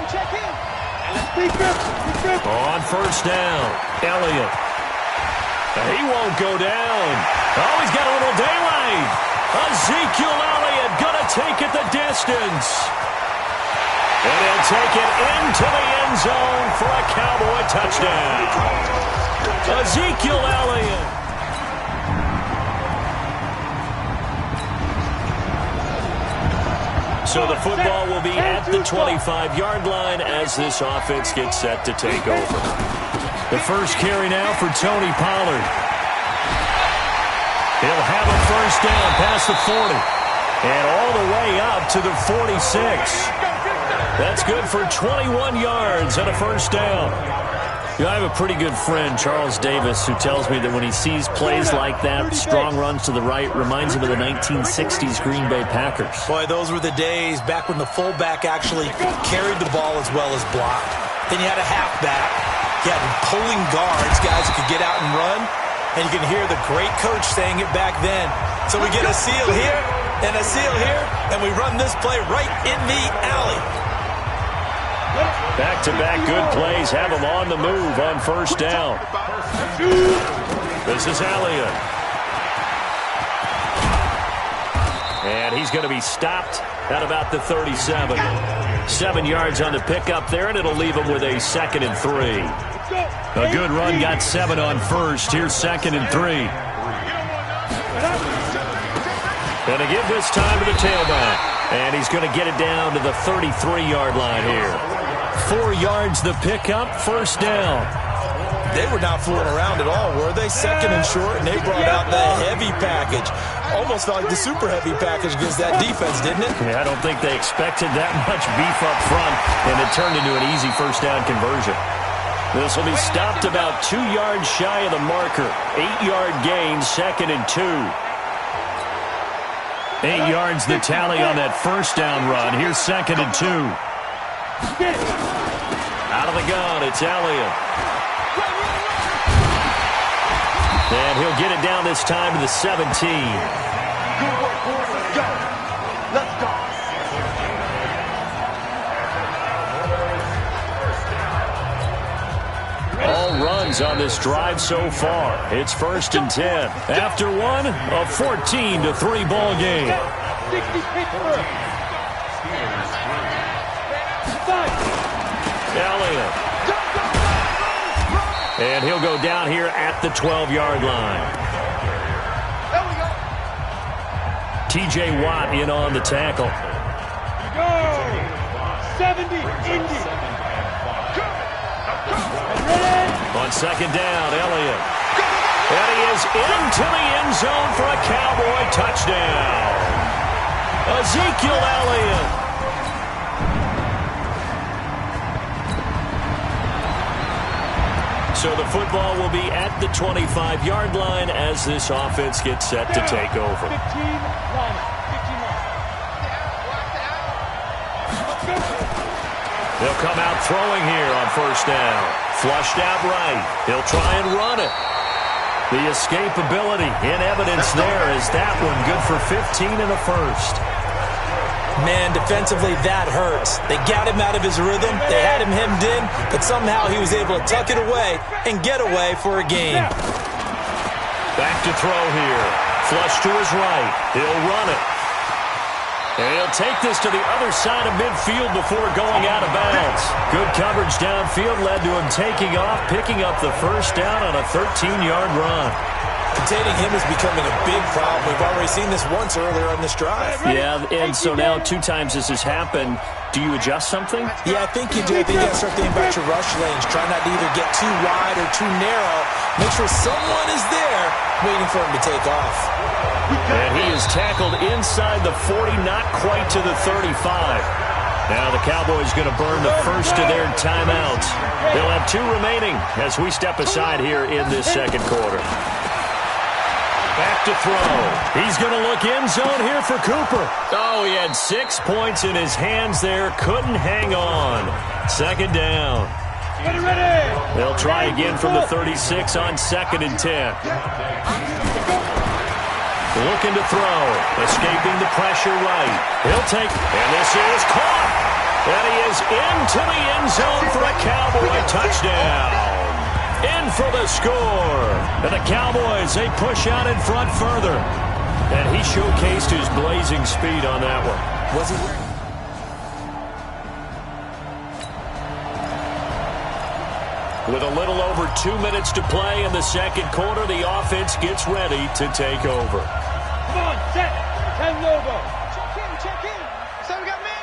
On first down, Elliott. He won't go down. Oh, he's got a little daylight. Ezekiel Elliott gonna take it the distance. And he'll take it into the end zone for a Cowboy touchdown. Ezekiel Elliott. So the football will be at the 25-yard line as this offense gets set to take over. The first carry now for Tony Pollard. He'll have a first down past the 40. And all the way up to the 46. That's good for 21 yards and a first down. You know, I have a pretty good friend, Charles Davis, who tells me that when he sees plays like that, strong runs to the right, reminds him of the 1960s Green Bay Packers. Boy, those were the days back when the fullback actually carried the ball as well as blocked. Then you had a halfback. You had pulling guards, guys who could get out and run. And you can hear the great coach saying it back then. So we get a seal here and a seal here, and we run this play right in the alley. Back-to-back good plays have him on the move on first down. This is Elliott. And he's going to be stopped at about the 37. 7 yards on the pickup there, and it'll leave him with a 2nd and 3. A good run got 7 on first. Here's 2nd and 3. And to give this time to the tailback. And he's going to get it down to the 33-yard line here. 4 yards the pickup, first down. They were not fooling around at all, were they? 2nd and short, and they brought out the heavy package. Almost felt like the super heavy package against that defense, didn't it? Yeah, I don't think they expected that much beef up front, and it turned into an easy first down conversion. This will be stopped about 2 yards shy of the marker. 8-yard gain, 2nd and 2. 8 yards the tally on that first down run. Here's 2nd and 2. Out of the gun, it's Elliott. And he'll get it down this time to the 17. Let's go. All runs on this drive so far. It's 1st and 10. After one, a 14-3 ball game. 60 Pittsburgh. Elliott. And he'll go down here at the 12-yard line. There we go. T.J. Watt in on the tackle. Go. 70 Indy. On 2nd down, Elliott. And he is into the end zone for a Cowboy touchdown. Ezekiel Elliott. So the football will be at the 25-yard line as this offense gets set to take over. 15 line. They'll come out throwing here on first down. Flushed out right. He'll try and run it. The escapability in evidence there is that one good for 15 and a first. Man, defensively, that hurts. They got him out of his rhythm. They had him hemmed in, but somehow he was able to tuck it away and get away for a gain. Back to throw here. Flush to his right. He'll run it. And he'll take this to the other side of midfield before going out of bounds. Good coverage downfield led to him taking off, picking up the first down on a 13-yard run. Containing him is becoming a big problem. We've already seen this once earlier on this drive. Yeah, and so now 2 times this has happened. Do you adjust something? Yeah, I think you do. I think you got to start thinking about your rush lanes. Try not to either get too wide or too narrow. Make sure someone is there waiting for him to take off. And he is tackled inside the 40, not quite to the 35. Now the Cowboys going to burn the first of their timeouts. They'll have 2 remaining as we step aside here in this second quarter. Back to throw. He's going to look end zone here for Cooper. Oh, he had 6 points in his hands there. Couldn't hang on. 2nd down. Ready. They'll try again from the 36 on 2nd and 10. Looking to throw. Escaping the pressure right. He'll take, and this is caught. And he is into the end zone for a Cowboy touchdown. In for the score. And the Cowboys, they push out in front further. And he showcased his blazing speed on that one. Was he? With a little over 2 minutes to play in the second quarter, the offense gets ready to take over. Come on, set. 10 Lobo. Check in. So we got man.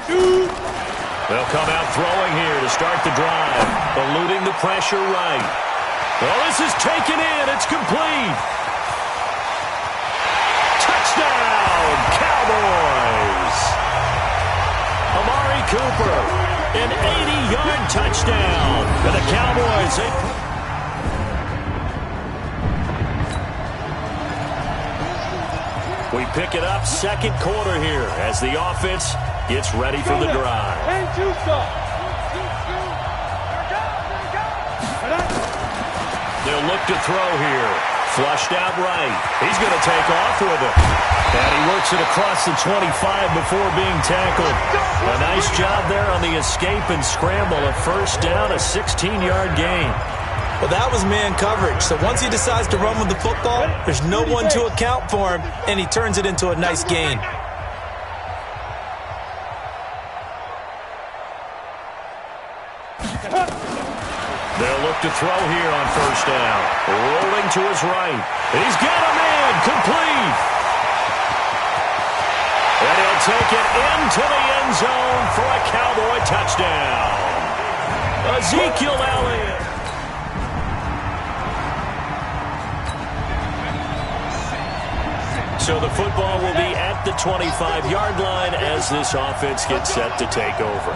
Shoot. They'll come out throwing here to start the drive. Eluding the pressure right. Well, this is taken in. It's complete. Touchdown, Amari Cooper. An 80-yard touchdown. And the Cowboys, we pick it up second quarter here as the offense gets ready for the drive. They'll look to throw here. Flushed out right. He's going to take off with it. And he works it across the 25 before being tackled. A nice job there on the escape and scramble. A first down, a 16-yard gain. Well, that was man coverage. So once he decides to run with the football, there's no one to account for him, and he turns it into a nice gain. They'll look to throw here on first down. Rolling to his right. He's got a man complete. And he'll take it into the end zone for a Cowboy touchdown. Ezekiel Elliott. So the football will be at the 25-yard line as this offense gets set to take over.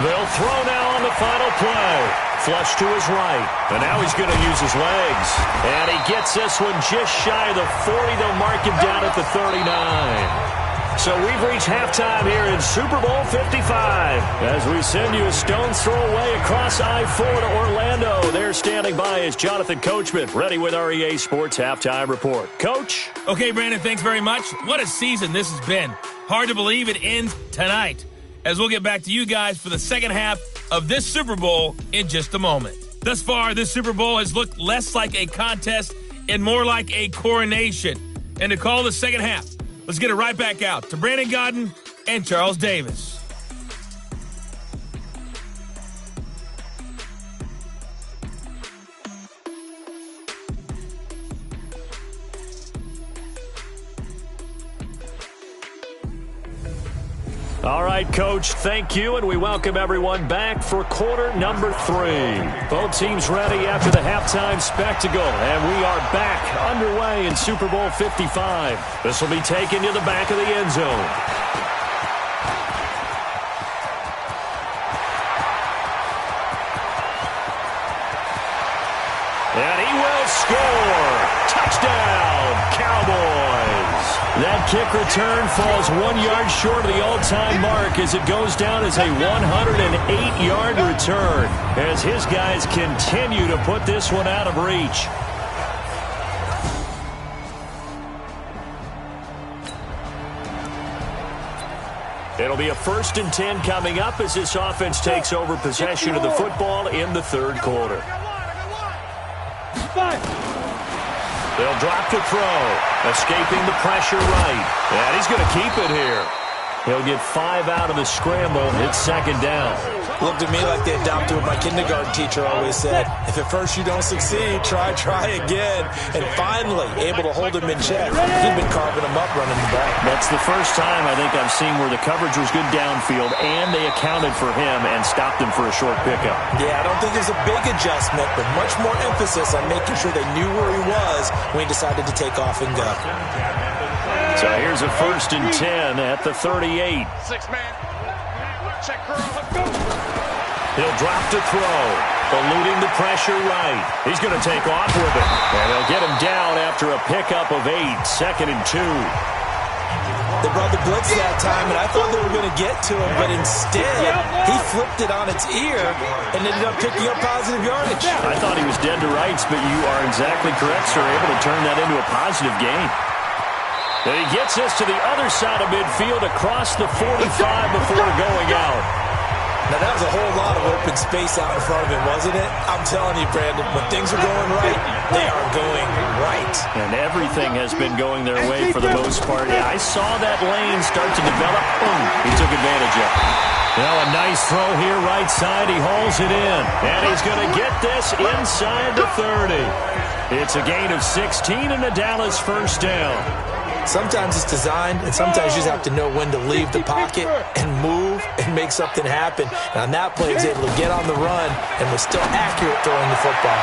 They'll throw now on the final play. Flush to his right. And now he's going to use his legs. And he gets this one just shy of the 40. They'll mark him down at the 39. So we've reached halftime here in Super Bowl 55. As we send you a stone's throw away across I-4 to Orlando. There standing by is Jonathan Coachman, ready with our EA Sports Halftime Report. Coach? Okay, Brandon, thanks very much. What a season this has been. Hard to believe it ends tonight, as we'll get back to you guys for the second half of this Super Bowl in just a moment. Thus far, this Super Bowl has looked less like a contest and more like a coronation. And to call the second half, let's get it right back out to Brandon Godden and Charles Davis. All right, Coach, thank you, and we welcome everyone back for quarter number 3. Both teams ready after the halftime spectacle, and we are back underway in Super Bowl 55. This will be taken to the back of the end zone. And he will score. Touchdown, Cowboys. That kick return falls 1 yard short of the all-time mark as it goes down as a 108-yard return as his guys continue to put this one out of reach. It'll be a 1st and 10 coming up as this offense takes over possession of the football in the third quarter. They'll drop to throw, escaping the pressure right. And he's going to keep it here. He'll get 5 out of the scramble. It's second down. Looked at me like they adopted what my kindergarten teacher always said. If at first you don't succeed, try again. And finally, able to hold him in check. He'd been carving him up running the ball. That's the first time I think I've seen where the coverage was good downfield and they accounted for him and stopped him for a short pickup. Yeah, I don't think there's a big adjustment, but much more emphasis on making sure they knew where he was when he decided to take off and go. So here's a 1st and 10 at the 38. 6-man. Check curl. Let's go. He'll drop to throw, eluding the pressure right. He's going to take off with it, and they'll get him down after a pickup of 8, 2nd and 2. They brought the blitz that time, and I thought they were going to get to him, but instead, he flipped it on its ear and ended up picking up positive yardage. I thought he was dead to rights, but you are exactly correct, sir, able to turn that into a positive gain. And he gets us to the other side of midfield across the 45 before going out. Now, that was a whole lot of open space out in front of him, wasn't it? I'm telling you, Brandon, when things are going right, they are going right. And everything has been going their way for the most part. Yeah, I saw that lane start to develop. Boom, he took advantage of it. Now a nice throw here right side. He hauls it in. And he's going to get this inside the 30. It's a gain of 16 and a Dallas first down. Sometimes it's designed, and sometimes you just have to know when to leave the pocket and move and make something happen. And on that play, he was able to get on the run and was still accurate throwing the football.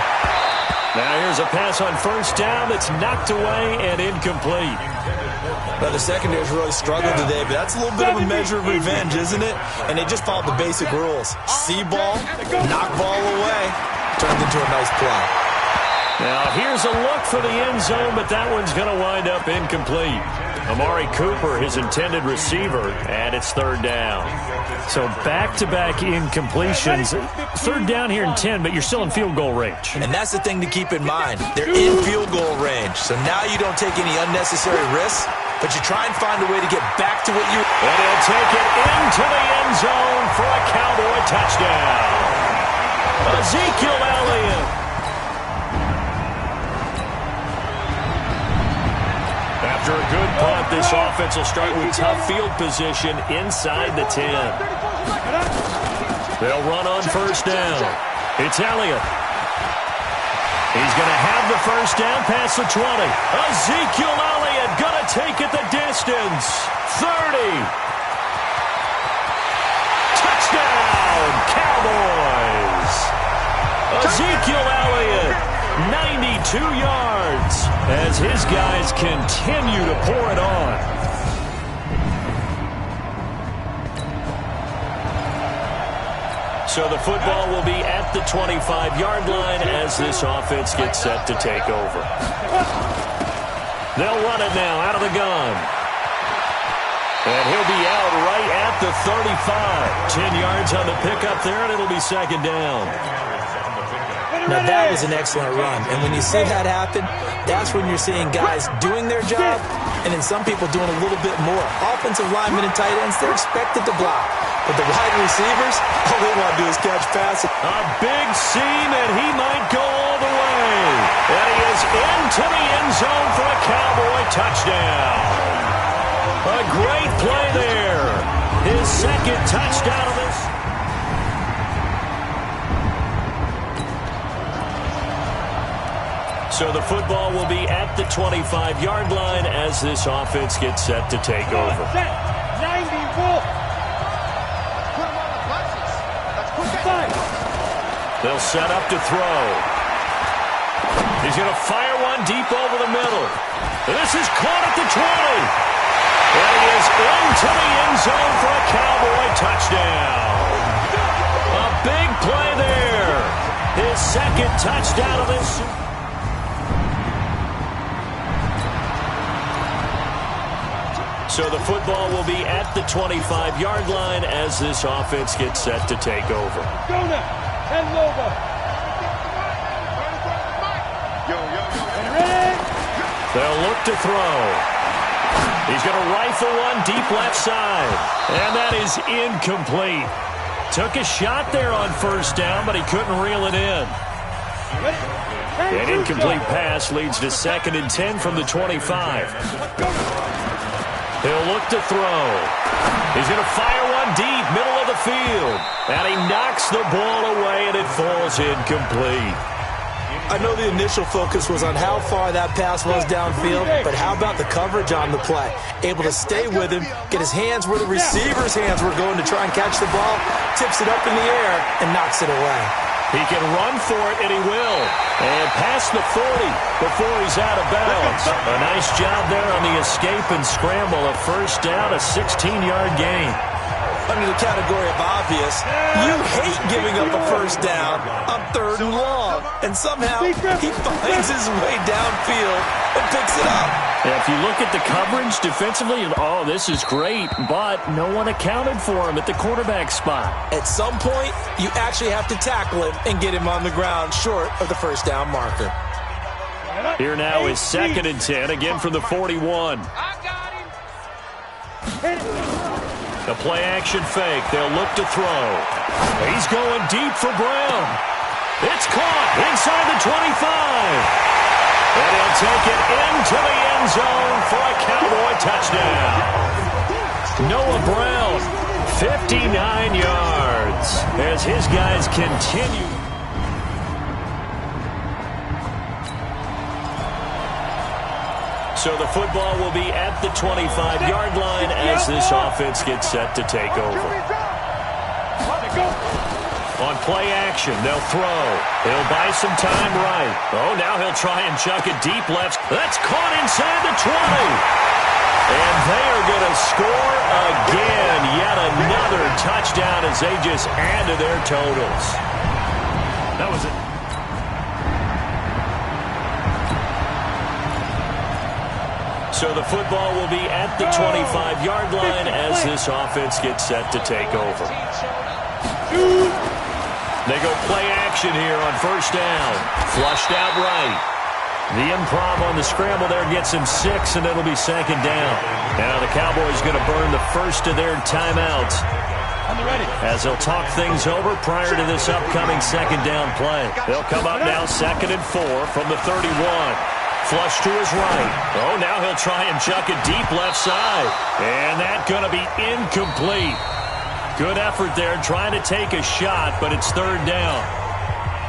Now here's a pass on first down that's knocked away and incomplete. Well, the secondary's really struggled today, but that's a little bit of a measure of revenge, isn't it? And they just followed the basic rules. See ball, knock ball away, turned into a nice play. Now, here's a look for the end zone, but that one's going to wind up incomplete. Amari Cooper, his intended receiver, and it's third down. So back-to-back incompletions. Third down here in 10, but you're still in field goal range. And that's the thing to keep in mind. They're in field goal range, so now you don't take any unnecessary risks, but you try and find a way to get back to what you... And he'll take it into the end zone for a Cowboy touchdown. Ezekiel Elliott. After a good punt, this offense will start with tough field position inside the 10. They'll run on first down. It's Elliott. He's going to have the first down past the 20. Ezekiel Elliott going to take it the distance. 30. Touchdown, Cowboys. Ezekiel Elliott. 92 yards as his guys continue to pour it on. So the football will be at the 25-yard line as this offense gets set to take over. They'll run it now out of the gun. And he'll be out right at the 35. 10 yards on the pickup there, and it'll be second down. Now, that was an excellent run. And when you see that happen, that's when you're seeing guys doing their job and then some people doing a little bit more. Offensive linemen and tight ends, they're expected to block. But the wide receivers, all they want to do is catch passes. A big seam, and he might go all the way. And he is into the end zone for a Cowboy touchdown. A great play there. His second touchdown of this. So the football will be at the 25-yard line as this offense gets set to take over. 90 Wolf. They'll set up to throw. He's going to fire one deep over the middle. This is caught at the 20. And he is into the end zone for a Cowboy touchdown. A big play there. His second touchdown of this. So the football will be at the 25-yard line as this offense gets set to take over. They'll look to throw. He's going to rifle one deep left side. And that is incomplete. Took a shot there on first down, but he couldn't reel it in. An incomplete pass leads to 2nd and 10 from the 25. He'll look to throw. He's going to fire one deep, middle of the field. And he knocks the ball away, and it falls incomplete. I know the initial focus was on how far that pass was downfield, but how about the coverage on the play? Able to stay with him, get his hands where the receiver's hands were going to try and catch the ball, tips it up in the air, and knocks it away. He can run for it, and he will. And past the 40 before he's out of bounds. A nice job there on the escape and scramble. A first down, a 16-yard gain. Under the category of obvious, you hate giving up a first down on 3rd and long. And somehow he finds his way downfield and picks it up. Yeah, if you look at the coverage defensively, oh, this is great, but no one accounted for him at the quarterback spot. At some point, you actually have to tackle him and get him on the ground short of the first down marker. Here now is 2nd and 10, again from the 41. The play-action fake. They'll look to throw. He's going deep for Brown. It's caught inside the 25. And he'll take it into the end zone for a Cowboy touchdown. Noah Brown, 59 yards as his guys continue. So the football will be at the 25-yard line as this offense gets set to take over. On play action, they'll throw. He'll buy some time right. Oh, now he'll try and chuck it deep left. That's caught inside the 20. And they are going to score again. Yet another touchdown as they just add to their totals. That was it. So the football will be at the 25-yard line as this offense gets set to take over. They go play action here on first down. Flushed out right. The improv on the scramble there gets him 6, and it'll be second down. Now the Cowboys going to burn the first of their timeouts as they'll talk things over prior to this upcoming second down play. They'll come up now 2nd and 4 from the 31. Flush to his right. Oh, now he'll try and chuck it deep left side. And that's going to be incomplete. Good effort there trying to take a shot, but it's third down.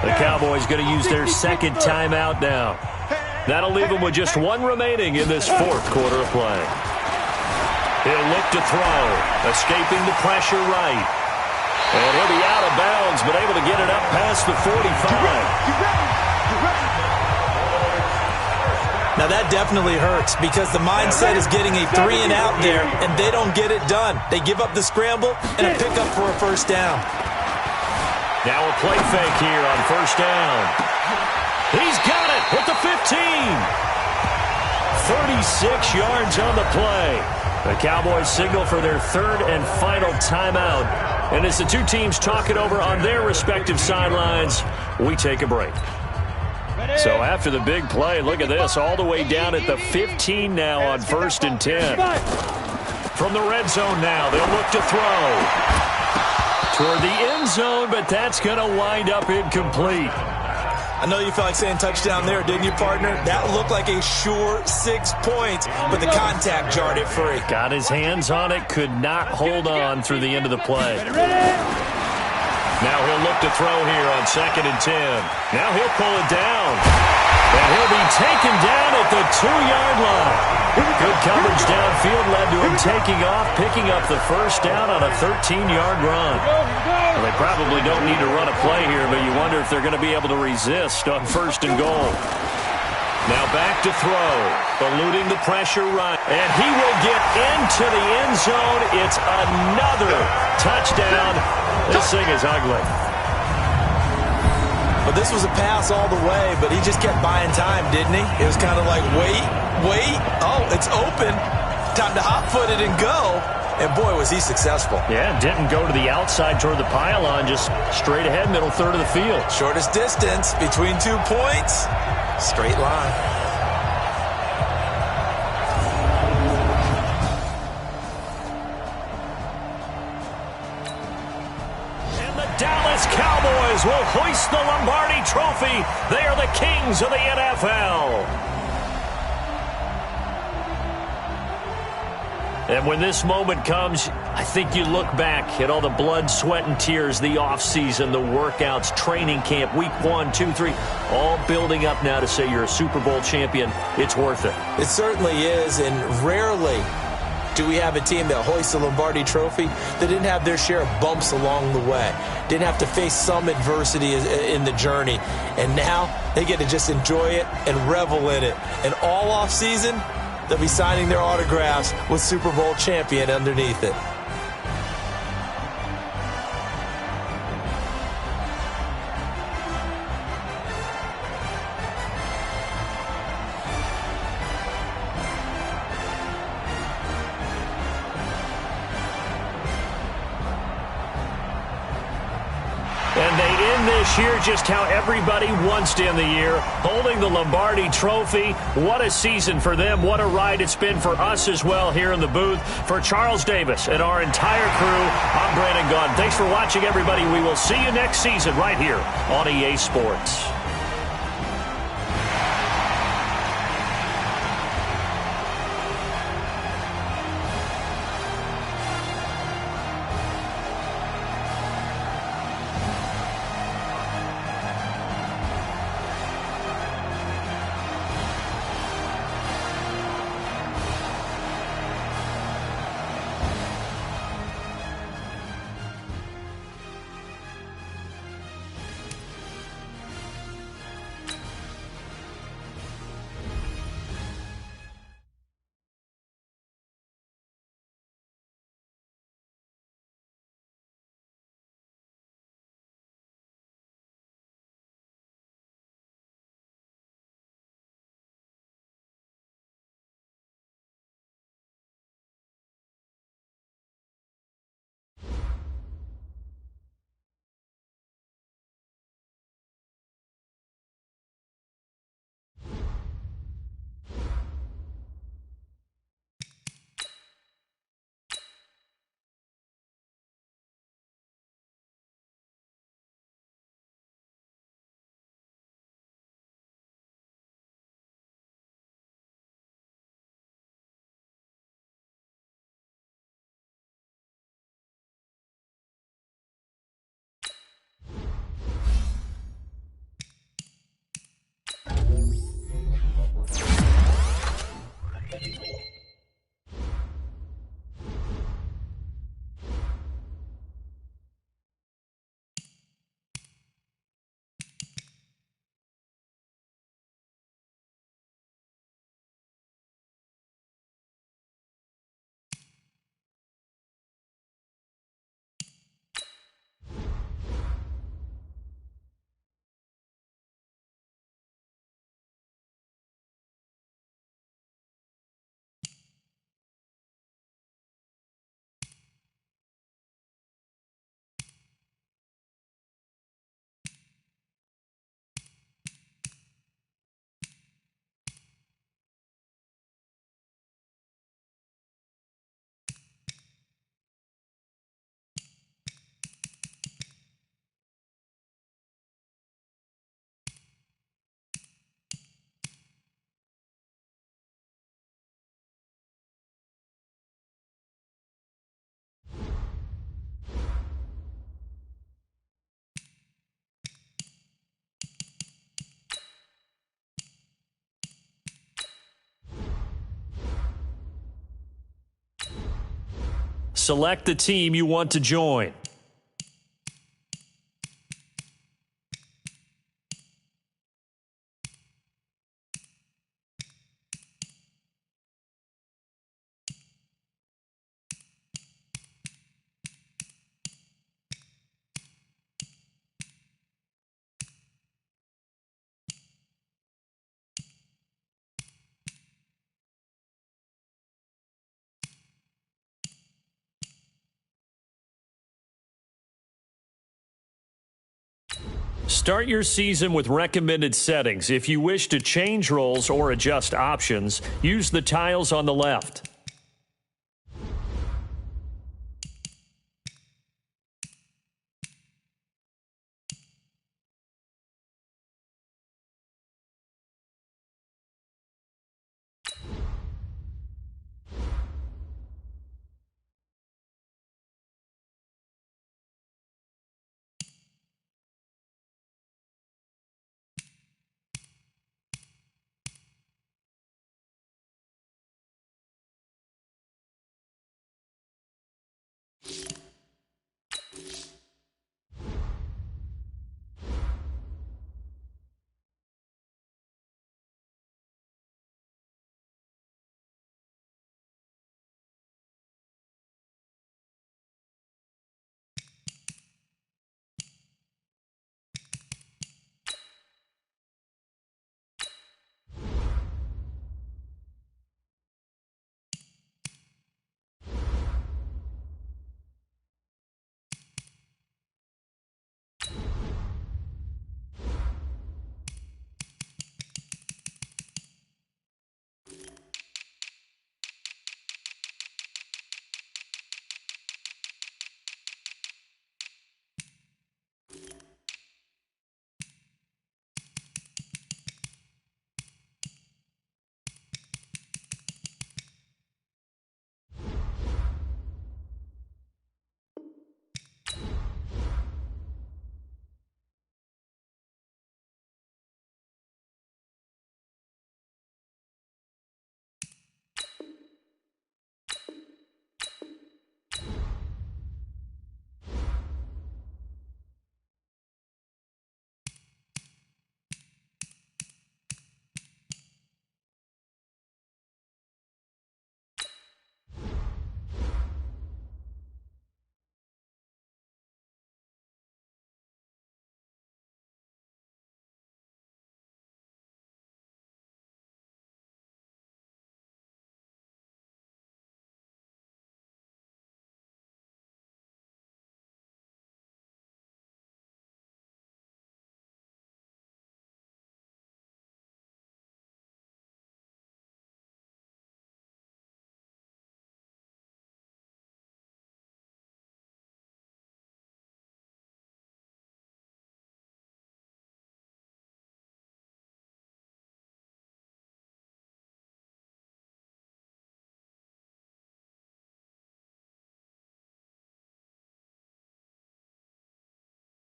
The Cowboys going to use their second timeout now. That'll leave them with just one remaining in this fourth quarter of play. He'll look to throw, escaping the pressure right. And he'll be out of bounds, but able to get it up past the 45. Now that definitely hurts because the mindset is getting a 3 and out there, and they don't get it done. They give up the scramble and a pickup for a first down. Now a play fake here on first down. He's got it at the 15. 36 yards on the play. The Cowboys signal for their third and final timeout. And as the two teams talk it over on their respective sidelines, we take a break. So after the big play, look at this, all the way down at the 15 now on 1st and 10. From the red zone now, they'll look to throw toward the end zone, but that's going to wind up incomplete. I know you felt like saying touchdown there, didn't you, partner? That looked like a sure 6 points, but the contact jarred it free. Got his hands on it, could not hold on through the end of the play. Now he'll look to throw here on 2nd and 10. Now he'll pull it down. And he'll be taken down at the 2-yard line. Good coverage downfield led to him taking off, picking up the first down on a 13-yard run. Well, they probably don't need to run a play here, but you wonder if they're going to be able to resist on 1st and goal. Now back to throw, eluding the pressure right. And he will get into the end zone. It's another touchdown. This thing is ugly. But this was a pass all the way, but he just kept buying time, didn't he? It was kind of like, wait. Oh, it's open. Time to hot-foot it and go. And, boy, was he successful. Yeah, didn't go to the outside toward the pylon, just straight ahead, middle third of the field. Shortest distance between 2 points. Straight line. And the Dallas Cowboys will hoist the Lombardi Trophy. They are the kings of the NFL. And when this moment comes, I think you look back at all the blood, sweat, and tears, the offseason, the workouts, training camp, week 1, 2, 3, all building up now to say you're a Super Bowl champion. It's worth it. It certainly is, and rarely do we have a team that hoists the Lombardi Trophy that didn't have their share of bumps along the way, didn't have to face some adversity in the journey, and now they get to just enjoy it and revel in it. And all offseason, they'll be signing their autographs with Super Bowl champion underneath it. And they end this year just how everybody wants to end the year, holding the Lombardi Trophy. What a season for them. What a ride it's been for us as well here in the booth. For Charles Davis and our entire crew, I'm Brandon Gunn. Thanks for watching, everybody. We will see you next season right here on EA Sports. Select the team you want to join. Start your season with recommended settings. If you wish to change roles or adjust options, use the tiles on the left.